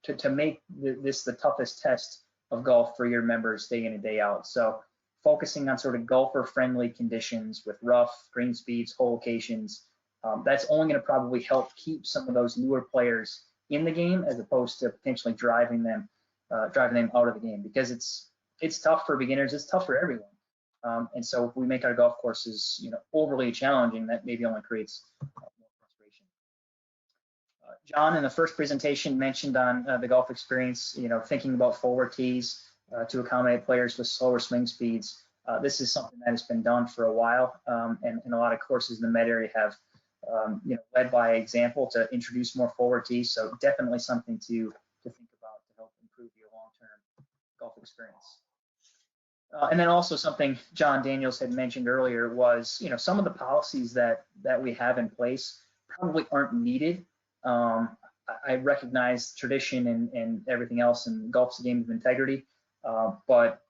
to make this the toughest test of golf for your members day in and day out. So focusing on sort of golfer-friendly conditions with rough, green speeds, hole locations. That's only going to probably help keep some of those newer players in the game, as opposed to potentially driving them out of the game, because it's tough for beginners. It's tough for everyone. And so if we make our golf courses, overly challenging, that maybe only creates more frustration. John, in the first presentation, mentioned on the golf experience, thinking about forward tees to accommodate players with slower swing speeds. This is something that has been done for a while, and a lot of courses in the Med area have, led by example to introduce more forward tees. So definitely something to think about to help improve your long-term golf experience. And then also something John Daniels had mentioned earlier was, some of the policies that we have in place probably aren't needed. I recognize tradition and everything else, and golf's a game of integrity. But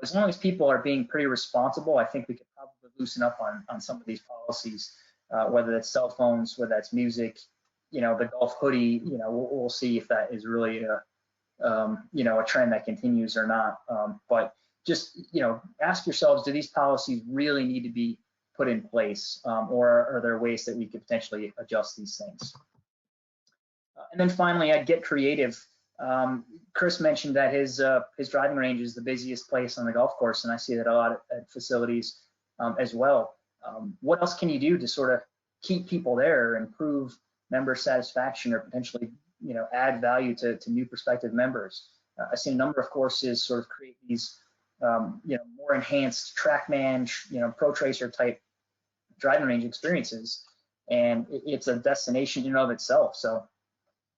as long as people are being pretty responsible, I think we could probably loosen up on some of these policies, whether that's cell phones, whether that's music, the golf hoodie. We'll see if that is really a trend that continues or not. But just, ask yourselves, do these policies really need to be put in place, or are there ways that we could potentially adjust these things? And then finally, I'd get creative. Chris mentioned that his driving range is the busiest place on the golf course, and I see that a lot at facilities as well. What else can you do to sort of keep people there, improve member satisfaction, or potentially add value to new prospective members? I've seen a number of courses sort of create these more enhanced TrackMan, Pro Tracer type driving range experiences, and it's a destination in and of itself. So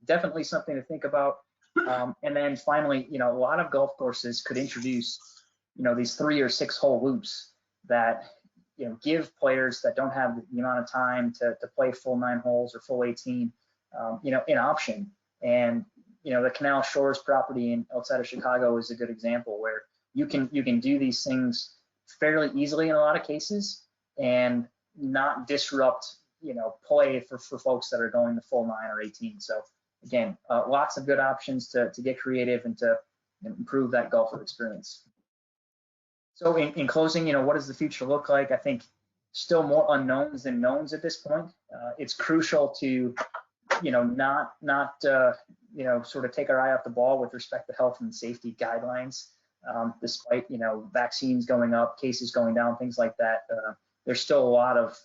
definitely something to think about. And then finally, a lot of golf courses could introduce, these 3 or 6 hole loops that, give players that don't have the amount of time to play full 9 holes or full 18, an option. And, the Canal Shores property outside of Chicago is a good example where you can do these things fairly easily in a lot of cases and not disrupt, play for folks that are going the full 9 or 18. So again, lots of good options to get creative and to improve that golfer experience. So in closing, what does the future look like? I think still more unknowns than knowns at this point. It's crucial to, not sort of take our eye off the ball with respect to health and safety guidelines. Despite, vaccines going up, cases going down, things like that, there's still a lot of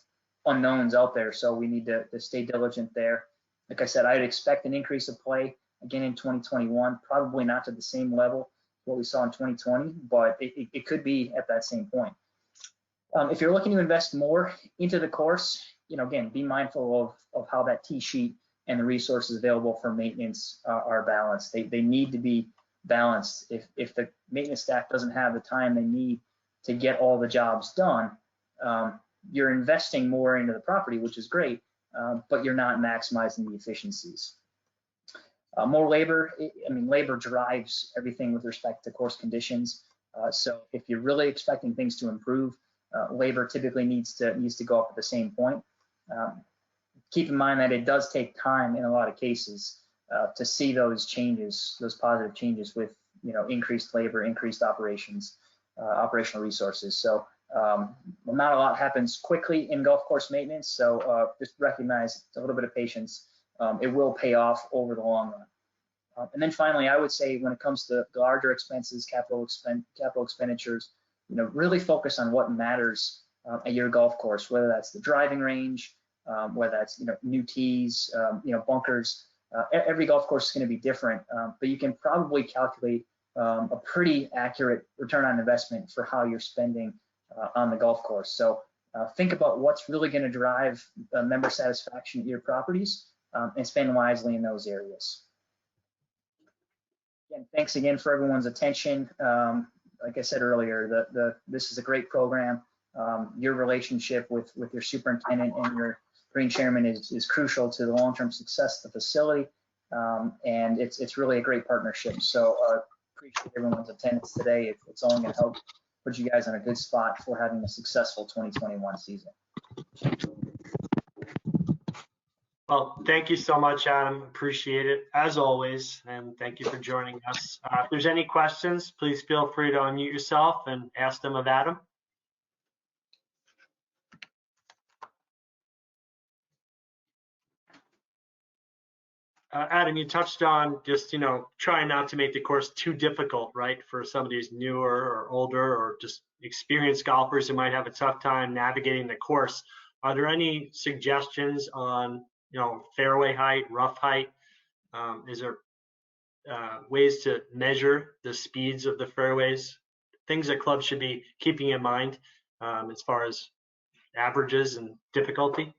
unknowns out there. So we need to stay diligent there. Like I said, I'd expect an increase of play again in 2021, probably not to the same level what we saw in 2020, but it could be at that same point. If you're looking to invest more into the course, again, be mindful of how that tee sheet and the resources available for maintenance are balanced. They need to be balanced. If the maintenance staff doesn't have the time they need to get all the jobs done, you're investing more into the property, which is great, but you're not maximizing the efficiencies. More labor, labor drives everything with respect to course conditions. So if you're really expecting things to improve, labor typically needs to go up at the same point. Keep in mind that it does take time in a lot of cases to see those changes, those positive changes with increased labor, increased operational resources. So not a lot happens quickly in golf course maintenance. So just recognize it's a little bit of patience. It will pay off over the long run. And then finally, I would say when it comes to larger expenses, capital expenditures, really focus on what matters at your golf course, whether that's the driving range, whether that's new tees, bunkers. Every golf course is going to be different, but you can probably calculate a pretty accurate return on investment for how you're spending on the golf course. So think about what's really going to drive member satisfaction at your properties and spend wisely in those areas. Again, thanks again for everyone's attention. Like I said earlier, this is a great program. Your relationship with your superintendent and your green chairman is crucial to the long-term success of the facility, and it's really a great partnership. So appreciate everyone's attendance today. It's only going to help put you guys in a good spot for having a successful 2021 season. Well, thank you so much, Adam. Appreciate it as always, and thank you for joining us. If there's any questions, please feel free to unmute yourself and ask them of Adam. Adam, you touched on just, trying not to make the course too difficult, right? For somebody who's newer or older or just experienced golfers who might have a tough time navigating the course. Are there any suggestions on, fairway height, rough height? Is there ways to measure the speeds of the fairways? Things that clubs should be keeping in mind as far as averages and difficulty?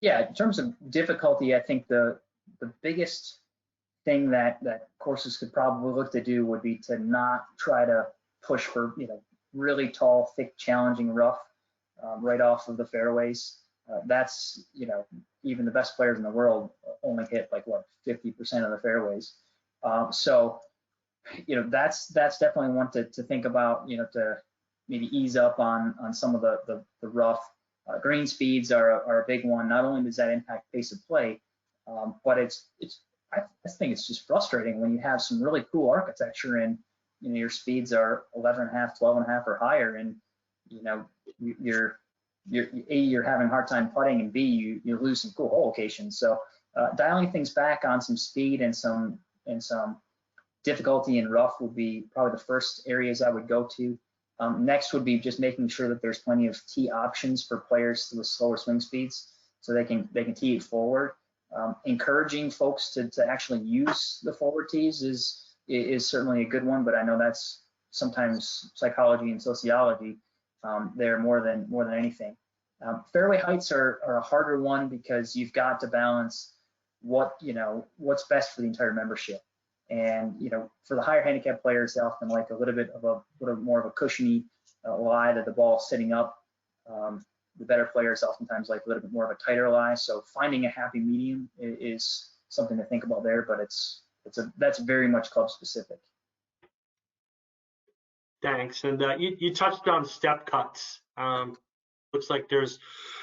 Yeah, in terms of difficulty, I think the biggest thing that courses could probably look to do would be to not try to push for really tall, thick, challenging rough right off of the fairways. That's even the best players in the world only hit like what 50% of the fairways. So that's definitely one to think about. To maybe ease up on some of the rough. Green speeds are a big one. Not only does that impact pace of play, but I think it's just frustrating when you have some really cool architecture and your speeds are 11.5, 12.5 or higher, and you're having a hard time putting, and B, you lose some cool hole locations. So dialing things back on some speed and some difficulty in rough would be probably the first areas I would go to. Next would be just making sure that there's plenty of tee options for players with slower swing speeds, so they can tee it forward. Encouraging folks to actually use the forward tees is certainly a good one, but I know that's sometimes psychology and sociology there more than anything. Fairway heights are a harder one because you've got to balance what's best for the entire membership. And for the higher handicap players, they often like a little more of a cushiony lie that the ball's sitting up. The better players oftentimes like a little bit more of a tighter lie. So finding a happy medium is something to think about there, but that's very much club specific. Thanks. And you touched on step cuts. Looks like there's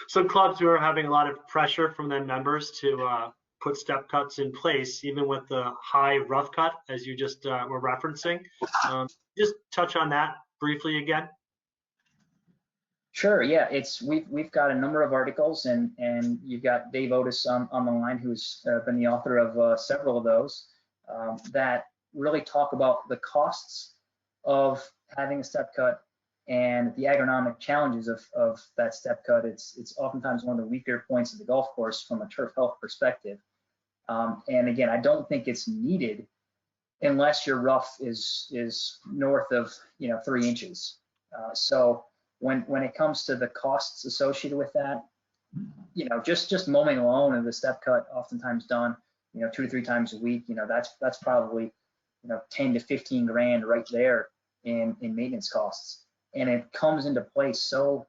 some clubs who are having a lot of pressure from their members to put step cuts in place, even with the high rough cut, as you just were referencing. Just touch on that briefly again. Sure. Yeah, we've got a number of articles, and you've got Dave Otis on the line, who's been the author of several of those that really talk about the costs of having a step cut and the agronomic challenges of that step cut. It's oftentimes one of the weaker points of the golf course from a turf health perspective. And again, I don't think it's needed unless your rough is north of 3 inches. So when it comes to the costs associated with that, just mowing alone of the step cut, oftentimes done 2 to 3 times a week, that's probably 10 to 15 grand right there in maintenance costs, and it comes into play so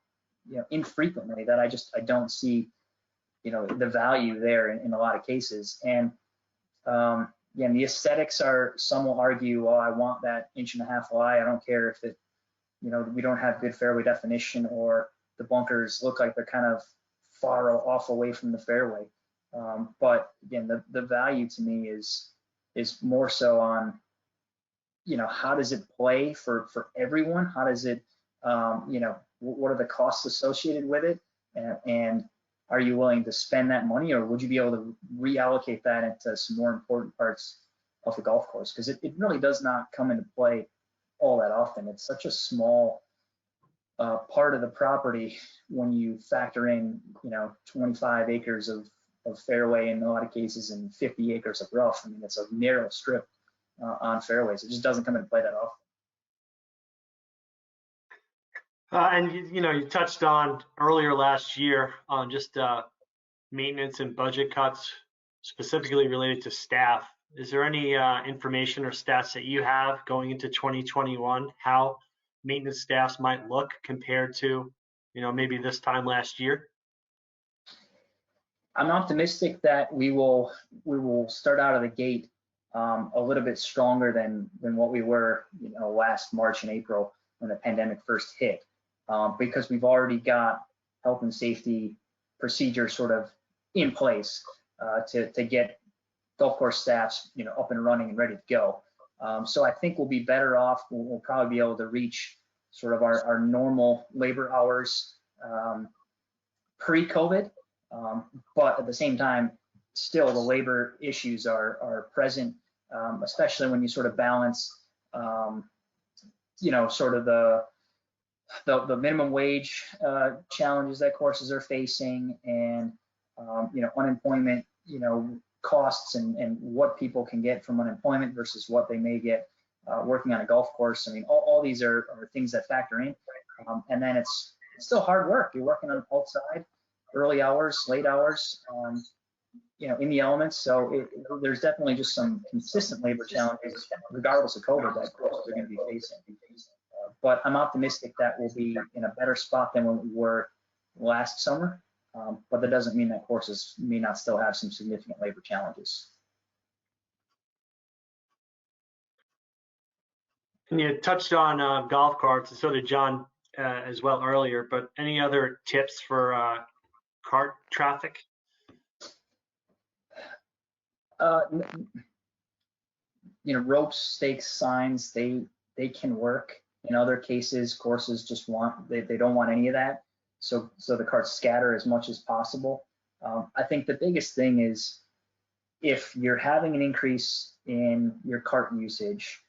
infrequently that I don't see the value there in a lot of cases. And again, the aesthetics are, some will argue, well, I want that 1.5 inch lie. I don't care if we don't have good fairway definition or the bunkers look like they're kind of far off away from the fairway. But again, the value to me is more so on, how does it play for everyone? How does it, what are the costs associated with it? And are you willing to spend that money, or would you be able to reallocate that into some more important parts of the golf course? Because it really does not come into play all that often. It's such a small part of the property when you factor in 25 acres of fairway in a lot of cases and 50 acres of rough. I mean, it's a narrow strip on fairways. It just doesn't come into play that often. And you touched on earlier last year on just maintenance and budget cuts, specifically related to staff. Is there any information or stats that you have going into 2021, how maintenance staffs might look compared to, maybe this time last year? I'm optimistic that we will start out of the gate a little bit stronger than what we were, last March and April when the pandemic first hit, because we've already got health and safety procedures sort of in place to get golf course staffs, up and running and ready to go. So I think we'll be better off. We'll probably be able to reach sort of our normal labor hours pre-COVID, but at the same time, still the labor issues are present, especially when you sort of balance, sort of the minimum wage challenges that courses are facing, and unemployment, costs and what people can get from unemployment versus what they may get working on a golf course. I mean, all these are things that factor in, and then it's still hard work. You're working on outside, early hours, late hours, in the elements. So there's definitely just some consistent labor challenges, regardless of COVID, that courses are going to be facing. But I'm optimistic that we'll be in a better spot than when we were last summer. But that doesn't mean that courses may not still have some significant labor challenges. And you touched on golf carts, and so did John as well earlier, but any other tips for cart traffic? Ropes, stakes, signs, they can work. In other cases, courses just they don't want any of that. So the carts scatter as much as possible. I think the biggest thing is if you're having an increase in your cart usage,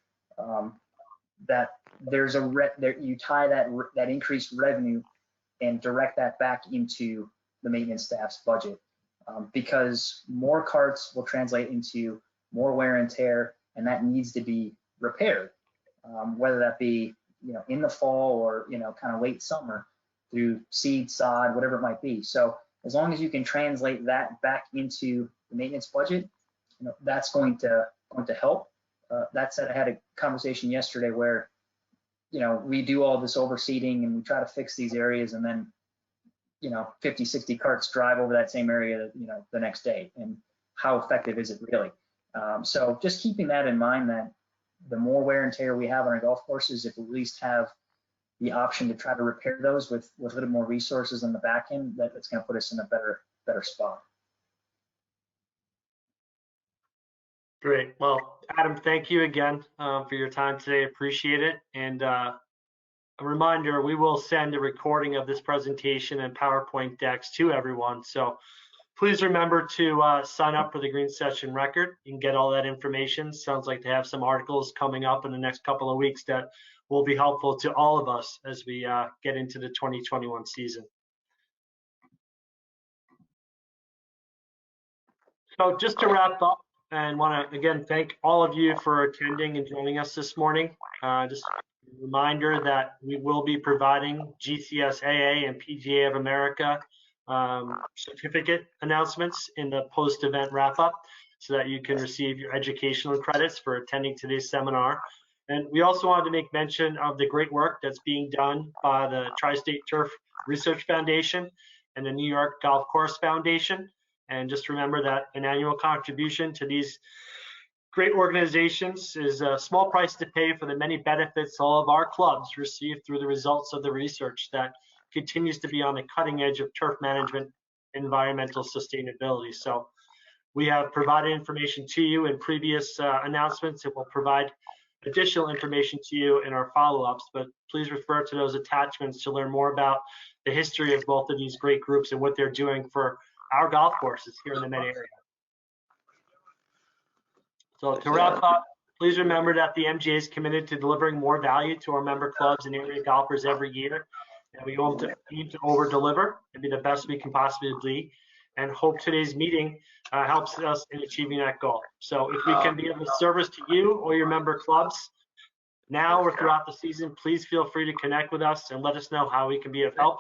that there's you tie that increased revenue and direct that back into the maintenance staff's budget, because more carts will translate into more wear and tear, and that needs to be repaired, whether that be in the fall or kind of late summer through seed, sod, whatever it might be. So as long as you can translate that back into the maintenance budget, that's going to help. That said, I had a conversation yesterday where we do all this overseeding and we try to fix these areas, and then 50, 60 carts drive over that same area the next day, and how effective is it really? So just keeping that in mind, that the more wear and tear we have on our golf courses, if we at least have the option to try to repair those with a little more resources on the back end, that's going to put us in a better spot. Great. Well, Adam, thank you again for your time today. Appreciate it. And a reminder, we will send a recording of this presentation and PowerPoint decks to everyone. So please remember to sign up for the Green Session Record. You can get all that information. Sounds like they have some articles coming up in the next couple of weeks that will be helpful to all of us as we get into the 2021 season. So just to wrap up, and want to again thank all of you for attending and joining us this morning. Just a reminder that we will be providing GCSAA and PGA of America certificate announcements in the post-event wrap-up, so that you can receive your educational credits for attending today's seminar. And we also wanted to make mention of the great work that's being done by the Tri-State Turf Research Foundation and the New York Golf Course Foundation. And just remember that an annual contribution to these great organizations is a small price to pay for the many benefits all of our clubs receive through the results of the research that continues to be on the cutting edge of turf management and environmental sustainability. So we have provided information to you in previous announcements, and we'll provide additional information to you in our follow-ups, but please refer to those attachments to learn more about the history of both of these great groups and what they're doing for our golf courses here in the Met area. So to wrap up, please remember that the MGA is committed to delivering more value to our member clubs and area golfers every year. And we aim to over-deliver and be the best we can possibly be, and hope today's meeting helps us in achieving that goal. So if we can be of service to you or your member clubs now or throughout the season, please feel free to connect with us and let us know how we can be of help.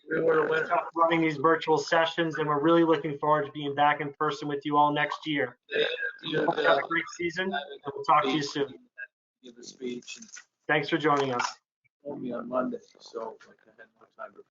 We're running these virtual sessions, and we're really looking forward to being back in person with you all next year. Hope you have a great season, and we'll talk to you soon. Give the speech. Thanks for joining us. Told me on Monday, so I had no time to